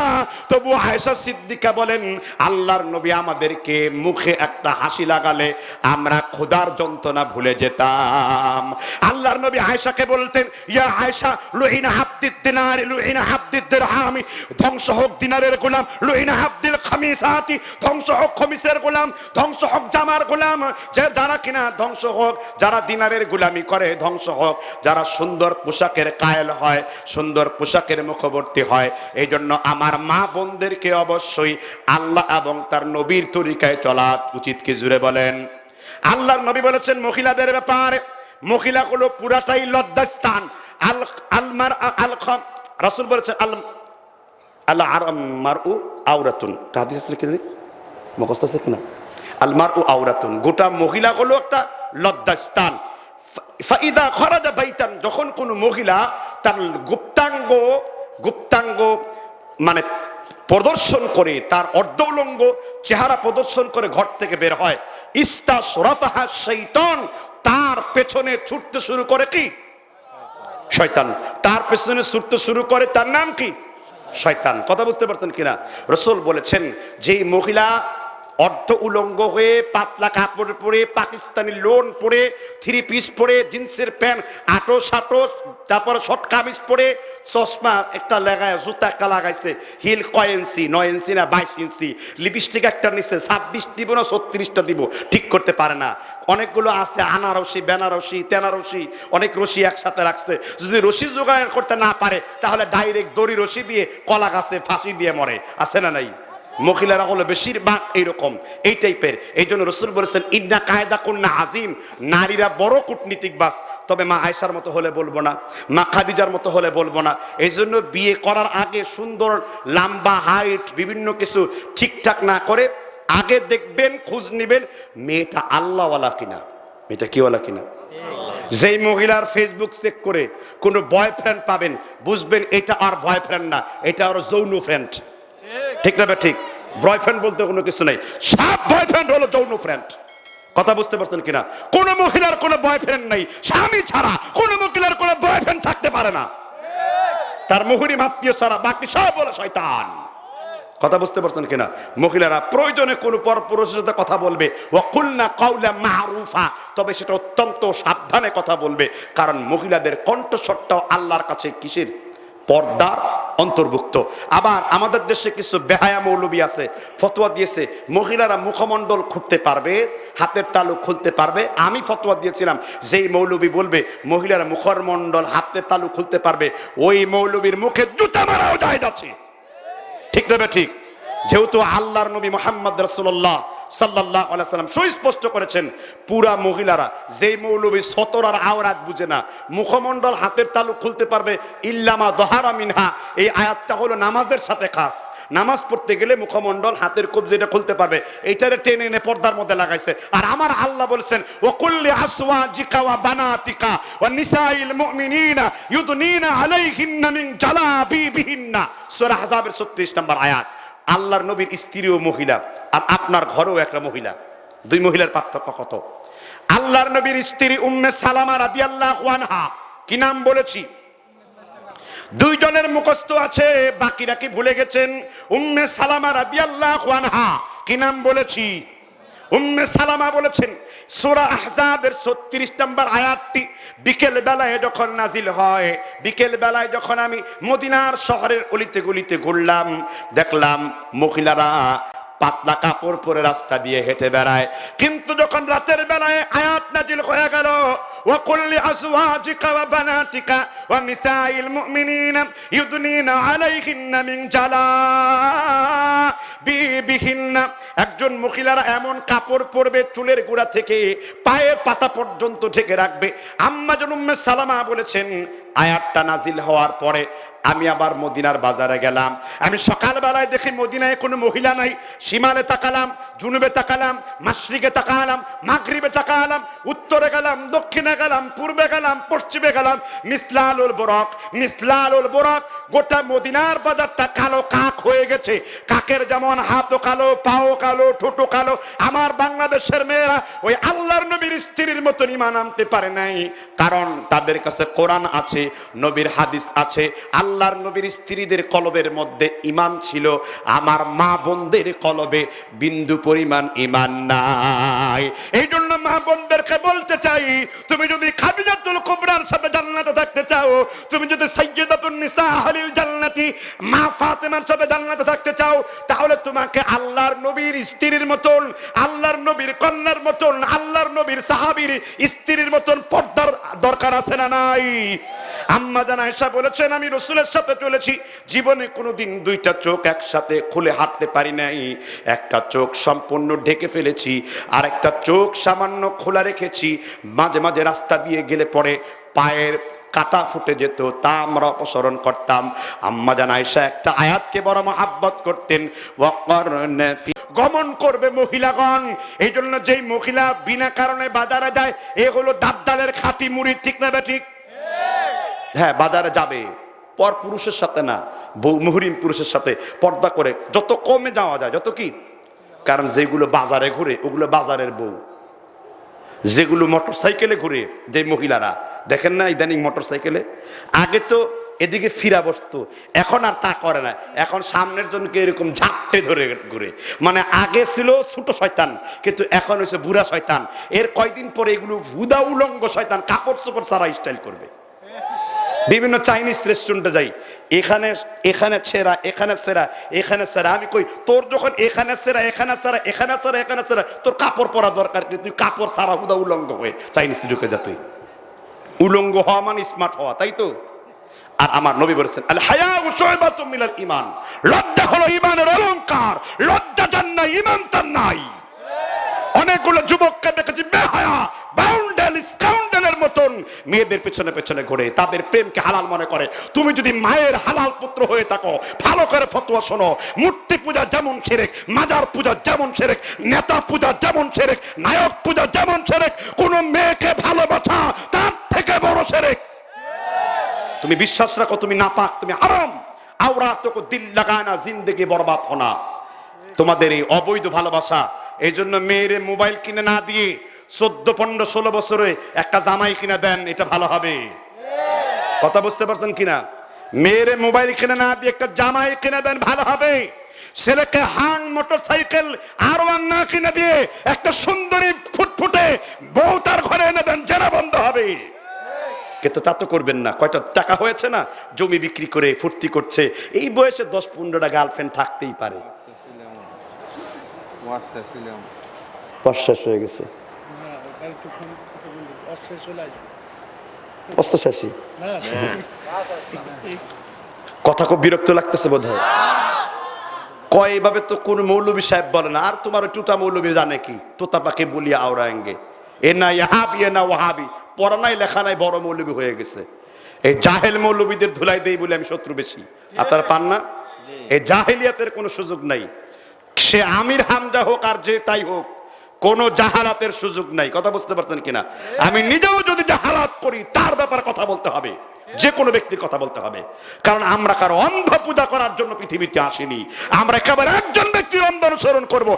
তবু আয়েশা সিদ্দিকা বলেন, আল্লাহর নবী আমাদেরকে মুখে একটা হাসি লাগালে আমরা ক্ষুধার যন্ত্রণা ভুলে যেতাম। আল্লাহর নবী আয়েশাকে বলতেন, ইয়া আয়েশা, লুইনা আব্দিদ দিনার, লুইনা আব্দিদ দিরহাম, ধ্বংস হোক দিনারের গোলাম, লুইনা আব্দিল খামিসাতি, ধ্বংস হোক খমিসের গোলাম, ধ্বংস হোক জামার গোলাম, যে যারা কিনা ধ্বংস হোক, যারা দিনারের গোলামি করে, ধ্বংস হোক যারা সুন্দর পোশাকের কায়েল হয়, সুন্দর পোশাকের মুখবর্তী হয়। এই জন্য আমার মা বোনদেরকে অবশ্যই আল্লাহ এবং তার নবীর তরিকায় চলা উচিত। কি জুড়ে বলেন? আল্লাহর নবী বলেছেন মহিলাদের ব্যাপারে, মহিলাগুলো পুরাটাই লজ্জাস্থান। রাসূল বলেছেন আল মারউ আওরাতুন, হাদিস আছে কি মুখস্থ আছে কিনা? আল মারউ আওরাতুন, গোটা মহিলাগুলো একটা লজ্জাস্থান। ফাইদা খরাজা বাইতান, যখন কোনো মহিলা তার গুপ্তাঙ্গ মানে প্রদর্শন করে, তার অর্ধউলঙ্গ চেহারা প্রদর্শন করে ঘর থেকে বের হয়, ইস্তাশরাফাহা শাইতান, তার পেছনে ছুটতে শুরু করে কি? শয়তান। তার পেছনে ছুটতে শুরু করে, তার নাম কি? শয়তান। কথা বুঝতে পারছেন কিনা? রাসূল বলেছেন, যেই মহিলা অর্ধ উলঙ্গ হয়ে পাতলা কাপড় পরে, পাকিস্তানি লোন পরে, 3 পিস পরে, জিন্সের প্যান্ট আটো সাটো, তারপর শর্ট কামিজ পরে, চশমা একটা লাগায়, জুতা একটা লাগাইছে, হিল কয় ইঞ্চি, 9 ইঞ্চি না 22 ইঞ্চি, লিপস্টিক একটা নিচ্ছে, 26 দিব না 36টা দিব, ঠিক করতে পারে না। অনেকগুলো আছে আনারসি, বেনারসি, তেনারসি, অনেক রশি একসাথে রাখছে। যদি রশি জোগাড় করতে না পারে তাহলে ডাইরেক্ট দড়ি রশি দিয়ে কলা গাছে ফাঁসি দিয়ে মরে, আছে না নাই? মহিলারা হলো বেশিরভাগ এইরকম, এই টাইপের। এই জন্য রাসূল বলেছেন, ইন্না কায়দা কুন্না আজিম, নারীরা বড় কূটনীতিকবাজ। তবে মা আয়েশার মতো হলে বলবো না, মা খাদিজার মতো হলে বলবো না। এই জন্য বিয়ে করার আগে সুন্দর লম্বা হাইট বিভিন্ন কিছু ঠিকঠাক না করে আগে দেখবেন, খোঁজ নেবেন মেয়েটা আল্লাহওয়ালা কিনা, মেয়েটা কিওয়ালা কিনা। যেই মহিলার ফেসবুক চেক করে কোনো বয়ফ্রেন্ড পাবেন, বুঝবেন এটা আর বয়ফ্রেন্ড না, এটা আর যৌন ফ্রেন্ড। ঠিক না? ঠিক। বয়ফ্রেন্ড বলতে কোনো কিছু নাই, সব বয়ফ্রেন্ড হলো যৌন ফ্রেন্ড। কথা বুঝতে পারছেন কিনা? কোন মহিলার কোনো বয়ফ্রেন্ড নাই, স্বামী ছাড়া কোন মহিলার কোনো বয়ফ্রেন্ড থাকতে পারে না, তার মুহরিম আত্মীয় ছাড়া, বাকি সব হলো শয়তান। কথা বুঝতে পারছেন কিনা? মহিলারা প্রয়োজনে কোনো পরপুরুষের সাথে কথা বলবে, ওয়াকুলনা কাওলা মারুফা, তবে সেটা অত্যন্ত সাবধানে কথা বলবে, কারণ মহিলাদের কণ্ঠস্বরটাও আল্লাহর কাছে কিসের? পর্দার অন্তর্ভুক্ত। আবার আমাদের দেশে কিছু বেহায়া মৌলবী আছে, ফতোয়া দিয়েছে মহিলারা মুখমণ্ডল খুলতে পারবে, হাতের তালু খুলতে পারবে। আমি ফতোয়া দিয়েছিলাম, যেই মৌলবী বলবে মহিলারা মুখমণ্ডল হাতের তালু খুলতে পারবে, ওই মৌলবীর মুখে জুতা মারাও জায়েজ আছে। ঠিক না? ঠিক। যেহেতু আল্লাহর নবী মুহাম্মদ রাসূলুল্লাহ সাল্লাল্লাহু আলাইহি ওয়াসাল্লাম সুস্পষ্ট করেছেন, পুরা মহিলারা, যেই মৌলবী সতর আর আওরাত বুঝে না, মুখমণ্ডল হাতের তালু খুলতে পারবে ইল্লামা যাহারা মিনহা, এই আয়াতটা হলো নামাজের সাথে খাস। নামাজ পড়তে গেলে মুখমণ্ডল হাতের কবজিটা খুলতে পারবে, এইটারে টেনে এনে পর্দার মধ্যে লাগাইছে। আর আমার আল্লাহ বলেছেন, ওয়া কুল্লি আসওয়াজিকা ওয়া বানাতিকা ওয়া নিসাইল মুমিনিনা ইউদনিনা আলাইহিন্না মিন জালাবিবিহিন্না, সূরা আহজাবের 36 নম্বর আয়াত। আল্লাহর নবীর স্ত্রীও মহিলা, আর আপনার ঘরেও একটা মহিলা, দুই মহিলার পার্থক্য কত? আল্লাহর নবীর স্ত্রী উম্মে সালামা রাদিয়াল্লাহু আনহা, কি নাম বলেছি? দুইজনের মুখস্থ আছে, বাকিরা কি ভুলে গেছেন? উম্মে সালামা রাদিয়াল্লাহু আনহা, কি নাম বলেছি? উম্মে সালামা বলেছেন, সূরা আহজাবের 36 নম্বর আয়াতটি বিকেল বেলায় যখন নাজিল হয়, বিকেল বেলায় যখন আমি মদিনার শহরের অলিতে গলিতে ঘুরলাম, দেখলাম মহিলারা পাতলা কাপড় পরে রাস্তা দিয়ে হেঁটে বেড়ায়। কিন্তু যখন রাতের বেলায় আয়াত নাজিল হয়ে গেল, ওয়া কুল্লি আজওয়াজিকা ওয়া বানাতিকা ওয়া নিসাইল মুমিনিনা ইউদনিনা আলাইহিন্না মিন জালাবিবিহিন্না, একজন মহিলারা এমন কাপড় পরবে চুলের গোড়া থেকে পায়ের পাতা পর্যন্ত ঢেকে রাখবে। আম্মা জান উম্মে সালামা বলেছেন, আয়াতটা নাজিল হওয়ার পরে আমি আবার মদিনার বাজারে গেলাম। আমি সকালবেলায় দেখি মদিনায় কোনো মহিলা নাই। শিমালে তাকালাম, জুনুবে তাকালাম, মাশরিকে তাকালাম, মাগরিবে তাকালাম, উত্তরে গেলাম, দক্ষিণে গেলাম, পূর্বে গেলাম, পশ্চিমে গেলাম, মিসলালুল বুরাক, মিসলালুল বুরাক। গোটা মদিনার বাজারটা কালো কাক হয়ে গেছে। কাকের যেমন হাতও কালো, পাও কালো, ঠোঁটো কালো। আমার বাংলাদেশের মেয়েরা ওই আল্লাহর নবীর স্ত্রীর মতন ঈমান আনতে পারে নাই, কারণ তাদের কাছে কোরআন আছে, নবীর হাদিস আছে। আল্লাহর নবীর স্ত্রীদের কলবের মধ্যে ঈমান ছিল, আমার মা বোনদের কলবে বিন্দু পরিমাণ ঈমান নাই। এই জন্য মা বোনদেরকে বলতে চাই, তুমি যদি খাদিজাতুল কুবরার সাথে জান্নাতে থাকতে চাও, তুমি যদি সাইয়্যিদাতুন নিসা আহলিল জান্নাতি মা ফাতেমার সাথে জান্নাতে থাকতে চাও, তাহলে তোমাকে আল্লাহর নবীর স্ত্রীর মতন, আল্লাহর নবীর কন্যার মতন, আল্লাহর নবীর সাহাবীর স্ত্রীর মতন পর্দার দরকার আছে না নাই? আম্মা জান আয়েশা বলেছেন, আমি রাসূলের সাথে চলেছি, জীবনে কোনোদিন দুইটা চোখ একসাথে খুলে হাঁটতে পারি নাই। একটা চোখ সম্পূর্ণ ঢেকে ফেলেছি, আর একটা চোখ সামান্য খোলা রেখেছি। মাঝে মাঝে রাস্তা দিয়ে গেলে পরে পায়ের কাটা ফুটে যেত, তা আমরা অপসরণ করতাম। আম্মা জান আয়েশা একটা আয়াতকে বড় মহাব্বত করতেন, ওয়াকরনা ফি, গমন করবে মহিলাগণ। এই জন্য যেই মহিলা বিনা কারণে বাজারে যায়, এগুলো দাদ্দালের খাঁটি মুড়ি, ঠিক না বেঠিক? হ্যাঁ, বাজারে যাবে পর পুরুষের সাথে না, মুহরিম পুরুষের সাথে পর্দা করে যত কমে যাওয়া যায় যত কি। কারণ যেগুলো বাজারে ঘুরে ওগুলো বাজারের বউ, যেগুলো মোটর সাইকেলে ঘুরে যে মহিলারা দেখেন না ইদানিং মোটর সাইকেলে, আগে তো এদিকে ফিরা বসতো, এখন আর তা করে না। এখন সামনের জনকে এরকম ঝাপটে ধরে ঘুরে। মানে আগে ছিল ছোট শয়তান, কিন্তু এখন হচ্ছে বুড়া শয়তান। এর কয়দিন পরে এগুলো হুদা উলঙ্গ শয়তান, কাপড় চোপড় সারা স্টাইল করবে। বিভিন্ন চাইনিজ রেস্টুরেন্টে যাই, এখানে এখানে ছেঁড়া, এখানে ছেঁড়া, এখানে ছেঁড়া। আমি কই, তোর যখন এখানে ছেঁড়া, এখানে ছেঁড়া, এখানে ছেঁড়া, এখানে ছেঁড়া, তোর কাপড় পরা দরকার কি? তুই কাপড় ছাড়া হুদা উলঙ্গ হয়ে চাইনিজ ঢুকে যা। তুই উলঙ্গ হওয়া মানে স্মার্ট হওয়া, তাই তো? আর আমার নবী বলেছেন, আল হায়াউ শুয়বাতুম মিনাল ঈমান, লজ্জা হলো ঈমানের অলংকার। লজ্জা যার নাই, ঈমান তার নাই। অনেকগুলো যুবককে দেখেছি বেহায়া, বাউন্ডেল, স্কাউন্ডেলের মতন মেয়েদের পেছনে পেছনে ঘুরে, তাদের প্রেমকে হালাল মনে করে। তুমি যদি মায়ের হালাল পুত্র হয়ে থাকো, ভালো করে ফতোয়া শোনো। মূর্তি পূজা যেমন শিরক, মাজার পূজা যেমন শিরক, নেতা পূজা যেমন শিরক, নায়ক পূজা যেমন শিরক, কোন মেয়েকে ভালোবাসা তার থেকে বড় শিরক। তুমি বিশ্বাস রাখো তুমি নাপাক, তুমি হারাম। আওরাত কো দিল লাগানা, জিন্দেগি বরবাদ হোনা। তোমাদের এই অবৈধ ভালোবাসা। এই জন্য মেয়েরে মোবাইল কিনে না দিয়ে 14, 15, 16 বছরে একটা জামাই কিনে দেন, এটা ভালো হবে। কথা বুঝতে পারছেন কিনা? মেয়েরে মোবাইল কিনে না দিয়ে একটা জামাই কিনে দেন, ভালো হবে। ছেলেকে হাং মোটর সাইকেল আর1 না কিনে দিয়ে একটা সুন্দরী ফুটফুটে বউ তার ঘরে এনে দেন, জেনা বন্ধ হবে। কিন্তু তা তো করবেন না। কয়টা টাকা হয়েছে না, জমি বিক্রি করে ফুর্তি করছে। এই বয়সে 10-15টা গার্লফ্রেন্ড থাকতেই পারে। শেষ হয়ে গেছে, কথা খুব বিরক্ত লাগতেছে বোধ হয়। কয় এভাবে তো কোন মৌলবী সাহেব বলে না। আর তোমার টুটা মৌলবী জানে কি, তোতা পাখি বলিয়া আওরাঙ্গে, এ না ইহাবি, এ না ওয়াহাবি, পড়া নাই লেখা নাই, বড় মৌলবী হয়ে গেছে। এই জাহেল মৌলবীদের ধুলাই দেই বলে আমি শত্রু বেশি। আপনারা পান না? এই জাহেলিয়াতের কোনো সুযোগ নাই। সে আমির হামজা হোক আর যে তাই হোক, কোন জাহালাতের সুযোগ নাই। কথা বুঝতে পারছেন কিনা? আমি নিজেও যদি জাহালাত করি, তার ব্যাপারে কথা বলতে হবে, যে কোনো ব্যক্তির কথা বলতে হবে। কারণ আমরা কারো অন্ধ পূজা করার জন্য পৃথিবীতে আসিনি। আমরা একেবারে একজন ব্যক্তির অন্ধ অনুসরণ করবো।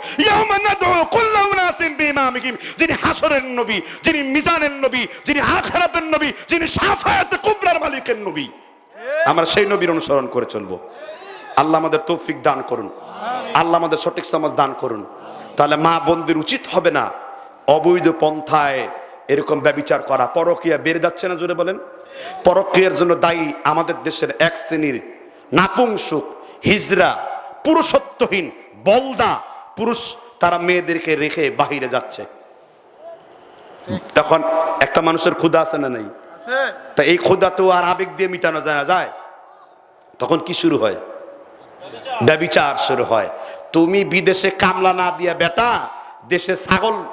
যিনি হাসরের নবী, যিনি মিজানের নবী, যিনি আখিরাতের নবী, যিনি শাফায়াতে কুবরার মালিকের নবী, আমরা সেই নবীর অনুসরণ করে চলবো। আল্লাহ আমাদের তৌফিক দান করুন, আল্লাহ আমাদের সঠিক সমাজ দান করুন। তাহলে মা বোনদের উচিত হবে না অবৈধ পন্থায় এরকম ব্যভিচার করা। পরকীয়া বেড়ে যাচ্ছে না, জোরে বলেন। পরকীয়ার জন্য দায়ী আমাদের দেশের এক শ্রেণীর নাপুংসুক, হিজড়া, পুরুষত্বহীন বলদা পুরুষ, তারা মেয়েদেরকে রেখে বাহিরে যাচ্ছে। তখন একটা মানুষের ক্ষুধা আছে না নাই? তা এই ক্ষুধা তো আর আবেগ দিয়ে মিটানো যায় না, যায়? তখন কি শুরু হয়? ব্যভিচার শুরু হয়। তুমি বিদেশে কামলা না দিয়া বেটা দেশে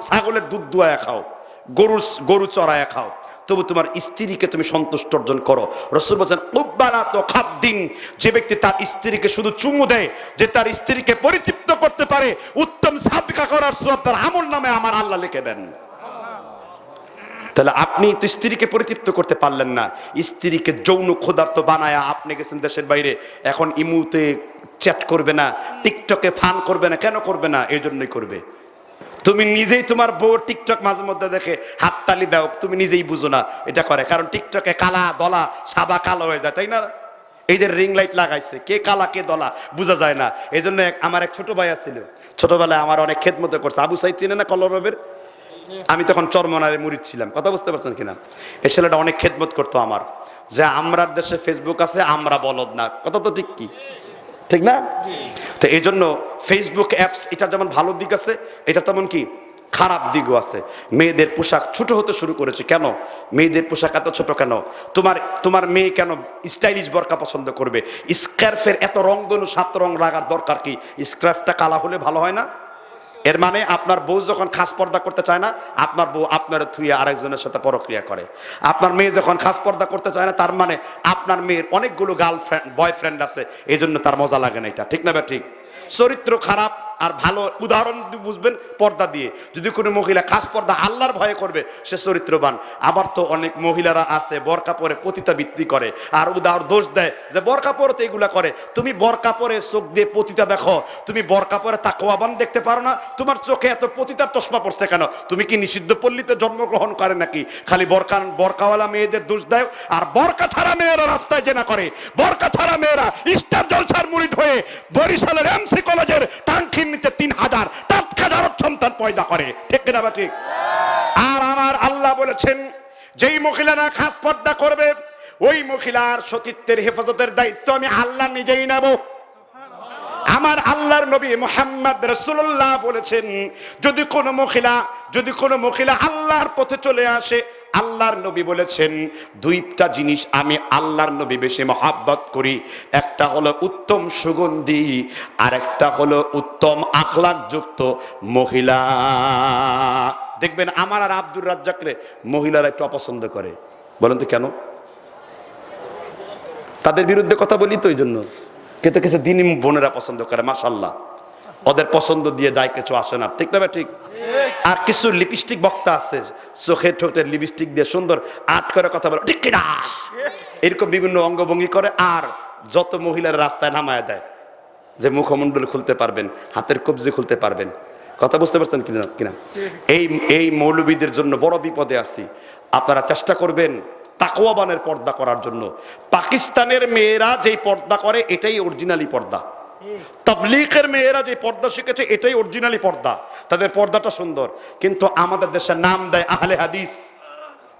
ছাগলের দুধ দুয়ায় খাও, গরু চড়ায় খাও। তবু তোমার স্ত্রীকে তুমি সন্তুষ্ট অর্জন করো। রাসূল বলেছেন উব্বালাতু খাদ্দিন, যে ব্যক্তি তার স্ত্রীকে শুধু চুমু দেয়, যে তার স্ত্রীকে পরিতৃপ্ত করতে পারে, উত্তম সাদকা করার সওয়াব তার আমল নামে আমার আল্লাহ লিখে দেন। তাহলে আপনি তো স্ত্রীকে পরিতৃপ্ত করতে পারলেন না, স্ত্রীকে যৌন ক্ষুধার্ত বানায়া আপনি গেছেন দেশের বাইরে, এখন ইমুতে চ্যাট করবে না, টিকটকে ফান করবে না। কেন করবে না? এই জন্যই করবে। তুমি নিজেই তোমার বউ টিকটক মাঝে মধ্যে দেখে হাততালি দাও, তুমি নিজেই বুঝো না এটা করে, কারণ টিকটকে কালা দলা সাদা কালো হয়ে যায়, তাই না? এই যে রিং লাইট লাগাইছে, কে কালা কে দলা বোঝা যায় না। এই জন্য আমার এক ছোট ভাই আছিল, ছোটবেলায় আমার অনেক খেদমত করছে। আবু সাইদ চিনে না কলরবের? আমি তখন চরমনারে মুরিদ ছিলাম, কথা বুঝতে পারছেন কিনা? এই ছেলেটা অনেক খেদমত করতো আমার, যে আমরার দেশে ফেসবুক আছে, আমরা বলদ না, কথা তো ঠিক কি ঠিক না? তো এই জন্য ফেসবুক অ্যাপস এটা যেমন ভালো দিক আছে, এটা তেমন কি খারাপ দিকও আছে। মেয়েদের পোশাক ছোট হতে শুরু করেছে। কেন মেয়েদের পোশাক এত ছোট কেন? তোমার মেয়ে কেন স্টাইলিশ বোরকা পছন্দ করবে? স্কার্ফের এত রংধনু 7 রং লাগার দরকার কি? স্কার্ফটা কালা হলে ভালো হয় না? এর মানে আপনার বউ যখন খাস পর্দা করতে চায় না, আপনার বউ আপনার থুয়ে আরেকজনের সাথে পরক্রিয়া করে। আপনার মেয়ে যখন খাস পর্দা করতে চায় না, তার মানে আপনার মেয়ের অনেকগুলো গার্লফ্রেন্ড বয়ফ্রেন্ড আছে, এই জন্য তার মজা লাগে না। এটা ঠিক না? ঠিক। চরিত্র খারাপ আর ভালো উদাহরণ বুঝবেন পর্দা দিয়ে। যদি কোনো মহিলা খাস পর্দা আল্লাহর ভয়ে করবে, সে চরিত্রবান। আবার তো অনেক মহিলারা আছে বোরকা পরে পতিতাবৃত্তি করে, আর উদাহরণ দোষ দেয় যে বোরকা পরে তো এগুলা করে। তুমি বোরকা পরে চোখ দিয়ে পতিতা দেখো, তুমি বোরকা পরে তাকওয়াবান দেখতে পারো না? তোমার চোখে এত পতিতার চশমা পড়ছে কেন? তুমি কি নিষিদ্ধ পল্লীতে জন্মগ্রহণ করে নাকি? খালি বোরকাওয়ালা মেয়েদের দোষ দেয়, আর বোরকা ছাড়া মেয়েরা রাস্তায় জেনা করে। বোরকা ছাড়া মেয়েরা স্টার জলসার মুরিদ হয়ে বরিশালের এমসি কলেজের টাঙ্কির নিচে 3000 টাটকা সন্তান পয়দা করে। ঠিক কিনা বা ঠিক? আর আমার আল্লাহ বলেছেন, যেই মহিলারা খাস পর্দা করবে, ওই মহিলার সতীত্বের হেফাজতের দায়িত্ব আমি আল্লাহ নিজেই নেব। আমার আল্লাহর নবী মুহাম্মদ রাসূলুল্লাহ বলেছেন, যদি কোনো মহিলা আল্লাহর পথে চলে আসে, আল্লাহর নবী বলেছেন দুইটা জিনিস আমি আল্লাহর নবী বেশি মহব্বত করি। একটা হলো উত্তম সুগন্ধি, আর একটা হলো উত্তম আখলাক যুক্ত মহিলা। দেখবেন আমার আর আব্দুর রাজ্জাকরে মহিলারা একটু অপছন্দ করে। বলেন তো কেন? তাদের বিরুদ্ধে কথা বলি তো, এই জন্য। কিন্তু কিছু দিনী বোনেরা পছন্দ করে, মাশাআল্লাহ, ওদের পছন্দ দিয়ে যায়, কিছু আসে না। ঠিক না? ঠিক। আর কিছু লিপস্টিক বক্তা আছে, চোখে ঠোঁটের লিপস্টিক দিয়ে সুন্দর আট করে কথা বলে, ঠিক কিনা, এরকম বিভিন্ন অঙ্গভঙ্গি করে, আর যত মহিলার রাস্তায় নামায় দেয় যে মুখমণ্ডল খুলতে পারবেন, হাতের কবজি খুলতে পারবেন। কথা বুঝতে পারছেন কিনা? এই মৌলবীদের জন্য বড় বিপদে আছি। আপনারা চেষ্টা করবেন তাকওয়াবানের পর্দা করার জন্য। পাকিস্তানের মেয়েরা যেই পর্দা করে এটাই অরিজিনালি পর্দা। তাবলীগের মেয়েরা যে পর্দা শিখেছে এটাই অরিজিনালি পর্দা, তাদের পর্দাটা সুন্দর। কিন্তু আমাদের দেশে নাম দেয় আহলে হাদিস,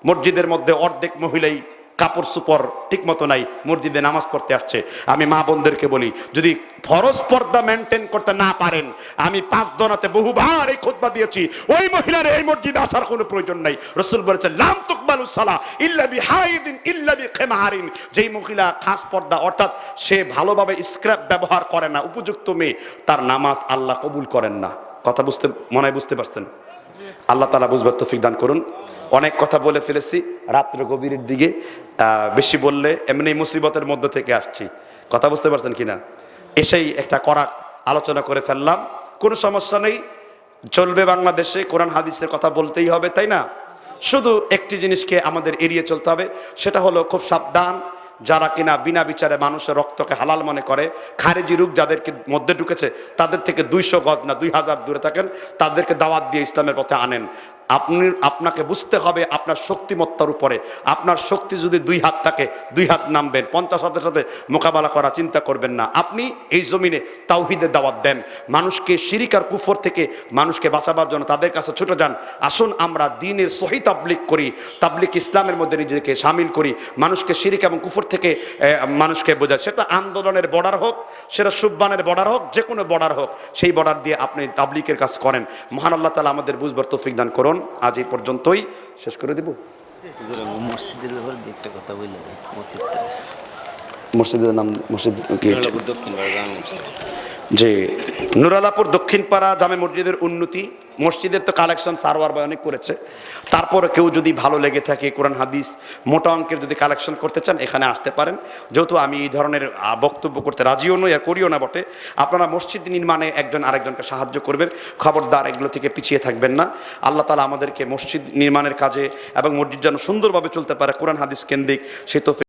মসজিদের মধ্যে অর্ধেক মহিলাই কাপড় সুপর ঠিক মতো নাই, মসজিদে নামাজ পড়তে আসছে। আমি মা বোনদেরকে বলি, যদি ফরজ পর্দা মেনটেন করতে না পারেন, আমি 5 দনাতে বহুবার এই খুতবা দিয়েছি, ওই মহিলার এই মসজিদে আসার কোনো প্রয়োজন নাই। রাসূল বলেছেন লাম তুকবালুস সালাহ ইল্লা বিহাইদিন ইল্লা বিখিমারিন। যেই মহিলা খাস পর্দা, অর্থাৎ সে ভালোভাবে স্ক্র্যাপ ব্যবহার করে না, উপযুক্ত মেয়ে, তার নামাজ আল্লাহ কবুল করেন না। কথা বুঝতে পারছেন? আল্লাহ তাআলা বুঝবার তৌফিক দান করুন। অনেক কথা বলে ফেলেছি, রাত্র গভীরের দিকে বেশি বললে এমনি মুসিবতের মধ্য থেকে আসছি। কথা বুঝতে পারছেন কিনা? এসেই একটা কড়া আলোচনা করে ফেললাম, কোনো সমস্যা নেই, চলবে। বাংলাদেশে কোরআন হাদিসের কথা বলতেই হবে, তাই না? শুধু একটি জিনিসকে আমাদের এড়িয়ে চলতে হবে, সেটা হলো খুব সাবধান, যারা কিনা বিনা বিচারে মানুষের রক্তকে হালাল মনে করে, খারেজি রূপ যাদেরকে মধ্যে ঢুকেছে, তাদের থেকে 200 গজ না 2000 দূরে থাকেন, তাদেরকে দাওয়াত দিয়ে ইসলামের পথে আনেন। আপনাকে বুঝতে হবে আপনার শক্তিমত্তার উপরে। আপনার শক্তি যদি 2 হাত থাকে, 2 হাত নামবেন, 50 হাতের সাথে মোকাবেলা করা চিন্তা করবেন না। আপনি এই জমিনে তাওহীদের দাওয়াত দেন, মানুষকে শিরিক আর কুফর থেকে মানুষকে বাঁচাবার জন্য তাদের কাছে ছুটে যান। আসুন আমরা দ্বীনের সহি তাবলীগ করি, তাবলীগ ইসলামের মধ্যে নিজেকে শামিল করি, মানুষকে শিরিক এবং কুফর থেকে মানুষকে বোঝায়। সেটা আন্দোলনের বর্ডার হোক, সেটা সুববানের বর্ডার হোক, যে কোনো বর্ডার হোক, সেই বর্ডার দিয়ে আপনি তাবলীগের কাজ করেন। মহান আল্লাহ তাআলা আমাদের বুঝবার তৌফিক দান করুন। আজ এই পর্যন্তই, শেষ করে দেব। মসজিদের ব্যাপারে একটা কথা বলে মসজিদের নাম মসজিদ যে নুরালাপুর দক্ষিণপাড়া জামে মসজিদের উন্নতি, মসজিদের তো কালেকশন সারওয়ার ভাই অনেক করেছে, তারপরে কেউ যদি ভালো লেগে থাকে কোরআন হাদিস মোটা অঙ্কের যদি কালেকশন করতে চান এখানে আসতে পারেন। যেহেতু আমি এই ধরনের বক্তব্য করতে রাজিও নই আর করিও না বটে, আপনারা মসজিদ নির্মাণে একজন আরেকজনকে সাহায্য করবেন, খবরদার এগুলো থেকে পিছিয়ে থাকবেন না। আল্লাহ তাআলা আমাদেরকে মসজিদ নির্মাণের কাজে এবং মসজিদ যেন সুন্দরভাবে চলতে পারে কোরআন হাদিস কেন্দ্রিক, সে তো